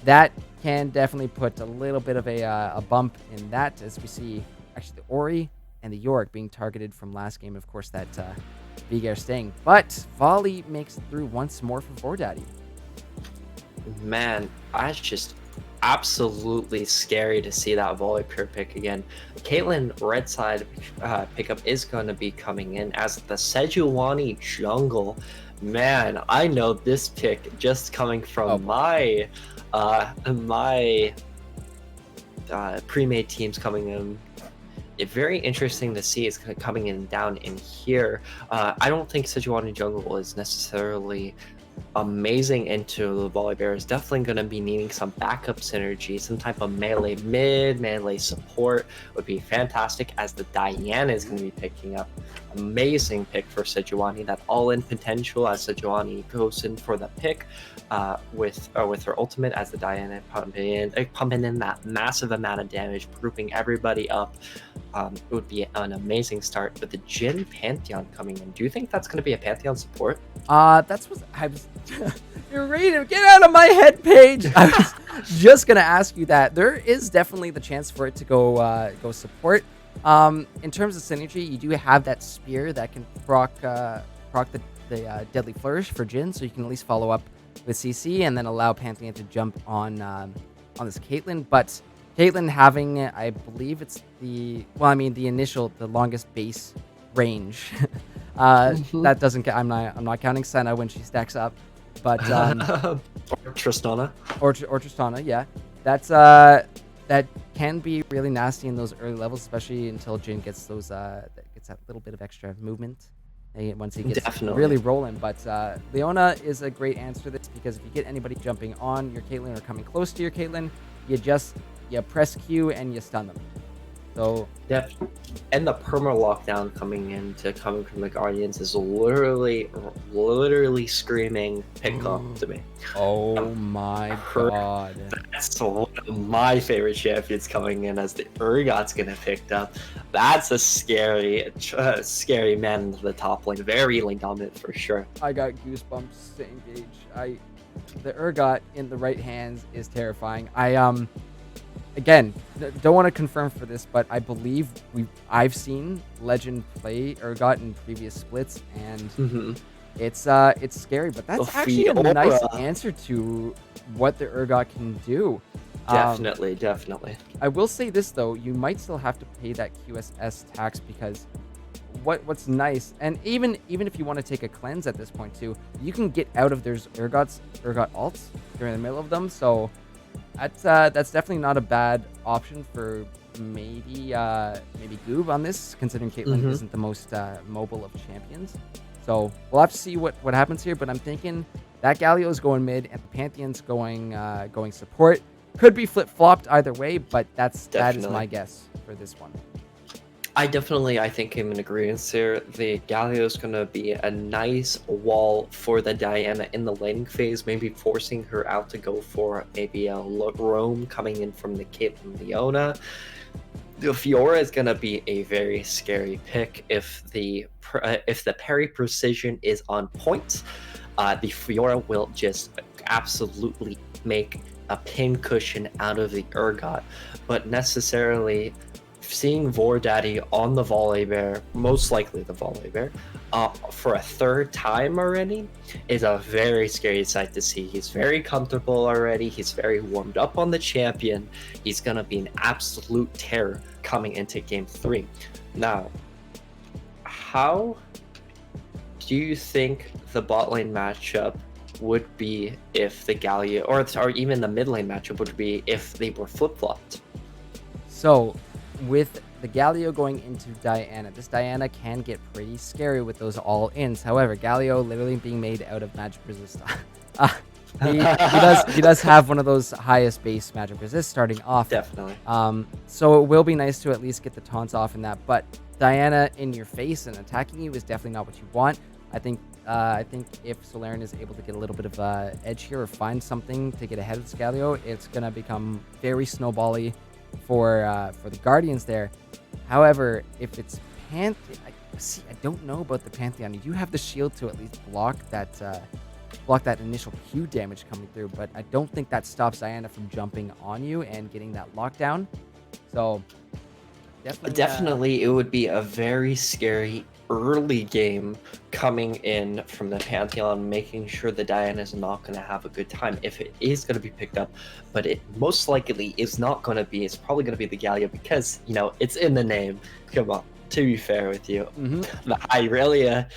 that can definitely put a little bit of a bump in that, as we see actually the Ori and the York being targeted from last game. Of course, that Vigar staying. But Volley makes it through once more for Vordaddy. Man, that's just absolutely scary to see that volley pure pick again. Caitlyn red side pickup is going to be coming in as the Sejuani jungle. Man, I know this pick just coming from my pre-made teams coming in. It's very interesting to see it's coming in down in here. I don't think Sejuani jungle is necessarily amazing into the volley bear. Is definitely going to be needing some backup synergy, some type of melee mid, melee support would be fantastic, as the Diana is going to be picking up. Amazing pick for Sejuani, that all-in potential as Sejuani goes in for the pick with her ultimate, as the Diana pumping in that massive amount of damage, grouping everybody up. It would be an amazing start. But the Jhin Pantheon coming in, do you think that's going to be a Pantheon support? That's what I was. You're ready to get out of my head page. I was just gonna ask you that. There is definitely the chance for it to go support. In terms of synergy, you do have that spear that can proc the deadly flourish for Jhin, so you can at least follow up with CC and then allow Pantheon to jump on this Caitlyn. But Caitlyn having, I believe it's the longest base range. That doesn't. I'm not counting Senna when she stacks up, but or Tristana. Or Tristana, yeah. That can be really nasty in those early levels, especially until Jhin gets those gets that little bit of extra movement once he gets really rolling. But Leona is a great answer to this, because if you get anybody jumping on your Caitlyn or coming close to your Caitlyn, you press Q and you stun them. So and the perma lockdown coming from the Guardians is literally screaming pick up to me. Oh my god. That's one of my favorite champions coming in, as the Urgot's gonna picked up. That's a scary man into the top lane. Very lane dominant for sure. I got goosebumps to engage. The Urgot in the right hands is terrifying. Again, don't want to confirm for this, but I believe I've seen Legend play Urgot in previous splits, and it's scary. But that's actually a nice answer to what the Urgot can do. Definitely. I will say this though, you might still have to pay that QSS tax, because what's nice, and even if you want to take a cleanse at this point too, you can get out of there's Urgot ults during the middle of them, so. That's definitely not a bad option for maybe Goob on this, considering Caitlyn isn't the most mobile of champions. So we'll have to see what happens here. But I'm thinking that Galio's going mid and the Pantheon's going support. Could be flip flopped either way, but that is my guess for this one. I think I'm in agreement here. The Galio is going to be a nice wall for the Diana in the laning phase, maybe forcing her out to go for maybe a roam coming in from the Caitlyn Leona. The Fiora is going to be a very scary pick if the parry precision is on point. The Fiora will just absolutely make a pin cushion out of the Urgot, but necessarily seeing Vordaddy on the volley bear, most likely the volley bear, for a third time already is a very scary sight to see. He's very comfortable already. He's very warmed up on the champion. He's going to be an absolute terror coming into game 3. Now, how do you think the bot lane matchup would be if the Galio, or even the mid lane matchup would be if they were flip-flopped? So, with the Galio going into Diana, this Diana can get pretty scary with those all-ins. However, Galio literally being made out of magic resist. He does have one of those highest base magic resist starting off. Definitely. So it will be nice to at least get the taunts off in that. But Diana in your face and attacking you is definitely not what you want. I think if Solaren is able to get a little bit of edge here or find something to get ahead of Galio, it's gonna become very snowbally for the Guardians there. However, if it's Pantheon, I don't know about the Pantheon. You do have the shield to at least block that initial Q damage coming through, but I don't think that stops Diana from jumping on you and getting that lockdown. So definitely it would be a very scary early game coming in from the Pantheon, making sure the Diana is not going to have a good time if it is going to be picked up, but it most likely is not going to be. It's probably going to be the Galio because, you know, it's in the name. Come on, to be fair with you. The Irelia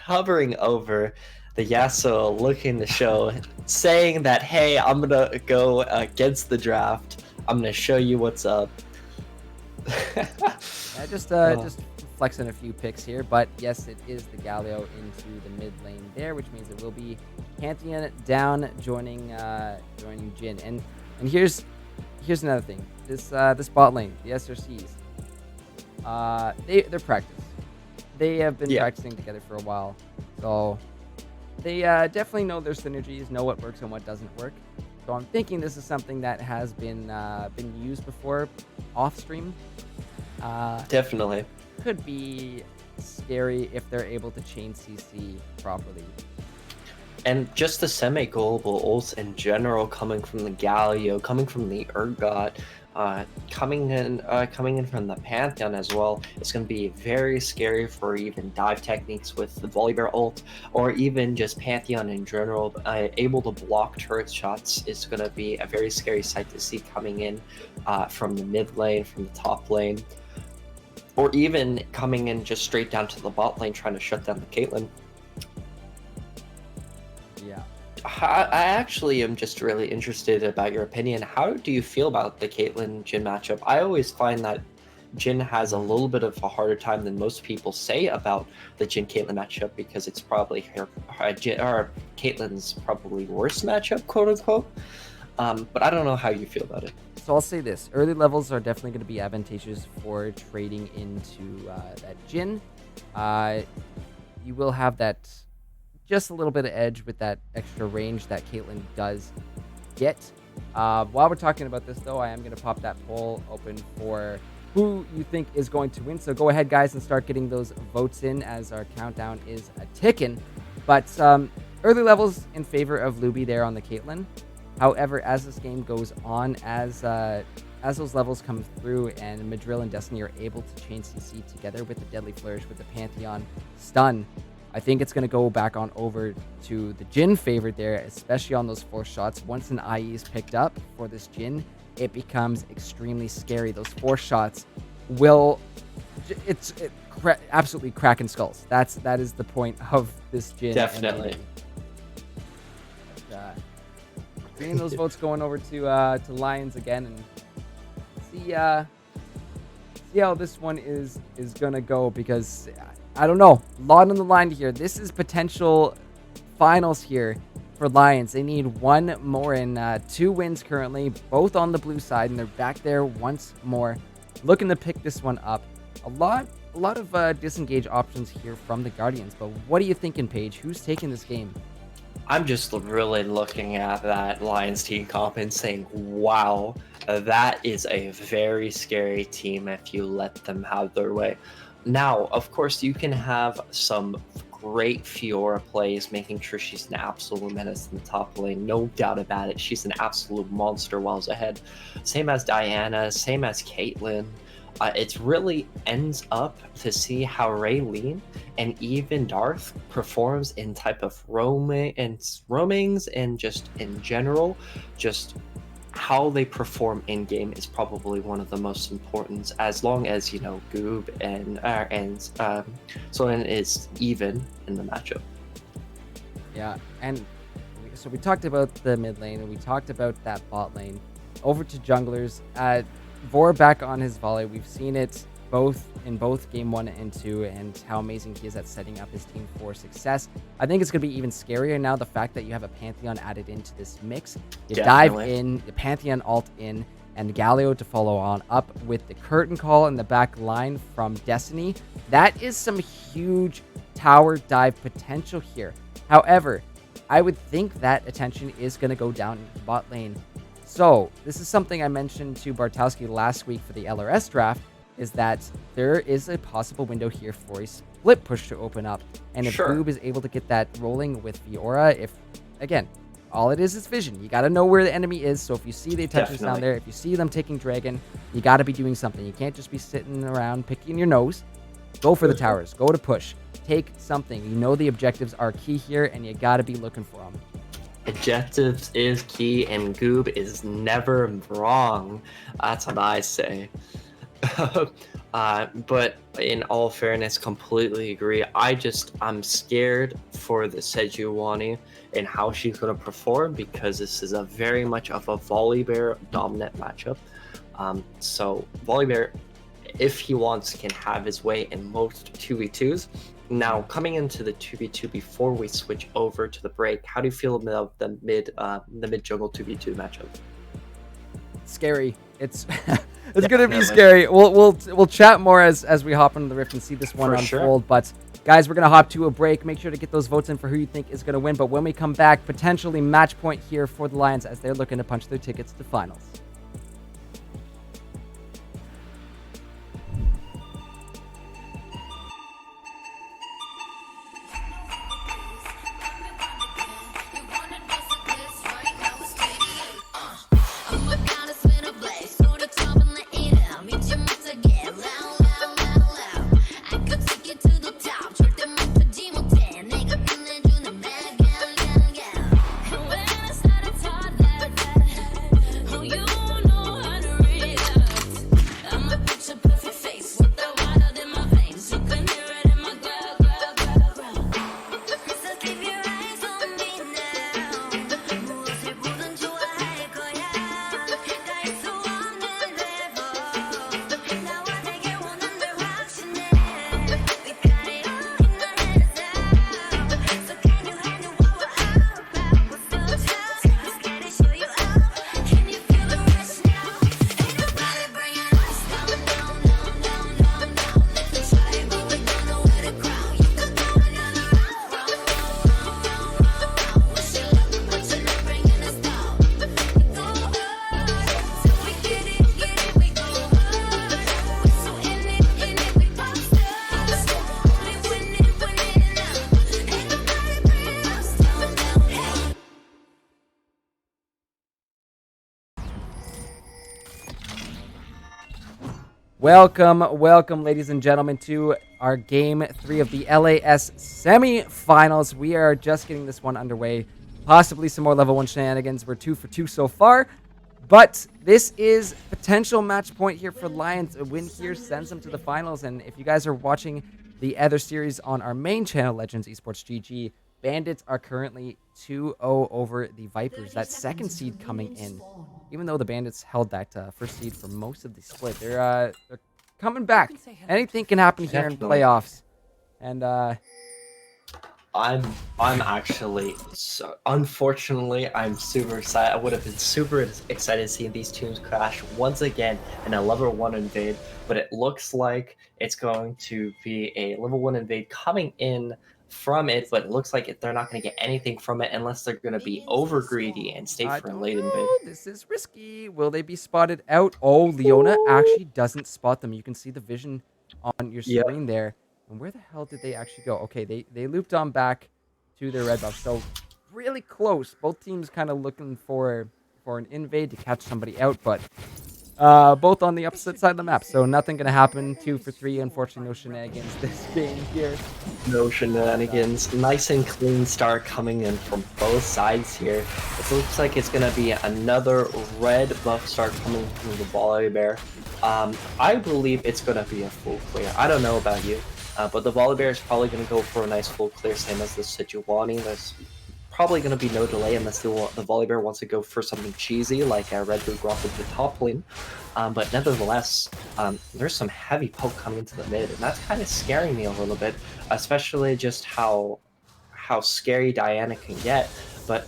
hovering over the Yasuo, looking the show, saying that, hey, I'm going to go against the draft. I'm going to show you what's up. Yeah, just flexing a few picks here, but yes, it is the Galio into the mid lane there, which means it will be Pantheon down joining Jhin. And here's another thing. This bot lane, the SRCs, they're practiced. They have been practicing together for a while, so they definitely know their synergies, know what works and what doesn't work. So I'm thinking this is something that has been used before off stream. Definitely. Could be scary if they're able to chain CC properly. And just the semi-global ults in general coming from the Galio, coming from the Urgot, coming in from the Pantheon as well, it's going to be very scary for even dive techniques with the Volibear ult, or even just Pantheon in general. Able to block turret shots is going to be a very scary sight to see coming in from the mid lane, from the top lane, or even coming in just straight down to the bot lane trying to shut down the Caitlyn. Yeah. I actually am just really interested about your opinion. How do you feel about the Caitlyn Jhin matchup? I always find that Jhin has a little bit of a harder time than most people say about the Jhin Caitlyn matchup because it's probably Caitlyn's probably worst matchup, quote unquote. But I don't know how you feel about it. So I'll say this: early levels are definitely going to be advantageous for trading into that Jhin. You will have that just a little bit of edge with that extra range that Caitlyn does get. While we're talking about this, though, I am going to pop that poll open for who you think is going to win. So go ahead, guys, and start getting those votes in as our countdown is ticking. But early levels in favor of Luby there on the Caitlyn. However, as this game goes on, as those levels come through and Madrill and Destiny are able to chain CC together with the Deadly Flourish, with the Pantheon stun, I think it's going to go back on over to the Jhin favorite there, especially on those 4 shots. Once an IE is picked up for this Jhin, it becomes extremely scary. Those 4 shots will absolutely cracking skulls. That is the point of this Jhin. Definitely. Seeing those votes going over to Lions again, and see how this one is gonna go, because I don't know, a lot on the line here. This is potential finals here for Lions. They need one more in 2 wins currently, both on the blue side, and they're back there once more, looking to pick this one up. A lot of disengage options here from the Guardians, but what are you thinking, Paige? Who's taking this game? I'm just really looking at that Lions team comp and saying, wow, that is a very scary team if you let them have their way. Now, of course, you can have some great Fiora plays, making sure she's an absolute menace in the top lane. No doubt about it. She's an absolute monster while ahead. Same as Diana, same as Caitlyn. It really ends up to see how Raylene and even Darth performs in type of roamings and just in general, just how they perform in game is probably one of the most important. As long as Goob and Solon is even in the matchup. Yeah, and so we talked about the mid lane and we talked about that bot lane. Over to junglers. Vor back on his volley. We've seen it in both game 1 and 2 and how amazing he is at setting up his team for success. I think it's going to be even scarier now, the fact that you have a Pantheon added into this mix. You dive in, the Pantheon ult in, and Galio to follow on up with the curtain call in the back line from Destiny. That is some huge tower dive potential here. However, I would think that attention is going to go down into the bot lane. So this is something I mentioned to Bartowski last week for the LRS draft, is that there is a possible window here for a split push to open up. And if Goob is able to get that rolling with Fiora, again, all it is vision. You got to know where the enemy is. So if you see the attentions down there, if you see them taking Dragon, you got to be doing something. You can't just be sitting around picking your nose. Go for the towers. Go to push. Take something. You know the objectives are key here, and you got to be looking for them. Objectives is key, and Goob is never wrong. That's what I say. But in all fairness, completely agree. I'm scared for the Sejuani and how she's going to perform, because this is a very much of a Volibear dominant matchup. So Volibear, if he wants, can have his way in most 2v2s. Now, coming into the 2v2 before we switch over to the break, how do you feel about the mid jungle 2v2 matchup? Scary. It's it's gonna be scary. We'll chat more as we hop into the rift and see this one unfold. Sure. But guys, we're gonna hop to a break. Make sure to get those votes in for who you think is gonna win. But when we come back, potentially match point here for the Lions as they're looking to punch their tickets to finals. Welcome, ladies and gentlemen, to our Game 3 of the LAS semi-finals. We are just getting this one underway. Possibly some more level 1 shenanigans. We're 2 for 2 so far. But this is potential match point here for Lions. A win here sends them to the finals. And if you guys are watching the other series on our main channel, Legends Esports GG, Bandits are currently 2-0 over the Vipers. That second seed coming in. Even though the Bandits held that first seed for most of the split, they're coming back. Anything can happen here in playoffs. And I'm actually unfortunately I'm super excited. I would have been super excited seeing these teams crash once again in a level 1 invade, but it looks like it's going to be a level 1 invade coming in from it, but it looks like they're not going to get anything from it unless they're going to be over greedy and stay I for a don't late invade. know. This is risky. Will they be spotted out? Oh, Leona actually doesn't spot them. You can see the vision on your Yep. screen there. And where the hell did they actually go? Okay, they looped on back to their red buff. So really close. Both teams kind of looking for an invade to catch somebody out, but both on the opposite side of the map. So nothing gonna happen. 2 for 3. Unfortunately, no shenanigans this game here. No shenanigans. Nice and clean start coming in from both sides here. It looks like it's going to be another red buff start coming from the Volley Bear. I believe it's going to be a full clear. I don't know about you, but the Volley Bear is probably going to go for a nice full clear, same as the Sejuani. There's probably going to be no delay unless the Volley Bear wants to go for something cheesy like a Red Blue Grok with the top lane. But nevertheless, there's some heavy poke coming into the mid, and that's kind of scaring me a little bit, especially just how scary Diana can get. But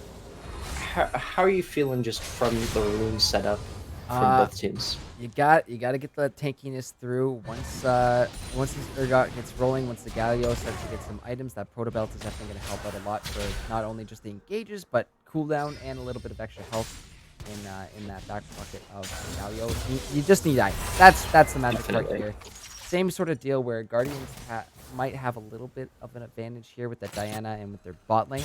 how are you feeling just from the rune setup from both teams? You got to get the tankiness through. Once this Urgot gets rolling, once the Galio starts to get some items, that Proto Belt is definitely going to help out a lot for not only just the engages, but cooldown and a little bit of extra health in that back pocket of Galio. You just need items. That's the magic part here. Same sort of deal where Guardians might have a little bit of an advantage here with the Diana and with their bot lane.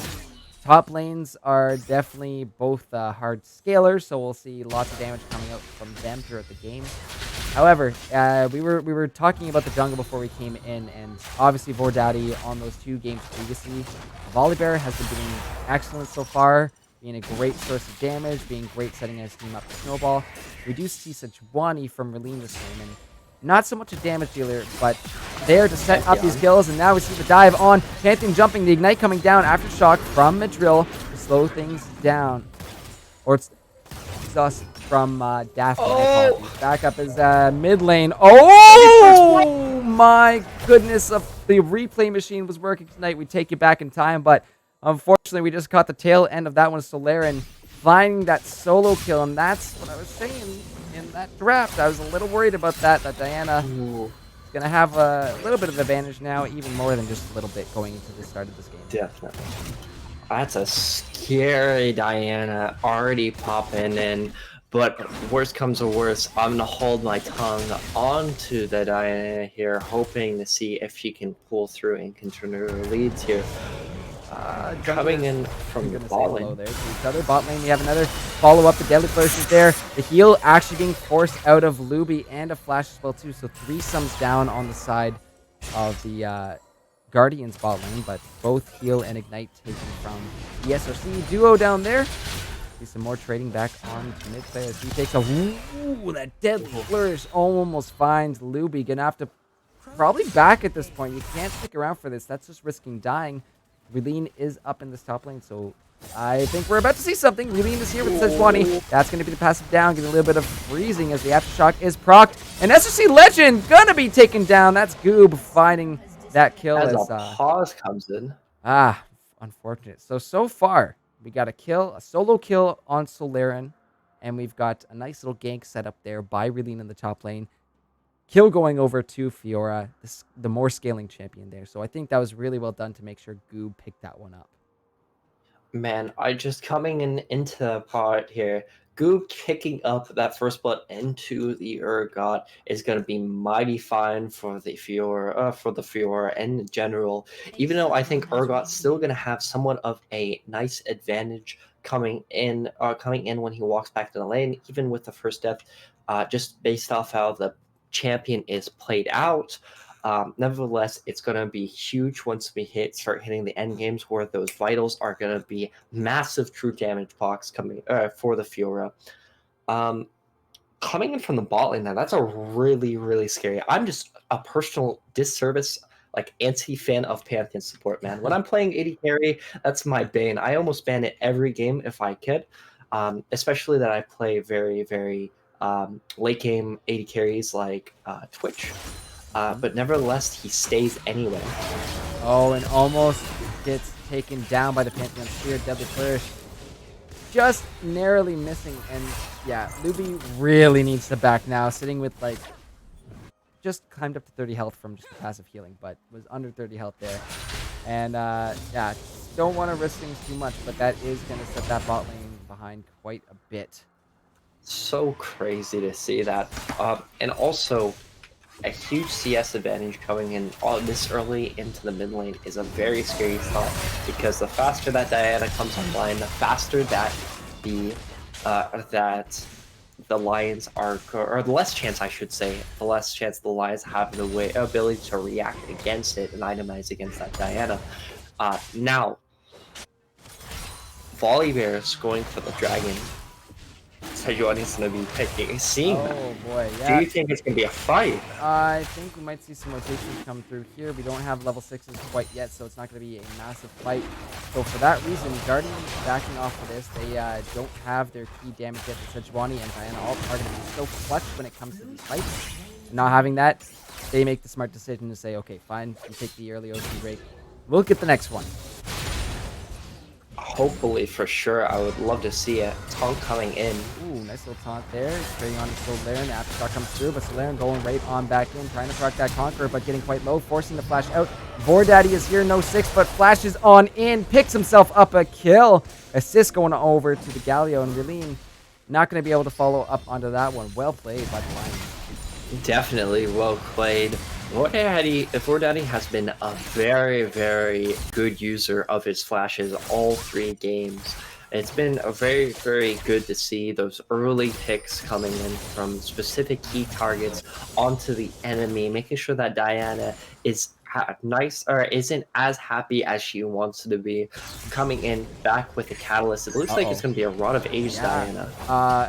Top lanes are definitely both hard scalers, so we'll see lots of damage coming out from them throughout the game. However, we were talking about the jungle before we came in, and obviously Vordaddy on those 2 games previously. Volibear has been doing excellent so far, being a great source of damage, being great setting his team up to snowball. We do see Sejuani from Relene this game, and not so much a damage dealer, but there to set up these kills. And now we see the dive on Pantheon jumping, the ignite coming down, aftershock from Madrill to slow things down. Or it's us from Daphne. Oh! Back up is mid lane. Oh my goodness! The replay machine was working tonight. We take you back in time, but unfortunately, we just caught the tail end of that one. Solaren finding that solo kill, and that's what I was saying in that draft. I was a little worried about that Diana is going to have a little bit of advantage now, even more than just a little bit going into the start of this game. Definitely. That's a scary Diana already popping in, but worst comes to worst, I'm going to hold my tongue onto the Diana here, hoping to see if she can pull through and continue her leads here. Coming in from the bot lane. There to each other. Bot lane, we have another follow-up. The Deadly Flourish is there. The heal actually being forced out of Luby and a flash as well too. So 3 sums down on the side of the Guardians bot lane, but both heal and ignite taken from the SRC duo down there. See some more trading back on to mid play as he takes a that Deadly Flourish almost finds Luby. Gonna have to probably back at this point. You can't stick around for this. That's just risking dying. Relene is up in this top lane, so I think we're about to see something. Relene is here with Sejuani. That's going to be the passive down, getting a little bit of freezing as the aftershock is procced. And SRC Legend going to be taken down. That's Goob finding that kill. As a pause comes in. Unfortunate. So far, we got a solo kill on Solaren, and we've got a nice little gank set up there by Relene in the top lane. Kill going over to Fiora, the more scaling champion there. So I think that was really well done to make sure Goob picked that one up. Man, I just coming into the part here. Goob kicking up that first blood into the Urgot is going to be mighty fine for the Fiora in general. Even though I think Urgot's still going to have somewhat of a nice advantage coming in when he walks back to the lane, even with the first death, just based off how the champion is played out. Nevertheless, it's going to be huge once we start hitting the end games where those vitals are going to be massive true damage blocks coming for the Fiora. Coming in from the bot lane, that's a really scary. I'm just a personal disservice, like anti-fan of Pantheon support, man. When I'm playing AD carry, that's my bane. I almost ban it every game if I could, especially that I play very late game AD carries like Twitch. But nevertheless, he stays anyway. Oh, and almost gets taken down by the Pantheon Spear. Deadly Flourish just narrowly missing. And yeah, Luby really needs to back now, sitting with like just climbed up to 30 health from just passive healing, but was under 30 health there. And yeah, don't want to risk things too much, but that is going to set that bot lane behind quite a bit. So crazy to see that. And also, a huge CS advantage coming in all this early into the mid lane is a very scary thought, because the faster that Diana comes online, the faster that the Lions are, or the less chance I should say, the less chance the Lions have the ability to react against it and itemize against that Diana. Now, Volibear's going for the dragon. Sejuani's going to be picking. Seeing that. Oh boy, Do yeah. you think it's going to be a fight? I think we might see some rotations come through here. We don't have level 6s quite yet, so it's not going to be a massive fight. So for that reason, Guardian backing off of this. They don't have their key damage yet. Sejuani and Diana all are going to be so clutch when it comes to these fights. And not having that, they make the smart decision to say, okay, fine, you take the early OC break. We'll get the next one. Hopefully, for sure. I would love to see a taunt coming in. Ooh, nice little taunt there. Trading on to Solaren. The aftershock comes through, but Solaren going right on back in, trying to proc that Conqueror, but getting quite low, forcing the flash out. Vordaddy is here, no 6, but flashes on in, picks himself up a kill. Assist going over to the Galio, and Relene not going to be able to follow up onto that one. Well played by the Lions. Definitely well played. Vordaddy has been a very, very good user of his flashes all 3 games. It's been a very, very good to see those early picks coming in from specific key targets onto the enemy, making sure that Diana is nice or isn't as happy as she wants to be. Coming in back with the catalyst, it looks like it's going to be a rod of age Diana.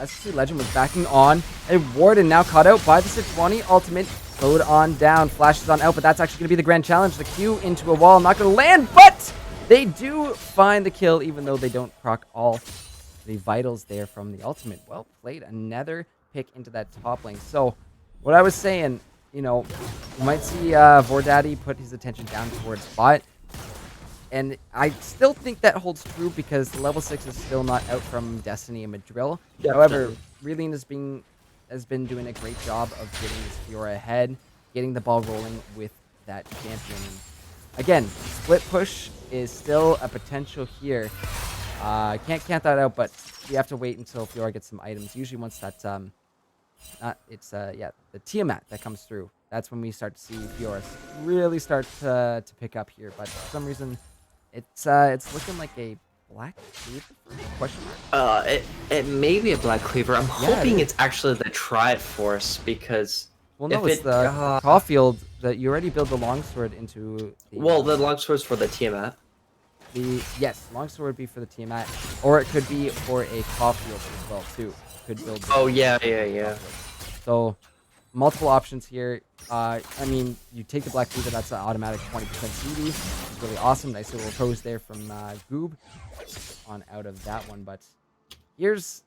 SC Legend was backing on, and Warden now caught out by the 620 ultimate. Slowed on down, flashes on out, but that's actually going to be the grand challenge. The Q into a wall, not going to land, but they do find the kill, even though they don't proc all the vitals there from the ultimate. Well played. Another pick into that top lane. So, what I was saying, you know, you might see Vordaddy put his attention down towards bot, and I still think that holds true because the level 6 is still not out from Destiny and Madrill. However, Relene has been doing a great job of getting this Fiora ahead, getting the ball rolling with that champion. Again, split push is still a potential here. Can't count that out, but you have to wait until Fiora gets some items. Usually once that, the Tiamat that comes through, that's when we start to see Fiora really start to pick up here. But for some reason, it's looking like a Black Cleaver? Question mark? It may be a Black Cleaver. I'm hoping it's actually the Triforce, because well, no, it's the Caulfield that you already build the longsword into. The longsword's for the Tiamat. Yes, longsword would be for the Tiamat, or it could be for a Caulfield as well too. Could build. Oh yeah. So multiple options here. I mean, you take the Black Cleaver, that's an automatic 20% CD. It's really awesome. Nice little pose there from Goob on out of that one. But here's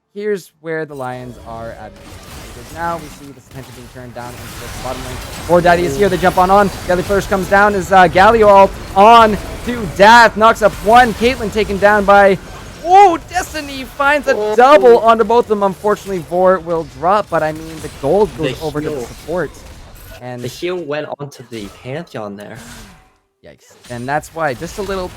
where the Lions are at. Because now we see this attention being turned down into the bottom lane. Vordaddy is here. They jump on. Galio first comes down as Galio ult on to Dath. Knocks up one. Caitlyn taken down by... Oh, Destiny finds a double onto both of them. Unfortunately, Vor will drop, but I mean, the gold goes over to the support. And the heal went onto the Pantheon there. Yikes. And that's why, just a little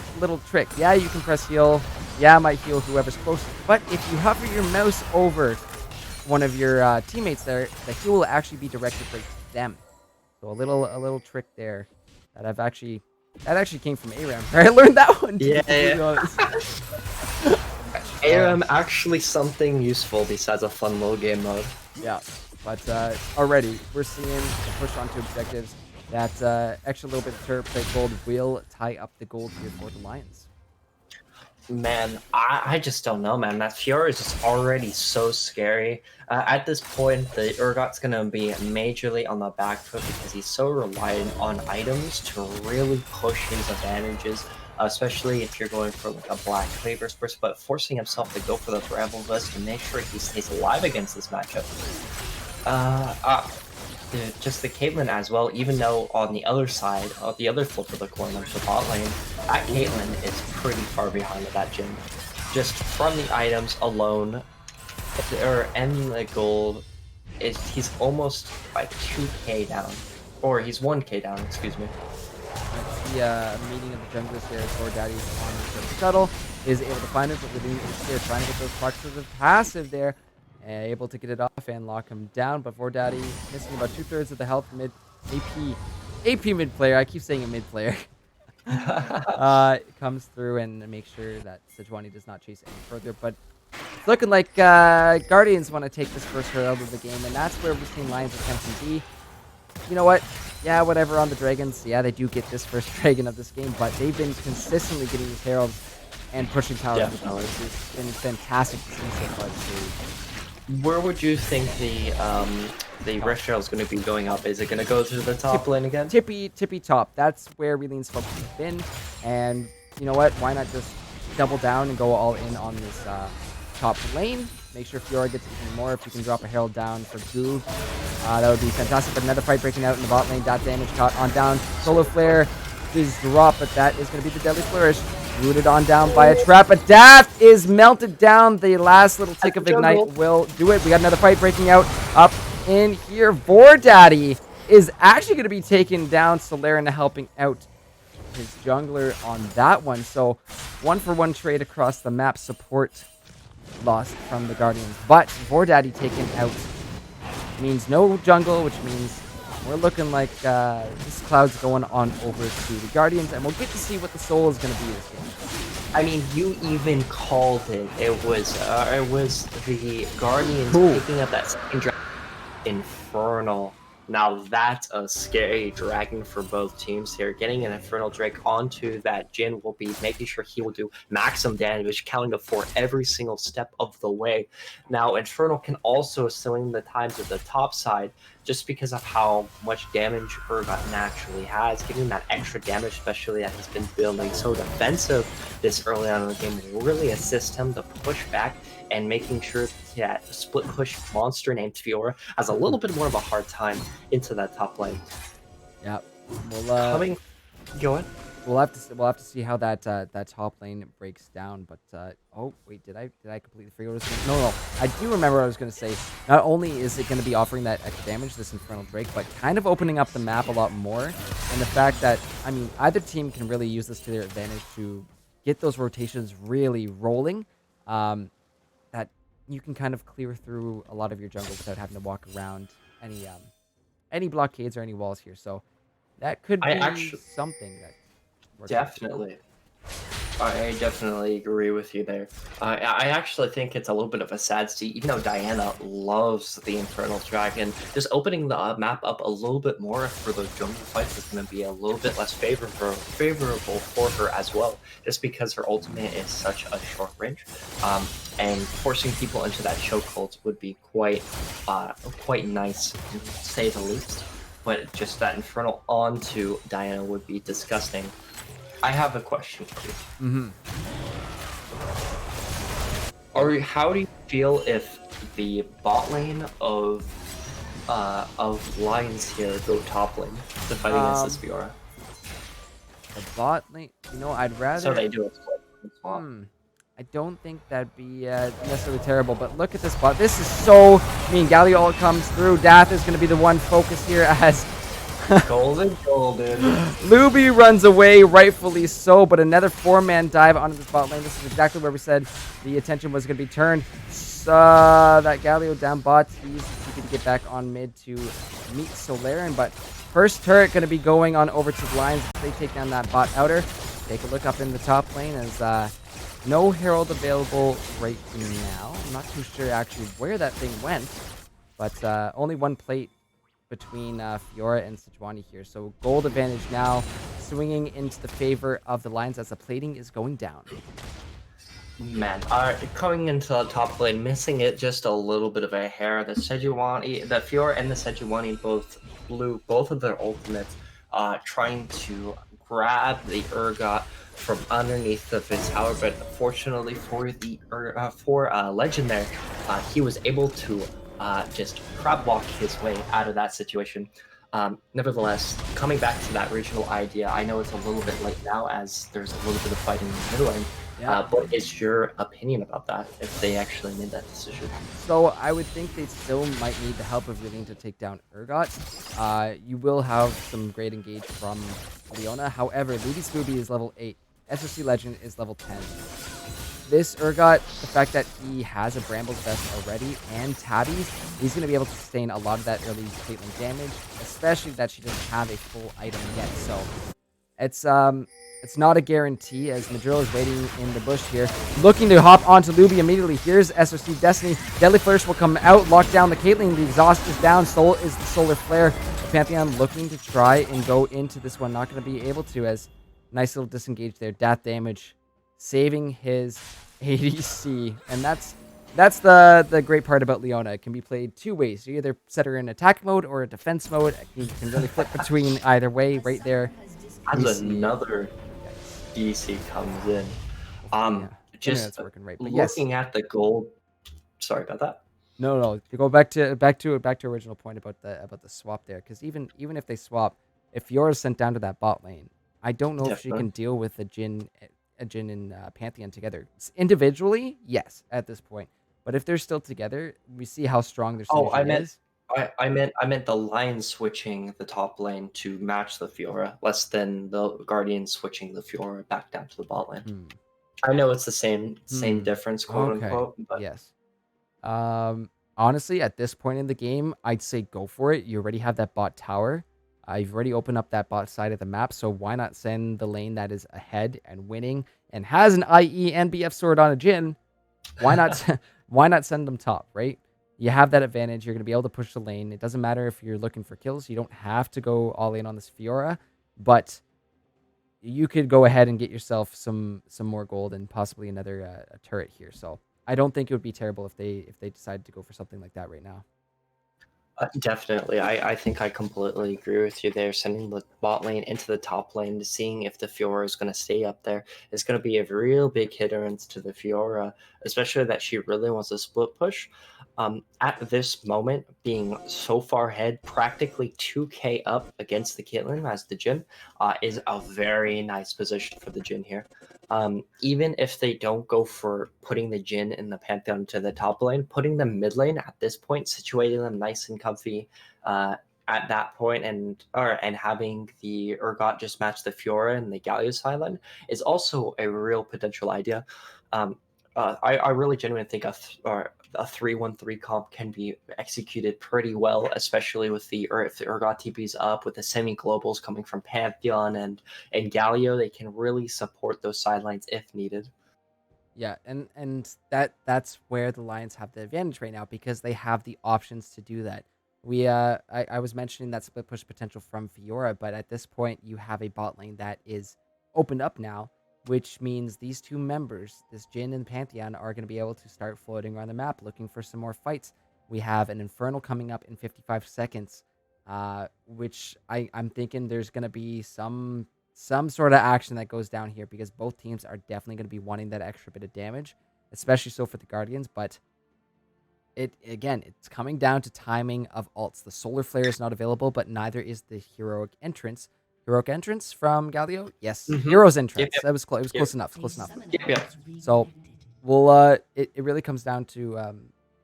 trick. Yeah, you can press heal. Yeah, I might heal whoever's close. But if you hover your mouse over one of your teammates there, the heal will actually be directed right to them. So a little trick there that actually came from Aram. I learned that one. Aram actually something useful besides a fun little game mode. Yeah. But already, we're seeing the push onto objectives. That extra little bit of turret plate gold will tie up the gold here for the Lions. Man, I just don't know, man. That Fiora is just already so scary. At this point, the Urgot's going to be majorly on the back foot because he's so reliant on items to really push his advantages, especially if you're going for like a Black Cleaver burst, but forcing himself to go for the Bramble Vest to make sure he stays alive against this matchup. Just the Caitlyn as well, even though on the other side, on the other flip of the coin of the bot lane, that Caitlyn is pretty far behind that Jhin. Just from the items alone, and the gold, he's almost like 2k down. Or he's 1k down, excuse me. the meeting of the junglers here as GoDaddy's on the shuttle is able to find it, but Within is here trying to get those procs with the passive there, able to get it off and lock him down, but GoDaddy missing about 2/3 of the health mid AP mid player. I keep saying a mid player. Comes through and makes sure that Sejuani does not chase any further, but it's looking like Guardians want to take this first herald of the game, and that's where we've seen Lions attempting B. You know what? Yeah, whatever on the Dragons. Yeah, they do get this first Dragon of this game, but they've been consistently getting these heralds and pushing towers. It's been fantastic to see so far this series. Where would you think the Rift Herald is going to be going up? Is it going to go to the top lane again? Tippy top. That's where Releen's focus has been, and you know what? Why not just double down and go all in on this top lane? Make sure Fiora gets even more. If you can drop a Herald down for Goo, that would be fantastic. But another fight breaking out in the bot lane. Dot damage caught on down. Solo Flare is dropped, but that is going to be the Deadly Flourish. Rooted on down by a trap. But Daft is melted down. The last little tick of Ignite will do it. We got another fight breaking out up in here. GoDaddy is actually going to be taking down Solaren, helping out his jungler on that one. So 1-for-1 trade across the map. Support lost from the Guardians, but GoDaddy taken out means no jungle, which means we're looking like this cloud's going on over to the Guardians, and we'll get to see what the soul is going to be this game. I mean, you even called it. It was the Guardians picking up that second dragon, Infernal. Now that's a scary dragon for both teams here. Getting an Infernal Drake onto that Jhin will be making sure he will do maximum damage, counting to 4 every single step of the way. Now Infernal can also swing the times at the top side just because of how much damage Urgot naturally has. Giving that extra damage, especially that he's been building so defensive this early on in the game, will really assist him to push back, and making sure that split push monster named Fiora has a little bit more of a hard time into that top lane. Yeah, we'll Go ahead. We'll have to see how that that top lane breaks down. But oh wait, did I completely forget what I was going to... No, I do remember what I was going to say. Not only is it going to be offering that extra damage, this Infernal Drake, but kind of opening up the map a lot more. And the fact that, I mean, either team can really use this to their advantage to get those rotations really rolling. That you can kind of clear through a lot of your jungle without having to walk around any blockades or any walls here. So that could be something that we're definitely. I definitely agree with you there. I actually think it's a little bit of a sad state, even though Diana loves the Infernal Dragon. Just opening the map up a little bit more for those jungle fights is going to be a little bit less favorable for her as well, just because her ultimate is such a short range. And forcing people into that chokehold would be quite nice, to say the least. But just that Infernal onto Diana would be disgusting. I have a question for you. How do you feel if the bot lane of Lions here go top lane to fight against this Fiora? The bot lane, you know, I'd rather. So they do it. I don't think that'd be necessarily terrible, but look at this bot. This is so... I mean, Galio comes through. Dath is going to be the one focus here as... golden. Luby runs away, rightfully so, but another 4-man dive onto the bot lane. This is exactly where we said the attention was going to be turned. That Galio down bot, he's going to get back on mid to meet Solaren, but first turret going to be going on over to the Lions. They take down that bot outer. Take a look up in the top lane as no Herald available right now. I'm not too sure actually where that thing went, but only one plate between Fiora and Sejuani here. So gold advantage now swinging into the favor of the Lions as the plating is going down. Man, coming into the top lane, missing it just a little bit of a hair. The Fiora and the Sejuani both blew both of their ultimates, trying to grab the Urgot from underneath of his tower, but fortunately for the Legend there, he was able to just crab walk his way out of that situation. Nevertheless, coming back to that original idea, I know it's a little bit late now as there's a little bit of fighting in the middle lane, Yeah. What is your opinion about that if they actually made that decision? So I would think they still might need the help of Yulin to take down Urgot. You will have some great engage from Leona. However, Luby Scooby is level 8. SOC Legend is level 10. This Urgot, the fact that he has a Bramble's Vest already and Tabbies, he's going to be able to sustain a lot of that early Caitlyn damage, especially that she doesn't have a full item yet. So it's not a guarantee as Madrill is waiting in the bush here, looking to hop onto Luby immediately. Here's SOC Destiny. Deadly Flourish will come out, lock down the Caitlyn. The exhaust is down. Soul is the Solar Flare. The Pantheon looking to try and go into this one. Not going to be able to, as nice little disengage there. Death damage, saving his ADC. And that's the great part about Leona. It can be played two ways. You either set her in attack mode or defense mode. You can really flip between either way right there. As another DC comes in, Yeah. just That's working right. But looking at the gold. Sorry about that. No. To go back to original point about the swap there, because even if they swap, if Fiora's sent down to that bot lane, I don't know if she can deal with a Jhin and Pantheon together. Individually, yes, at this point. But if they're still together, we see how strong their synergy is. I meant the Lion switching the top lane to match the Fiora, less than the Guardian switching the Fiora back down to the bot lane. I know it's the same difference, quote unquote. But yes. Honestly, at this point in the game, I'd say go for it. You already have that bot tower. You've already opened up that bot side of the map, so why not send the lane that is ahead and winning and has an IE and BF sword on a Jhin? Why not send them top, right? You have that advantage. You're going to be able to push the lane. It doesn't matter if you're looking for kills. You don't have to go all in on this Fiora, but you could go ahead and get yourself some more gold and possibly another turret here. So I don't think it would be terrible if they decided to go for something like that right now. Definitely. I think I completely agree with you there. Sending the bot lane into the top lane, seeing if the Fiora is going to stay up there is going to be a real big hindrance to the Fiora, especially that she really wants a split push. At this moment, being so far ahead, practically 2k up against the Caitlyn as the Jhin, is a very nice position for the Jhin here. Even if they don't go for putting the Jhin in the Pantheon to the top lane, putting them mid lane at this point, situating them nice and comfy at that point, and having the Urgot just match the Fiora and the Galio side is also a real potential idea. I really genuinely think a 3-1-3 comp can be executed pretty well, especially with if the Urgot TP's up, with the semi-globals coming from Pantheon and Galio, they can really support those sidelines if needed. Yeah, and that's where the Lions have the advantage right now, because they have the options to do that. I was mentioning that split push potential from Fiora, but at this point you have a bot lane that is opened up now, which means these two members, this Jhin and Pantheon, are going to be able to start floating around the map looking for some more fights. We have an Infernal coming up in 55 seconds, which I'm thinking there's going to be some sort of action that goes down here, because both teams are definitely going to be wanting that extra bit of damage, especially so for the Guardians. But it's coming down to timing of ults. The Solar Flare is not available, but neither is the Heroic Entrance. Heroic Entrance from Galio? Yes. Hero's Entrance. Yep. That was close. It was close enough. Close enough. Yep. So, we'll, it really comes down to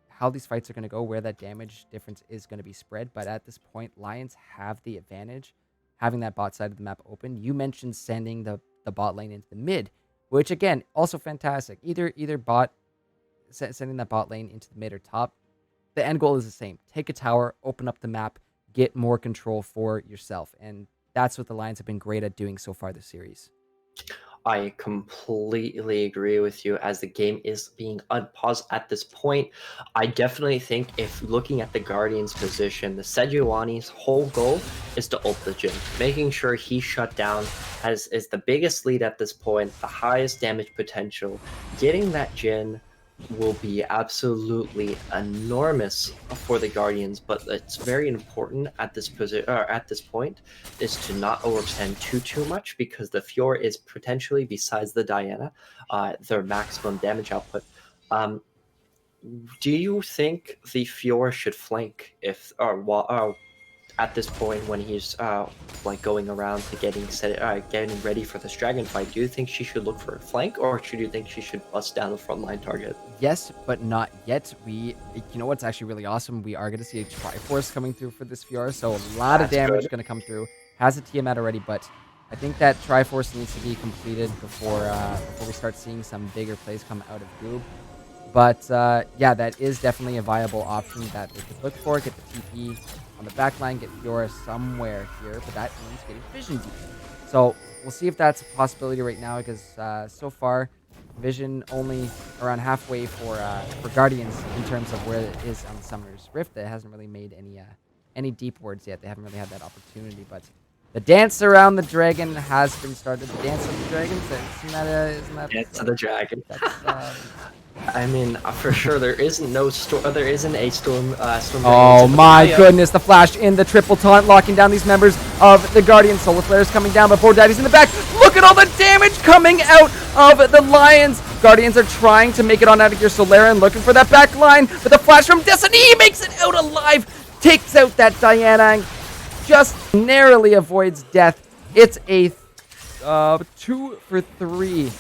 how these fights are going to go, where that damage difference is going to be spread. But at this point, Lions have the advantage, having that bot side of the map open. You mentioned sending the bot lane into the mid, which, again, also fantastic. Either bot, sending that bot lane into the mid or top. The end goal is the same. Take a tower, open up the map, get more control for yourself. And that's what the Lions have been great at doing so far this series. I completely agree with you, as the game is being unpaused at this point. I definitely think, if looking at the Guardian's position, the Sejuani's whole goal is to ult the Jhin. Making sure he shut down is the biggest lead at this point, the highest damage potential. Getting that Jhin will be absolutely enormous for the Guardians, but it's very important at this point is to not overextend too much, because the Fiora is potentially, besides the Diana, their maximum damage output. Do you think the Fiora should flank at this point when he's like going around to getting ready for this dragon fight, do you think she should look for a flank, or should you think she should bust down the front line target? Yes, but not yet. You know what's actually really awesome? We are going to see a Triforce coming through for this Fiora, so a lot of damage going to come through. Has a Tiamat already, but I think that Triforce needs to be completed before we start seeing some bigger plays come out of Goob. But yeah, that is definitely a viable option that we could look for. Get the TP on the back line, get Fiora somewhere here, but that means getting Vision deep. So we'll see if that's a possibility right now, because so far, Vision only around halfway for Guardians in terms of where it is on the Summoner's Rift. It hasn't really made any deep wards yet. They haven't really had that opportunity, but the dance around the dragon has been started. The dance of the dragons, isn't that Dance of the dragon. That's, I mean, for sure, there isn't a storm. Oh my goodness, the flash in the triple taunt, locking down these members of the Guardian. Solar Flare is coming down, but Daddy's in the back. Look at all the damage coming out of the Lions. Guardians are trying to make it on out of here. Solaren looking for that back line, but the flash from Destiny, he makes it out alive. Takes out that Diana, just narrowly avoids death. It's a 2 for 3.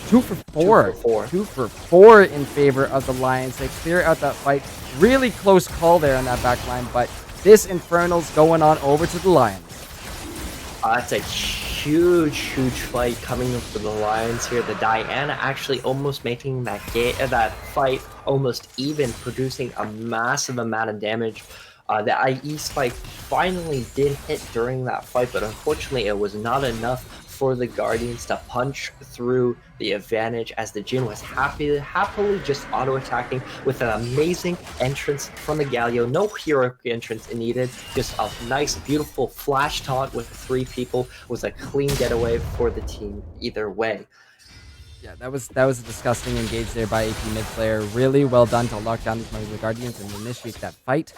2 for 4. 2 for 4 in favor of the Lions. They clear out that fight. Really close call there on that back line, but this Infernal's going on over to the Lions. That's a huge fight coming up for the Lions here. The Diana actually almost making that fight almost even, producing a massive amount of damage. The IE spike finally did hit during that fight, but unfortunately it was not enough for the Guardians to punch through the advantage, as the Jhin was happily just auto-attacking with an amazing entrance from the Galio. No heroic entrance needed, just a nice, beautiful flash taunt with 3 people. Was a clean getaway for the team either way. Yeah, that was a disgusting engage there by AP mid player. Really well done to lock down these members of the Guardians and initiate that fight.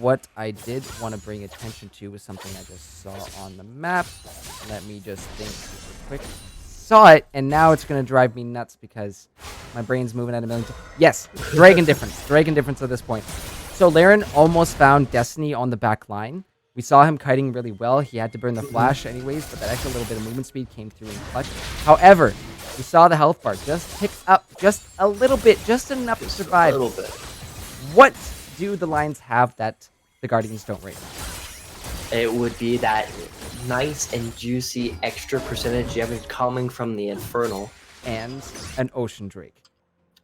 What I did want to bring attention to was something I just saw on the map. Let me just think super quick. Saw it, and now it's going to drive me nuts because my brain's moving at a million. Yes, Dragon difference. Dragon difference at this point. So Laren almost found Destiny on the back line. We saw him kiting really well. He had to burn the flash anyways, but that extra little bit of movement speed came through in clutch. However, we saw the health bar just pick up just a little bit, just enough to survive. A little bit. What do the Lions have that the Guardians don't right now? It would be that nice and juicy extra percentage damage coming from the Infernal. And an Ocean Drake.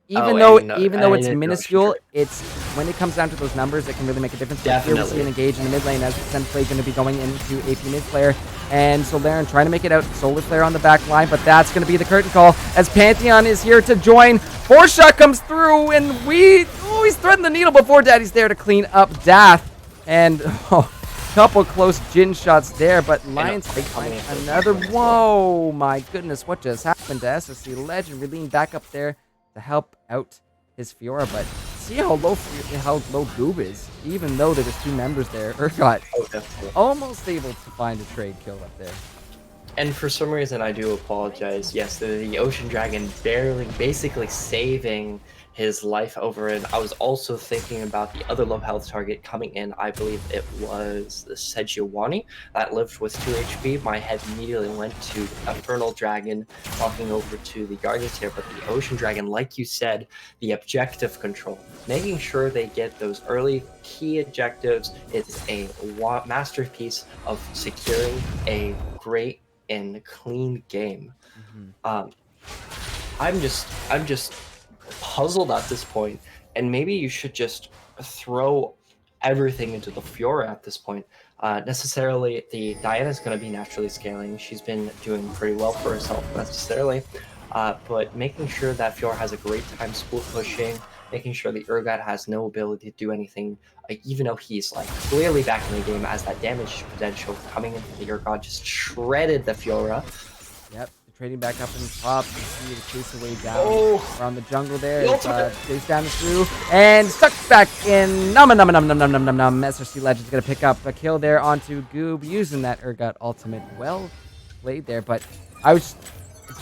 Even though it's minuscule, it's when it comes down to those numbers, it can really make a difference. Definitely. Here we see an engage in the mid lane as the play going to be going into AP mid player. And Solaren trying to make it out. Solar Flare on the back line, but that's going to be the curtain call as Pantheon is here to join. 4-shot comes through, and he's threading the needle before Daddy's there to clean up Dath. And couple close Jhin shots there, but Lions find another. Whoa, my goodness, what just happened to SSC Legend? We lean back up there to help out his Fiora, but see how low Goob is, even though there was 2 members there. Urgot almost able to find a trade kill up there. And for some reason, I do apologize. Yes, the Ocean Dragon basically saving his life over, and I was also thinking about the other low health target coming in. I believe it was the Sejuani that lived with 2 HP. My head immediately went to Infernal Dragon walking over to the Guardians here, but the Ocean Dragon, like you said, the objective control, making sure they get those early key objectives is a masterpiece of securing a great and clean game. I'm just puzzled at this point, and maybe you should just throw everything into the Fiora at this point. Necessarily, the Diana's going to be naturally scaling. She's been doing pretty well for herself necessarily, but making sure that Fiora has a great time split pushing, making sure the Urgot has no ability to do anything, even though he's like clearly back in the game, as that damage potential coming in from the Urgot just shredded the Fiora. Yep. Trading back up in the top, you see the chase away down around the jungle there. Chase down through and stuck back in. Nom. SRC Legend's gonna pick up a kill there onto Goob using that Urgot ultimate. Well played there, but I was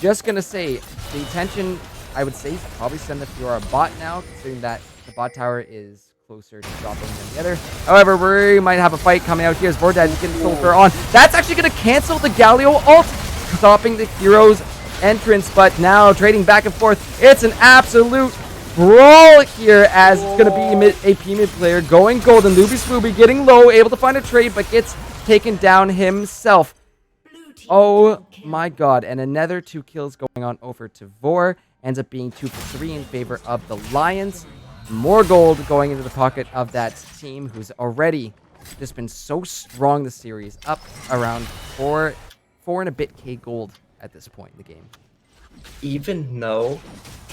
just gonna say the intention. I would say probably send the Fiora bot now, considering that the bot tower is closer to dropping than the other. However, we might have a fight coming out here as Vordad is getting Soul Fur on. That's actually going to cancel the Galio ult, stopping the hero's entrance, but now trading back and forth. It's an absolute brawl here as it's going to be AP mid player going golden. Luby Swooby getting low, able to find a trade, but gets taken down himself. Oh my god, and another 2 kills going on over to Vor. Ends up being 2 for 3 in favor of the Lions. More gold going into the pocket of that team who's already just been so strong this series. Up around 4 and a bit K gold at this point in the game. Even though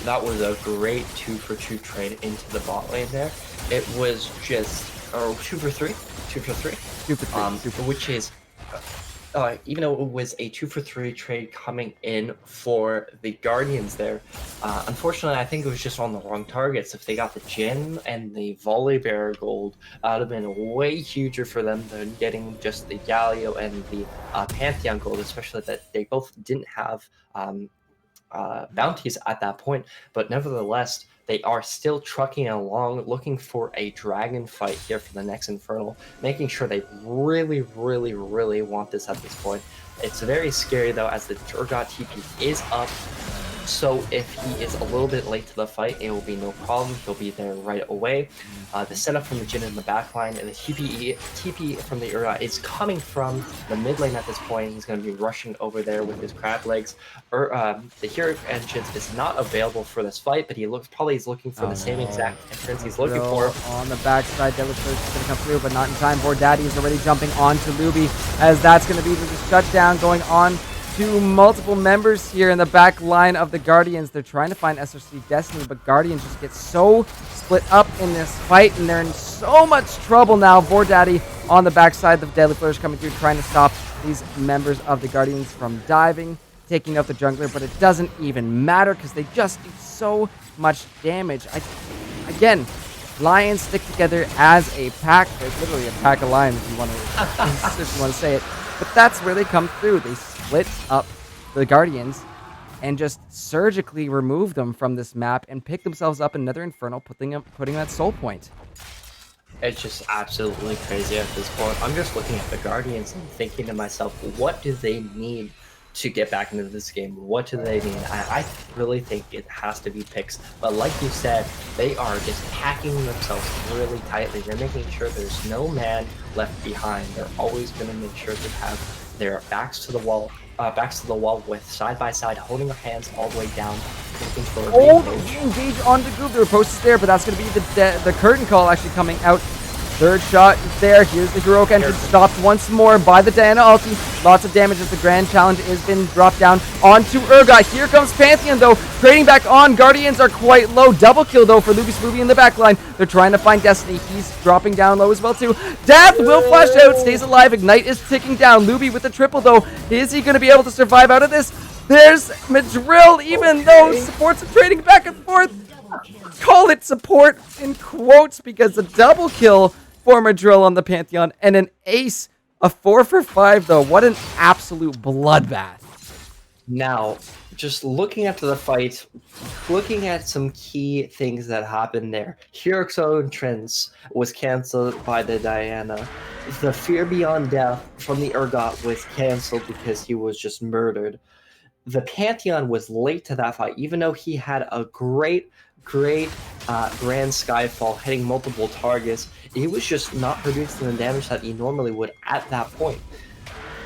that was a great 2 for 2 trade into the bot lane there, it was just 2 for 3, 2 for 3, 2 for 3, which is even though it was a 2 for 3 trade coming in for the Guardians there, unfortunately I think it was just on the wrong targets. If they got the Jin and the Volley Bearer gold, that would have been way huger for them than getting just the Galio and the Pantheon gold, especially that they both didn't have bounties at that point. But nevertheless, they are still trucking along, looking for a dragon fight here for the next Infernal, making sure they really, really, really want this at this point. It's very scary though, as the Urgot TP is up. So if he is a little bit late to the fight, it will be no problem. He'll be there right away. The setup from the Jin in the back line, and the TP from the Urgot is coming from the mid lane at this point. He's going to be rushing over there with his crab legs. The hero entrance is not available for this fight, but he probably is looking for the same exact entrance he's looking for. On the backside, Devil's Thirst is going to come through, but not in time. Daddy is already jumping onto Luby, as that's going to be the shutdown going on to multiple members here in the back line of the Guardians. They're trying to find SRC Destiny, but Guardians just get so split up in this fight, and they're in so much trouble now. Vordaddy on the backside, the Deadly Flourish coming through, trying to stop these members of the Guardians from diving, taking out the jungler, but it doesn't even matter because they just do so much damage. Again, Lions stick together as a pack. They're literally a pack of lions, if you want to say it. But that's where they come through. They split up the Guardians and just surgically remove them from this map and pick themselves up another Infernal, putting that soul point. It's just absolutely crazy at this point. I'm just looking at the Guardians and thinking to myself, what do they need to get back into this game? What do they need? I really think it has to be picks. But like you said, they are just packing themselves really tightly. They're making sure there's no man left behind. They're always going to make sure to have their backs to the wall with side by side, holding their hands all the way down, looking for a engage onto Goob. There were posts there, but that's going to be the curtain call actually coming out. Third shot is there. Here's the heroic entrance, stopped once more by the Diana ulti. Lots of damage as the grand challenge has been dropped down onto Urgot. Here comes Pantheon though, trading back on. Guardians are quite low. Double kill though for Luby Swooby in the back line. They're trying to find Destiny. He's dropping down low as well too. Death will flash out, stays alive. Ignite is ticking down. Luby with the triple though. Is he going to be able to survive out of this? There's Madrill, even though supports are trading back and forth. Call it support in quotes, because the double kill for Madrill on the Pantheon and an ace, a 4 for 5 though. What an absolute bloodbath. Now, just looking after the fight, looking at some key things that happened there. Heroic's entrance was cancelled by the Diana. The Fear Beyond Death from the Urgot was cancelled because he was just murdered. The Pantheon was late to that fight, even though he had a great Grand Skyfall hitting multiple targets. He was just not producing the damage that he normally would at that point.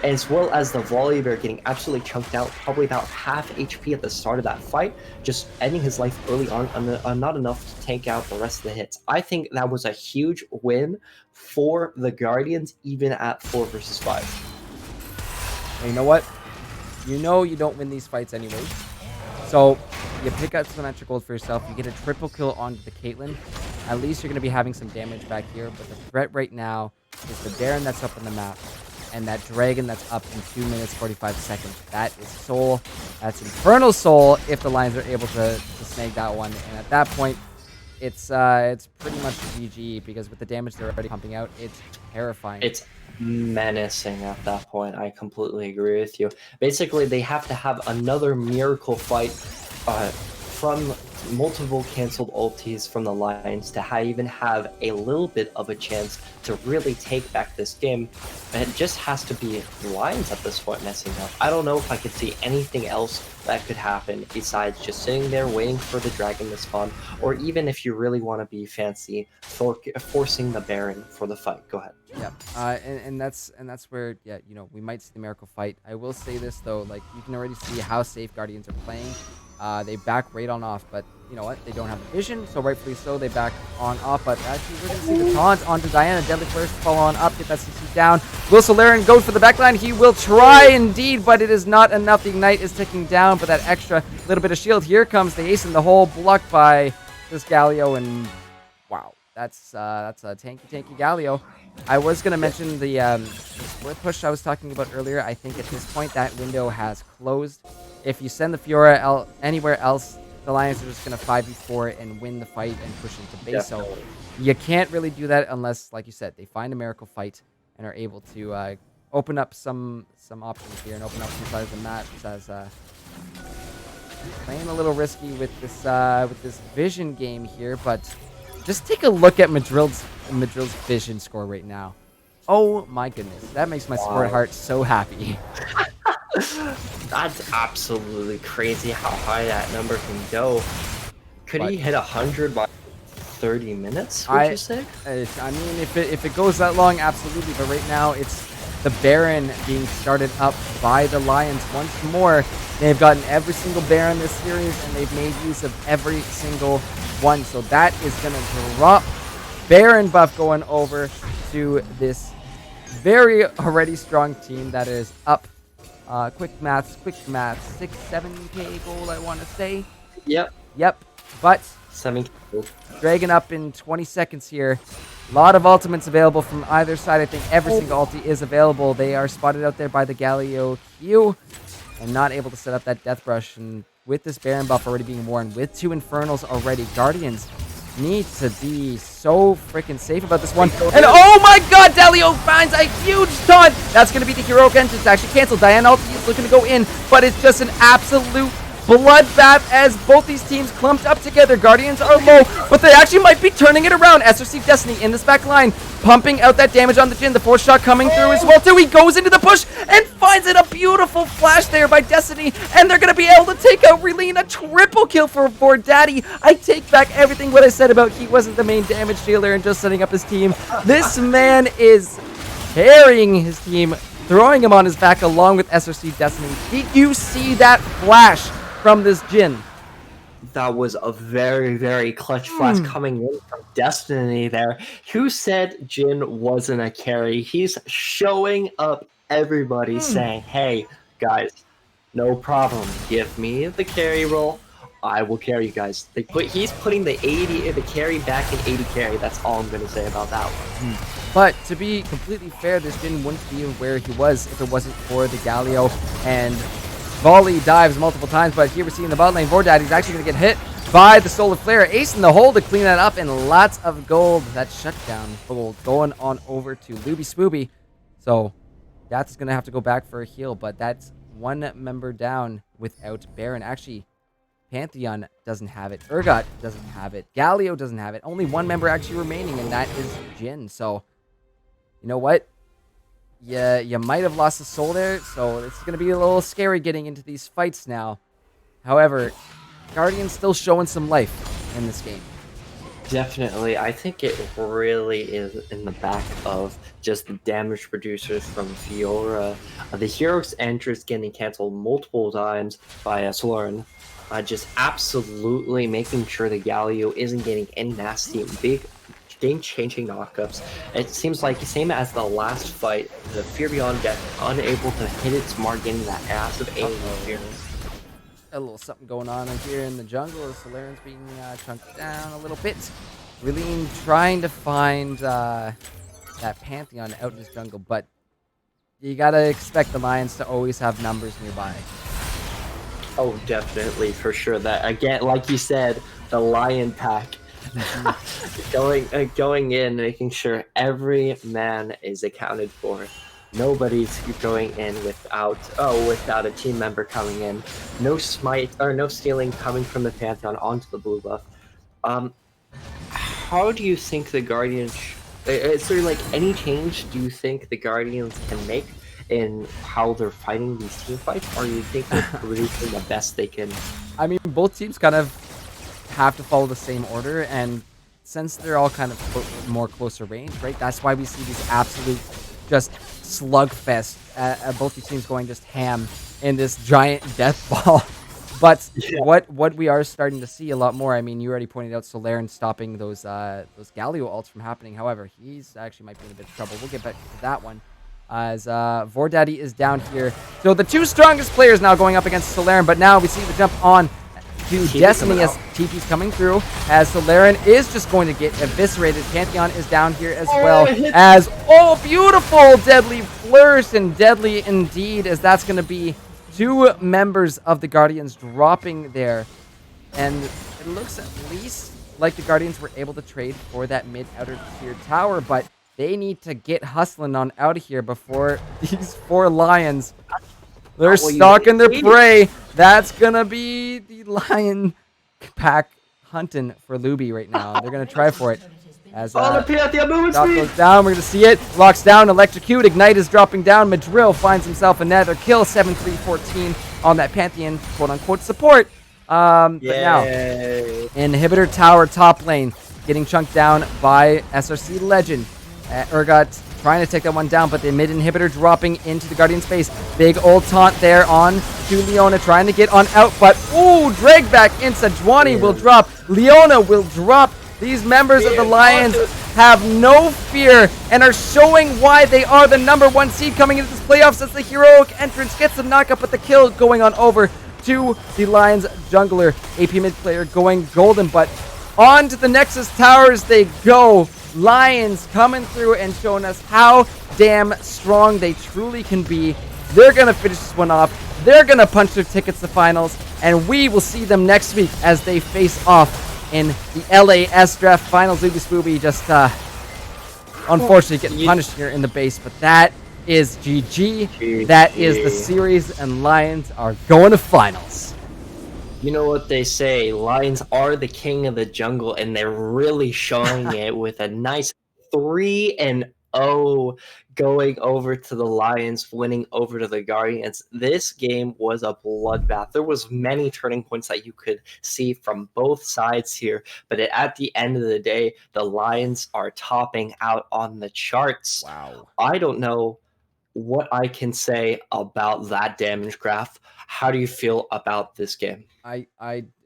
As well as the Volley Bear getting absolutely chunked out, probably about half HP at the start of that fight, just ending his life early on, not enough to tank out the rest of the hits. I think that was a huge win for the Guardians, even at 4 versus 5. And you know what? You know you don't win these fights anyway. So you pick up some extra gold for yourself. You get a triple kill onto the Caitlyn. At least you're going to be having some damage back here. But the threat right now is the Baron that's up on the map and that Dragon that's up in 2 minutes 45 seconds. That is Soul. That's Infernal Soul if the Lions are able to snag that one. And at that point, it's pretty much GG, because with the damage they're already pumping out, it's terrifying. It's menacing at that point. I completely agree with you. Basically, they have to have another miracle fight from multiple canceled ultis from the Lions to even have a little bit of a chance to really take back this game. And it just has to be Lions at this point messing up. I don't know if I could see anything else that could happen besides just sitting there waiting for the dragon to spawn, or even if you really want to be fancy, forcing the Baron for the fight. Go ahead. Yep. And that's where, yeah, you know, we might see the miracle fight. I will say this though, like, you can already see how safe Guardians are playing. They back right on off, but you know what? They don't have the vision, so rightfully so, they back on off. But actually, we're going to see the taunt onto Diana. Deadly First, follow on up, get that CC down. Will Solarian goes for the backline. He will try indeed, but it is not enough. The Ignite is ticking down, but that extra little bit of shield. Here comes the ace in the hole, blocked by this Galio, and wow, that's a tanky Galio. I was going to mention the split push I was talking about earlier. I think at this point that window has closed. If you send the Fiora anywhere else, the Lions are just going to 5v4 it and win the fight and push into base. So you can't really do that unless, like you said, they find a miracle fight and are able to open up some options here and open up some sides of the map. As playing a little risky with this vision game here, but just take a look at Madril's vision score right now. Oh my goodness, that makes my sport heart so happy. That's absolutely crazy how high that number can go. Could he hit 100 by 30 minutes, would you say? I mean, if it goes that long, absolutely. But right now, it's the Baron being started up by the Lions once more. They've gotten every single Baron this series, and they've made use of every single one. So that is going to drop Baron buff going over to this very already strong team that is up. Quick maths, 6-7k gold, I want to say. Yep. But 7k. Dragon up in 20 seconds here. A lot of ultimates available from either side. I think every single ulti is available. They are spotted out there by the Galio Q and not able to set up that Death Brush. And with this Baron buff already being worn, with 2 Infernals already, Guardians need to be so freaking safe about this one. And oh my god, Dalio finds a huge taunt. That's going to be the heroic entrance to actually cancel. Diana ulti is looking to go in, but it's just an absolute bloodbath as both these teams clumped up together. Guardians are low, but they actually might be turning it around. SRC Destiny in this back line, pumping out that damage on the Jhin. The fourth shot coming through as well too. He goes into the push and finds it. A beautiful flash there by Destiny, and they're going to be able to take out Relene. A triple kill for Daddy. I take back everything what I said about he wasn't the main damage dealer and just setting up his team. This man is carrying his team, throwing him on his back along with SRC Destiny. Did you see that flash from this Jhin? That was a very, very clutch flash coming in from Destiny there. Who said Jhin wasn't a carry? He's showing up everybody saying, hey, guys, no problem. Give me the carry role. I will carry you guys. He's putting the carry back in 80 carry. That's all I'm going to say about that one. But to be completely fair, this Jhin wouldn't be where he was if it wasn't for the Galio and volley dives multiple times. But here we're seeing the bot lane. Vordaddy's actually going to get hit by the Solar Flare. Ace in the hole to clean that up, and lots of gold. That shutdown gold going on over to Luby Spooby. So that's going to have to go back for a heal, but that's one member down without Baron. Actually, Pantheon doesn't have it. Urgot doesn't have it. Galio doesn't have it. Only one member actually remaining, and that is Jhin. So, you know what? Yeah, you might have lost a soul there, so it's going to be a little scary getting into these fights now. However, Guardian's still showing some life in this game. Definitely. I think it really is in the back of just the damage producers from Fiora. The Hero's entrance getting canceled multiple times by Solaren. Just absolutely making sure the Galio isn't getting any nasty big game-changing knockups. It seems like same as the last fight, the Fear Beyond Death unable to hit its mark, getting that massive alien interference. A little something going on here in the jungle as Solaren's being chunked down a little bit. Relene trying to find that Pantheon out in his jungle, but you gotta expect the Lions to always have numbers nearby. Oh, definitely, for sure. That again, like you said, the Lion Pack going in, making sure every man is accounted for. Nobody's going in without a team member coming in. No smite or no stealing coming from the Pantheon onto the blue buff. How do you think the Guardians? Is there like any change do you think the Guardians can make in how they're fighting these team fights, or you think they're producing the best they can? I mean, both teams kind of have to follow the same order, and since they're all kind of more closer range, right? That's why we see these absolute just slugfest. Both these teams going just ham in this giant death ball. But what we are starting to see a lot more. I mean, you already pointed out Solaren stopping those Galio ults from happening. However, he's actually might be in a bit of trouble. We'll get back to that one. As Vordaddy is down here. So the two strongest players now going up against Solaren, but now we see the jump on to Destiny as TP's coming through, as Solaren is just going to get eviscerated. Pantheon is down here as well, as, beautiful Deadly Flourish, and deadly indeed, as that's going to be two members of the Guardians dropping there. And it looks at least like the Guardians were able to trade for that mid-outer tier tower, but they need to get hustling on out of here before these four Lions, they're stalking their prey. That's going to be the Lion pack hunting for Luby right now. They're going to try for it. As Dot goes down, we're going to see it. Locks down, Electrocute, Ignite is dropping down. Madrill finds himself another kill, 7-3-14 on that Pantheon quote-unquote support. But now, Inhibitor Tower top lane getting chunked down by SRC Legend. Urgot trying to take that one down, but the mid inhibitor dropping into the Guardian space. Big old taunt there on to Leona, trying to get on out, but drag back into Juani will drop. Leona will drop. These members of the Lions have no fear and are showing why they are the #1 seed coming into this playoffs, as the heroic entrance gets the knockup, but the kill going on over to the Lions jungler. AP mid player going golden, but on to the Nexus towers they go. Lions coming through and showing us how damn strong they truly can be. They're going to finish this one off. They're going to punch their tickets to finals, and we will see them next week as they face off in the LAS draft finals. Luby Spooby just unfortunately getting punished here in the base, but that is GG. That is the series, and Lions are going to finals. You know what they say, Lions are the king of the jungle, and they're really showing it with a nice 3-0 going over to the Lions, winning over to the Guardians. This game was a bloodbath. There was many turning points that you could see from both sides here, but at the end of the day, the Lions are topping out on the charts. Wow. I don't know what I can say about that damage graph. How do you feel about this game?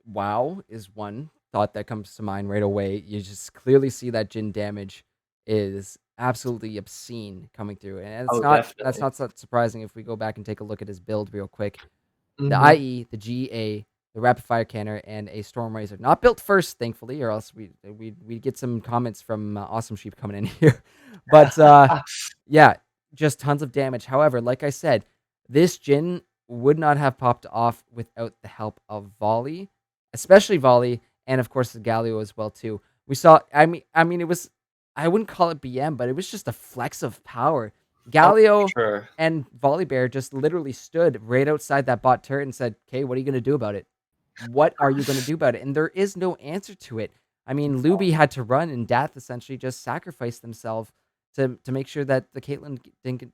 Wow is one thought that comes to mind right away. You just clearly see that Jhin damage is absolutely obscene coming through, and that's not so surprising if we go back and take a look at his build real quick. The IE, the GA, the Rapid Fire Canner, and a Storm Razor. Not built first, thankfully, or else we'd get some comments from Awesome Sheep coming in here. But yeah, just tons of damage. However, like I said, this Jhin would not have popped off without the help of Volley, especially Volley, and of course the Galio as well too. We saw, I mean, it was, I wouldn't call it BM, but it was just a flex of power. Galio and Volley Bear just literally stood right outside that bot turret and said, "Okay, what are you going to do about it? What are you going to do about it?" And there is no answer to it. I mean, Luby had to run, and Dath essentially just sacrificed themselves to make sure that the Caitlyn didn't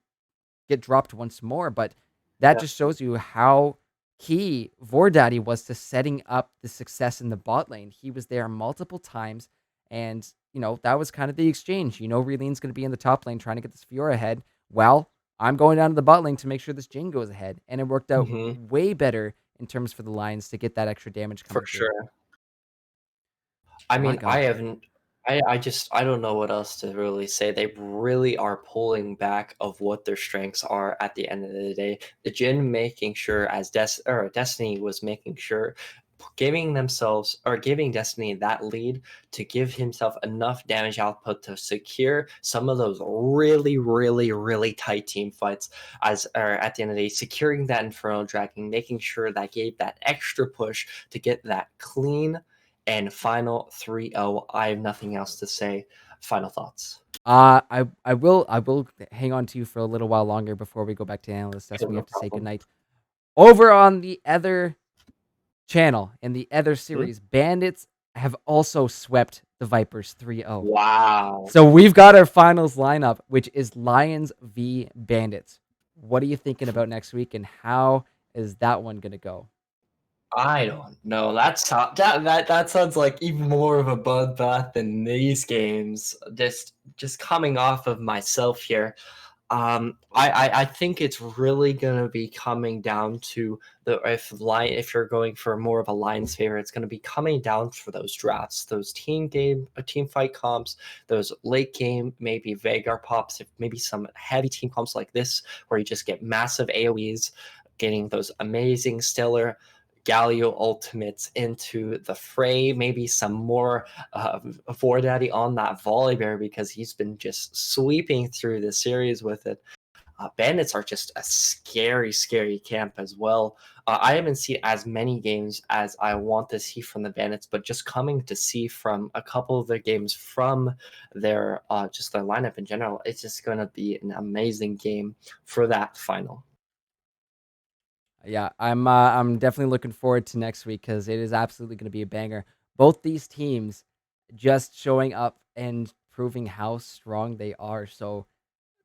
get dropped once more. But that just shows you how key Vordaddy was to setting up the success in the bot lane. He was there multiple times, and that was kind of the exchange. Reeleen's going to be in the top lane trying to get this Fiora ahead. Well, I'm going down to the bot lane to make sure this Jhin goes ahead, and it worked out way better in terms for the Lions to get that extra damage coming for sure. I mean, I don't know what else to really say. They really are pulling back of what their strengths are at the end of the day. The Jhin making sure, as Destiny was making sure, giving Destiny that lead to give himself enough damage output to secure some of those really, really, really tight team fights. At the end of the day, securing that Inferno Dragon, making sure that gave that extra push to get that clean and final 3-0. I have nothing else to say. final thoughts. I will hang on to you for a little while longer before we go back to analyst desk. Okay, We no have to say problem. goodnight. Over on the other channel in the other Hmm? series, Bandits have also swept the Vipers 3-0. Wow. So we've got our finals lineup, which is Lions v Bandits. What are you thinking about next week, and how is that one gonna go? I don't know. That sounds like even more of a bloodbath than these games. Just coming off of myself here. I think it's really gonna be coming down to if you're going for more of a Lions favor, it's gonna be coming down for those drafts, those team fight comps, those late game maybe Vagar pops, maybe some heavy team comps like this where you just get massive AoEs, getting those amazing stellar Galio ultimates into the fray, maybe some more Daddy on that Volibear because he's been just sweeping through the series with it. Bandits are just a scary, scary camp as well. I haven't seen as many games as I want to see from the Bandits, but just coming to see from a couple of their games from their just their lineup in general, it's just going to be an amazing game for that final. Yeah, I'm definitely looking forward to next week because it is absolutely going to be a banger. Both these teams just showing up and proving how strong they are. So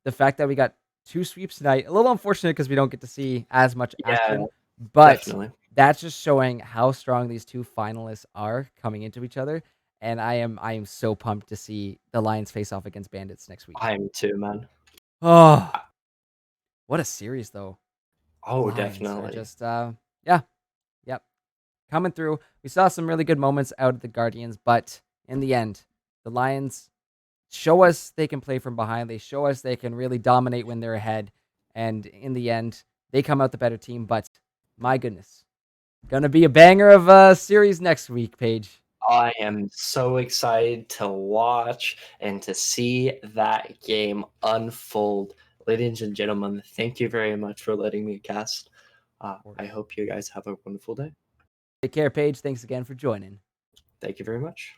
the fact that we got 2 sweeps tonight, a little unfortunate because we don't get to see as much Yeah, action, but definitely. that's just showing how strong these 2 finalists are coming into each other. And I am so pumped to see the Lions face off against Bandits next week. I am too, man. Oh, what a series though. Oh, Lions are definitely. just yeah, yep, coming through. We saw some really good moments out of the Guardians, but in the end, the Lions show us they can play from behind. They show us they can really dominate when they're ahead. And in the end, they come out the better team. But my goodness, gonna be a banger of a series next week, Paige. I am so excited to watch and to see that game unfold. Ladies and gentlemen, thank you very much for letting me cast. I hope you guys have a wonderful day. Take care, Paige. Thanks again for joining. Thank you very much.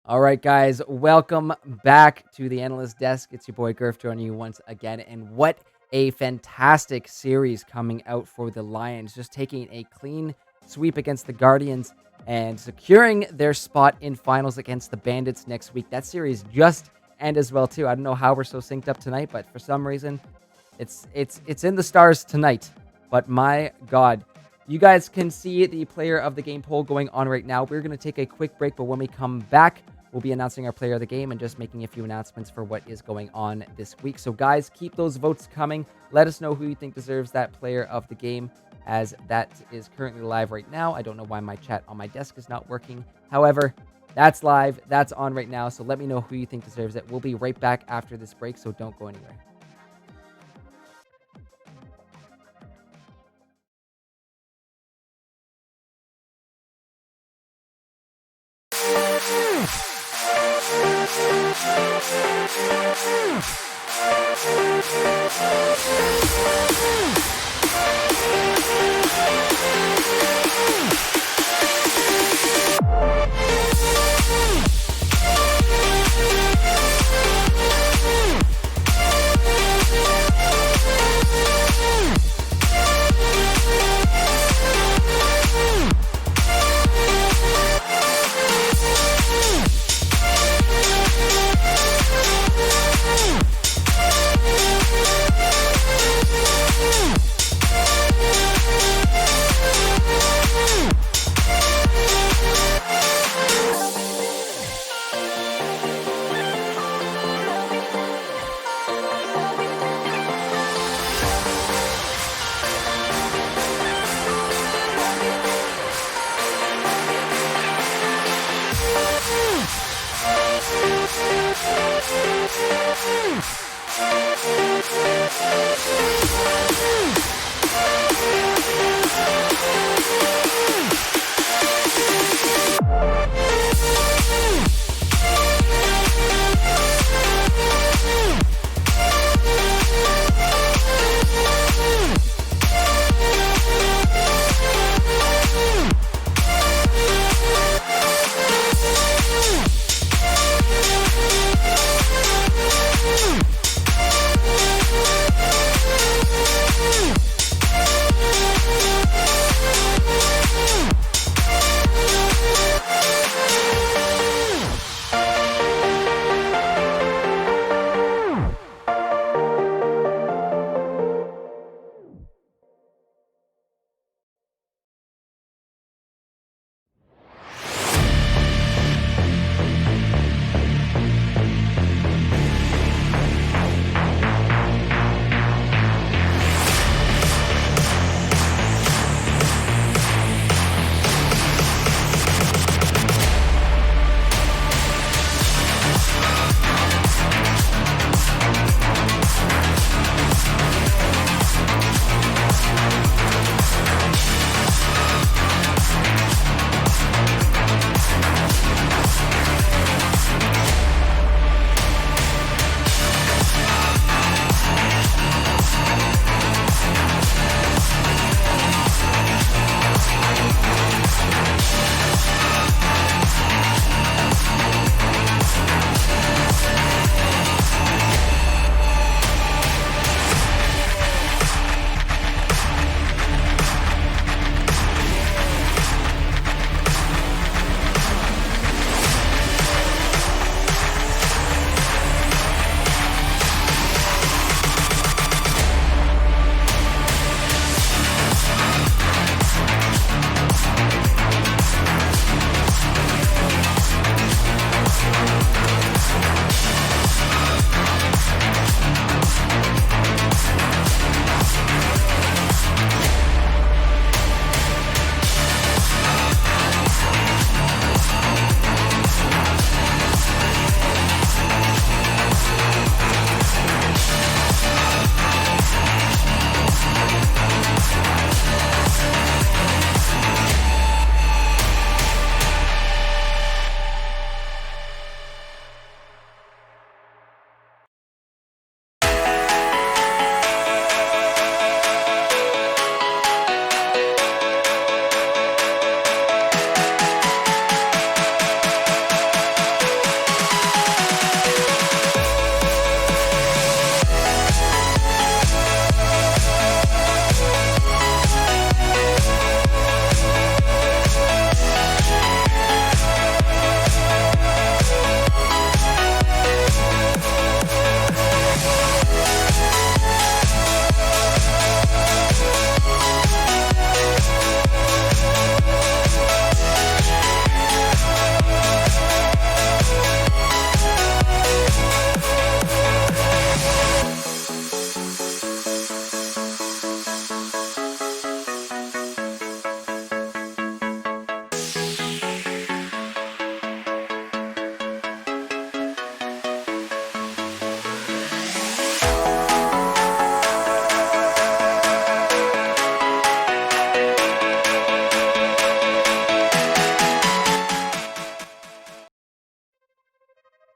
All right, guys, welcome back to the analyst desk. It's your boy Gurf joining you once again. And what a fantastic series coming out for the Lions, just taking a clean sweep against the Guardians and securing their spot in finals against the Bandits next week. That series just ended as well too. I don't know how we're so synced up tonight, but for some reason, it's in the stars tonight. But my God. You guys can see the player of the game poll going on right now. We're going to take a quick break, but when we come back, we'll be announcing our player of the game and just making a few announcements for what is going on this week. So guys, keep those votes coming. Let us know who you think deserves that player of the game, as that is currently live right now. I don't know why my chat on my desk is not working. However, that's live. That's on right now. So let me know who you think deserves it. We'll be right back after this break, so don't go anywhere.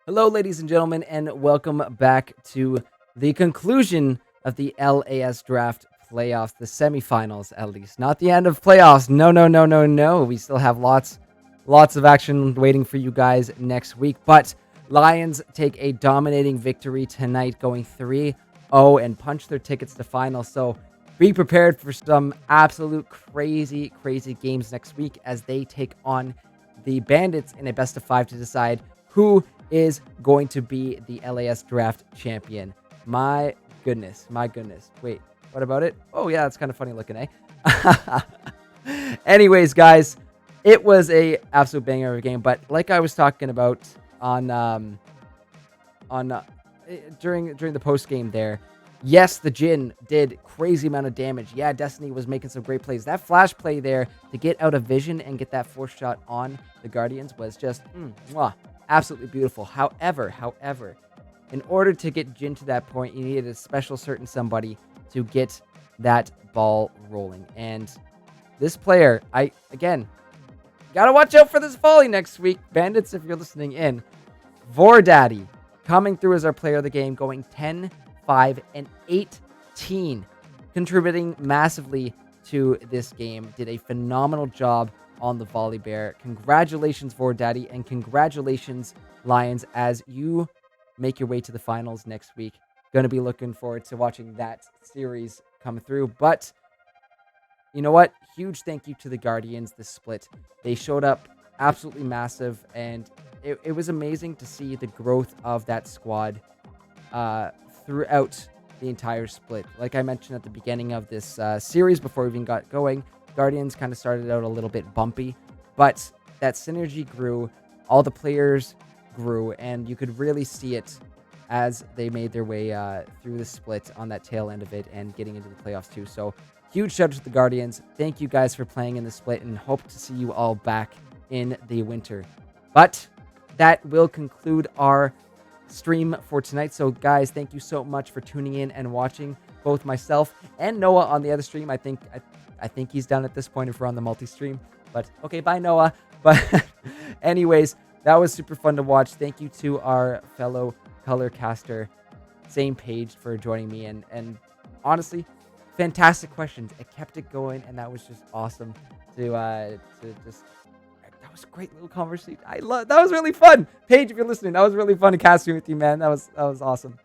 Hello, ladies and gentlemen, and welcome back to the conclusion of the LAS draft playoffs, the semifinals at least. Not the end of playoffs. No, no, no, no, no. We still have lots of action waiting for you guys next week. But Lions take a dominating victory tonight, going 3-0 and punch their tickets to finals. So be prepared for some absolute crazy games next week as they take on the Bandits in a best of 5 to decide who is going to be the LAS draft champion. My goodness. Wait, what about it? Oh yeah, it's kind of funny looking, eh? Anyways, guys, it was a absolute banger of a game, but like I was talking about during the post game there, yes, the Jhin did crazy amount of damage. Yeah, Destiny was making some great plays. That flash play there to get out of vision and get that force shot on the Guardians was just absolutely beautiful. However, in order to get Jhin to that point, you needed a special certain somebody to get that ball rolling. And this player, again, gotta watch out for this volley next week. Bandits, if you're listening in. Vordaddy coming through as our player of the game, going 10, 5, and 18, contributing massively to this game. Did a phenomenal job on the volley bear. Congratulations, Vordaddy, and congratulations, Lions, as you make your way to the finals next week. Going to be looking forward to watching that series come through. But you know what? Huge thank you to the Guardians, this split. They showed up absolutely massive, and it was amazing to see the growth of that squad throughout the entire split. Like I mentioned at the beginning of this series, before we even got going, Guardians kind of started out a little bit bumpy, but that synergy grew, all the players grew, and you could really see it as they made their way through the split on that tail end of it and getting into the playoffs too. So huge shout out to the Guardians. Thank you guys for playing in the split, and hope to see you all back in the winter. But that will conclude our stream for tonight. So guys, thank you so much for tuning in and watching. Both myself and Noah on the other stream. I think he's done at this point if we're on the multi-stream. But okay, bye Noah. But anyways, that was super fun to watch. Thank you to our fellow color caster, Same Page, for joining me. And honestly, fantastic questions. It kept it going, and that was just awesome to just. That was a great little conversation. That was really fun. Paige, if you're listening, that was really fun casting with you, man. That was awesome.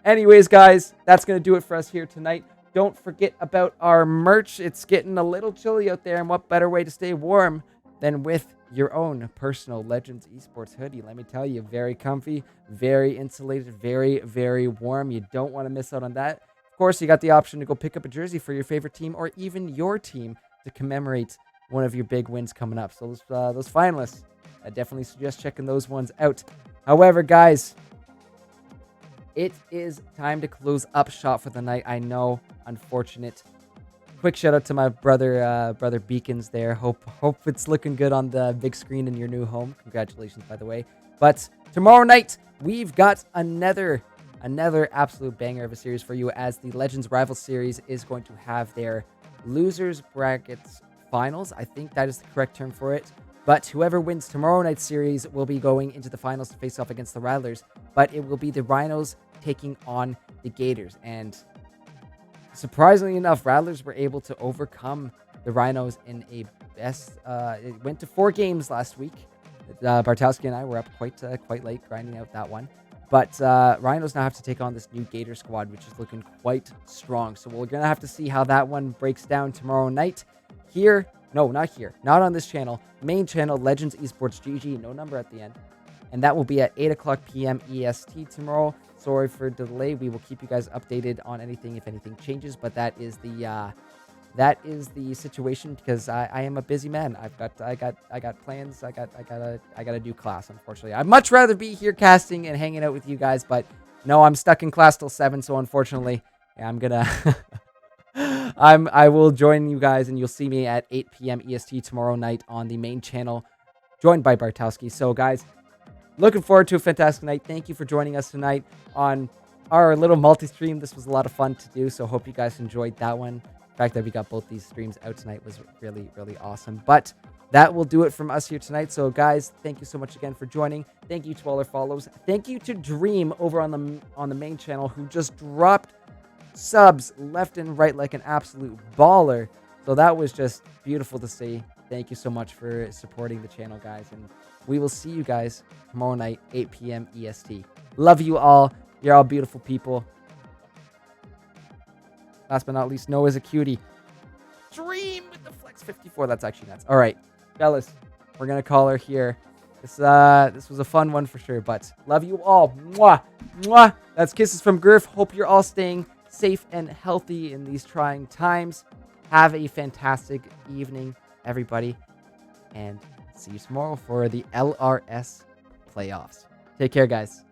Anyways, guys, that's gonna do it for us here tonight. Don't forget about our merch. It's getting a little chilly out there, and what better way to stay warm than with your own personal Legends Esports hoodie? Let me tell you, very comfy, very insulated, very, very warm. You don't want to miss out on that. Of course, you got the option to go pick up a jersey for your favorite team, or even your team, to commemorate one of your big wins coming up. So those finalists, I definitely suggest checking those ones out. However, guys, it is time to close up shop for the night. I know, unfortunate. Quick shout out to my brother Beacons there. Hope it's looking good on the big screen in your new home. Congratulations, by the way. But tomorrow night we've got another absolute banger of a series for you, as the Legends Rivals series is going to have their losers brackets finals. I think that is the correct term for it. But whoever wins tomorrow night's series will be going into the finals to face off against the Rattlers. But it will be the Rhinos taking on the Gators. And surprisingly enough, Rattlers were able to overcome the Rhinos in a best. It went to 4 games last week. Bartowski and I were up quite late grinding out that one. But Rhinos now have to take on this new Gator squad, which is looking quite strong. So we're going to have to see how that one breaks down tomorrow night. Here, no, not here, not on this channel. Main channel, Legends Esports GG, no number at the end. And that will be at 8 o'clock p.m. EST tomorrow. Sorry for the delay. We will keep you guys updated on anything if anything changes. But that is the situation, because I am a busy man. I got plans. I gotta do class. Unfortunately, I'd much rather be here casting and hanging out with you guys. But no, I'm stuck in class till 7. So unfortunately, I'm gonna. I will join you guys, and you'll see me at 8 p.m. EST tomorrow night on the main channel, joined by Bartowski. So guys, looking forward to a fantastic night. Thank you for joining us tonight on our little multi-stream. This was a lot of fun to do, so hope you guys enjoyed that one. fact that we got both these streams out tonight was really, really awesome. But that will do it from us here tonight. So guys, thank you so much again for joining. Thank you to all our follows. Thank you to Dream over on the main channel, who just dropped subs left and right like an absolute baller. So that was just beautiful to see. Thank you so much for supporting the channel, guys. And we will see you guys tomorrow night, 8 p.m. EST. Love you all. You're all beautiful people. Last but not least, Noah's a cutie. Dream with the Flex 54. That's actually nuts. All right, fellas, we're going to call her here. This was a fun one for sure, but love you all. Mwah, mwah. That's kisses from Griff. Hope you're all staying safe and healthy in these trying times. Have a fantastic evening, everybody, and see you tomorrow for the LRS playoffs. Take care, guys.